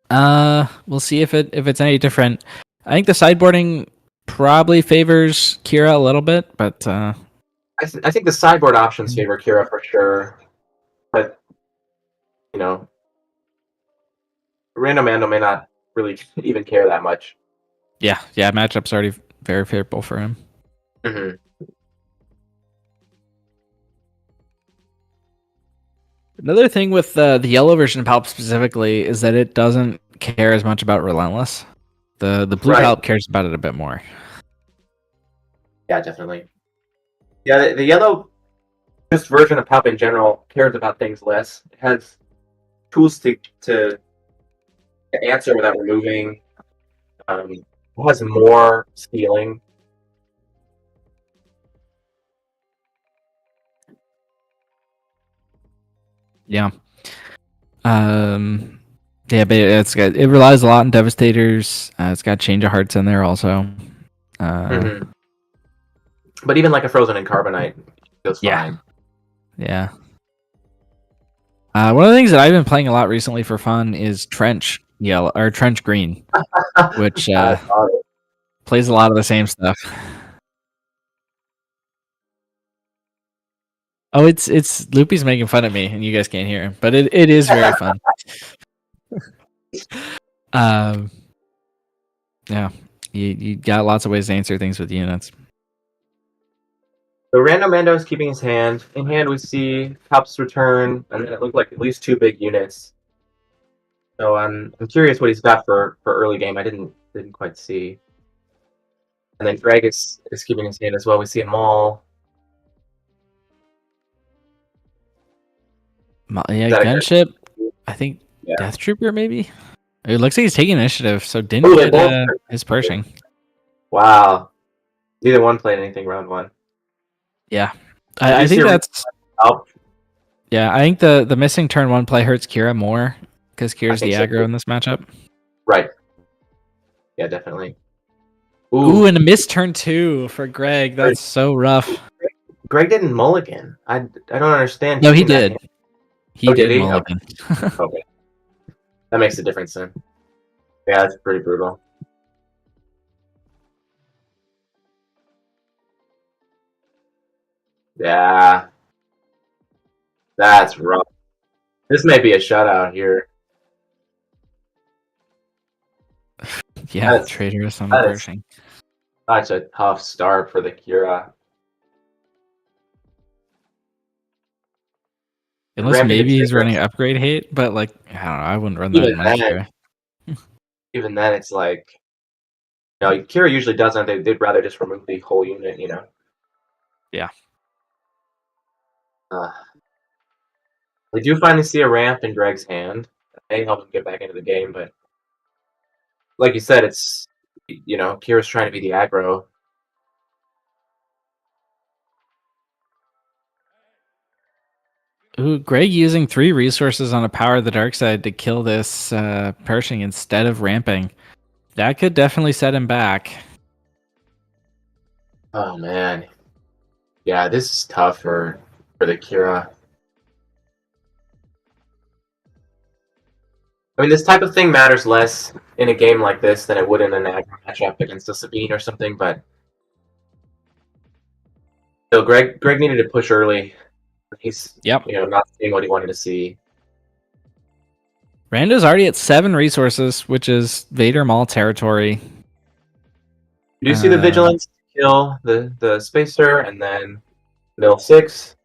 We'll see if it's any different. I think the sideboarding probably favors Kira a little bit, but I think the sideboard options favor Kira for sure. But you know, Random Mando may not really even care that much. Yeah, matchup's already very favorable for him. Mm-hmm. Another thing with the yellow version of Palp specifically is that it doesn't care as much about Relentless. The blue Palp cares about it a bit more. Yeah, definitely. Yeah, the yellow just version of Palp in general cares about things less. It has tools to answer without removing. It has more stealing. Yeah. Yeah, but it relies a lot on Devastators. It's got Change of Hearts in there also. Mm-hmm. But even like a Frozen and Carbonite feels fine. Yeah. One of the things that I've been playing a lot recently for fun is Trench Yellow or Trench Green, which plays a lot of the same stuff. Oh, it's Loopy's making fun of me, and you guys can't hear him, but it is very fun. Yeah, you got lots of ways to answer things with units. So Random Mando is keeping his hand. In hand, we see Palp's return, and then it looked like at least 2 big units. So I'm curious what he's got for early game. I didn't quite see. And then Greg is keeping his hand as well. We see a Maul. Yeah, Gunship. I think Death Trooper maybe. It looks like he's taking initiative, so didn't get his Pershing. Wow, neither one played anything round 1. Yeah, I think that's. Yeah, I think the missing turn 1 play hurts Kira more because Kira's the aggro in this matchup. Right. Yeah, definitely. Ooh, and a missed turn 2 for Greg. That's so rough. Greg didn't mulligan. I don't understand. No, he did. He did he? mulligan. Okay. That makes a difference then. Yeah, that's pretty brutal. Yeah. That's rough. This may be a shutout here. Yeah, Traitorous on the Pershing. Such a tough start for the Kira. Unless maybe he's running upgrade hate, but like I don't know, I wouldn't run that much. Even then, it's like, you know, Kira usually doesn't. They'd rather just remove the whole unit, you know. Yeah. We do finally see a ramp in Greg's hand. That may help him get back into the game, but like you said, it's, you know, Kira's trying to be the aggro. Ooh, Greg using 3 resources on a Power of the Dark Side to kill this Pershing instead of ramping. That could definitely set him back. Oh man, yeah, this is tough for the Kira. I mean, this type of thing matters less in a game like this than it would in an aggro matchup against a Sabine or something. But so Greg needed to push early. He's you know, not seeing what he wanted to see. Rando's already at 7 resources, which is Vader Maul territory. Do you see the vigilance kill the spacer and then mill 6?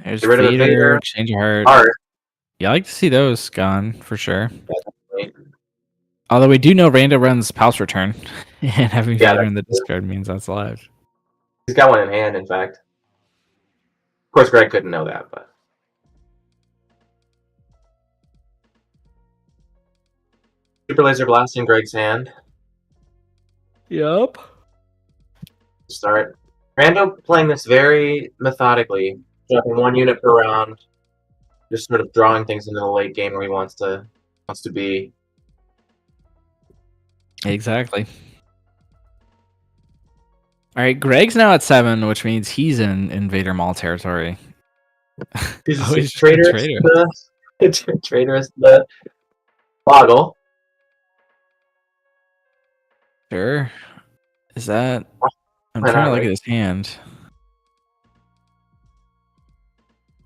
There's Get rid of the Vader, Vader. Exchange of Heart. Heart. Yeah, I like to see those gone for sure. Definitely. Although we do know Rando runs Pulse Return, and having Yeah, Vader in the discard means that's alive. He's got one in hand, in fact. Of course, Greg couldn't know that, but Super Laser Blast in Greg's hand. Yep. Start. Rando playing this very methodically, dropping 1 unit per round, just sort of drawing things into the late game where he wants to be. Exactly. All right, Greg's now at 7, which means he's in Vader Maul territory. He's Oh, he's traitorous. Traitorous the Boggle. Sure. Is that? I'm Why trying to not, look at his hand.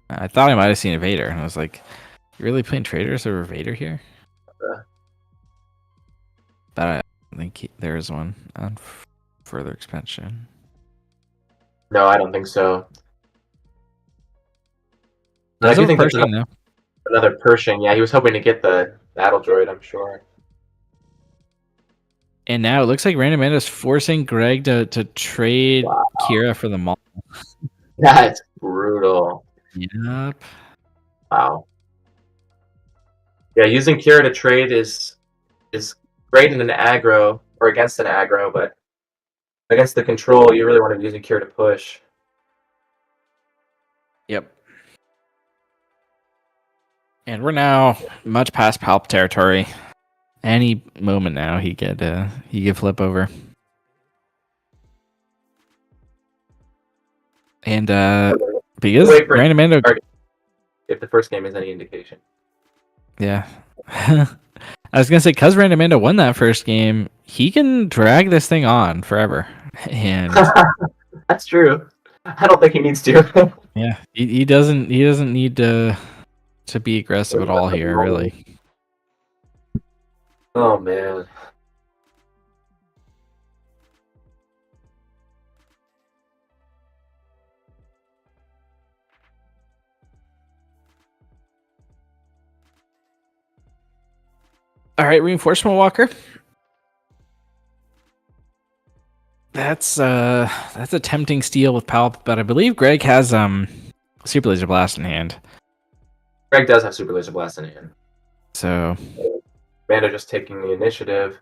I thought I might have seen a Vader, and I was like, "You really playing Traitors over Vader here?" But I don't think there is one on further expansion. No, I don't think so. Does I do have think there's Pershing, though. another Pershing. Yeah, he was hoping to get the battle droid, I'm sure. And now it looks like Random Amanda's forcing Greg to trade Kira for the Maul. That's brutal. Yep. Wow. Yeah, using Kira to trade is great in an aggro, or against an aggro, but against the control, you really want to be using Kira to push. Yep. And we're now much past Palp territory. Any moment now, he could flip over. And because Wait for Random Mando, if the first game is any indication. yeah, I was gonna say because Random Mando won that first game, he can drag this thing on forever. And that's true. I don't think he needs to. Yeah, he doesn't need to be aggressive at all here, really. Oh man. All right, Reinforcement Walker. That's a tempting steal with Palp, but I believe Greg has Super Laser Blast in hand. Greg does have Super Laser Blast in hand. So Mando just taking the initiative.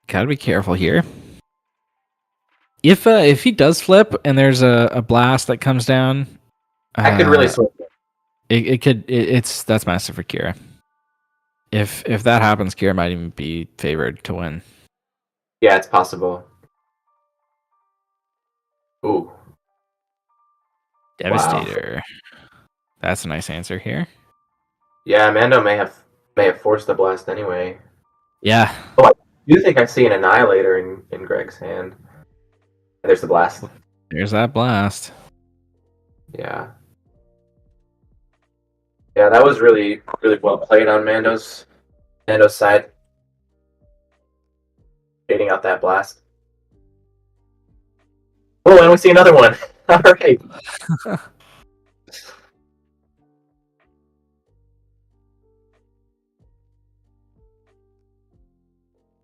Gotta be careful here. If he does flip and there's a blast that comes down, that could really swing. That's massive for Kira. If that happens, Kira might even be favored to win. Yeah, it's possible. Ooh. Devastator. That's a nice answer here. Yeah, Mando may have forced the blast anyway. Yeah. Oh, I do think I see an Annihilator in Greg's hand. There's the blast. There's that blast. Yeah. Yeah, that was really, really well played on Mando's side. Baiting out that blast. Oh, and we see another one. All right.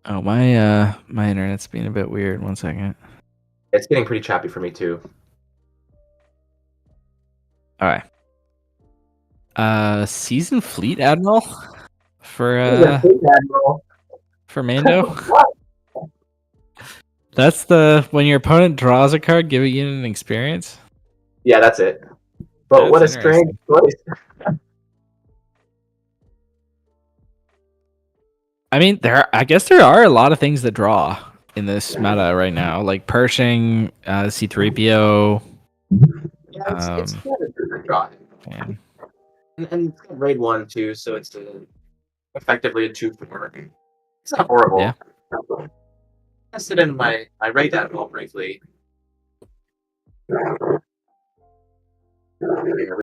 Oh, my internet's being a bit weird. 1 second. It's getting pretty choppy for me too. All right. Seasoned Fleet Admiral for Mando. That's when your opponent draws a card, give a unit an experience. Yeah, that's it. But That's what a strange choice. I mean, I guess there are a lot of things that draw in this meta right now, like Pershing, C3PO. Yeah, it's kind of a draw. And it's got raid 1 too, so it's effectively a 2/4. It's not horrible. Yeah. I tested in my raid admiral briefly.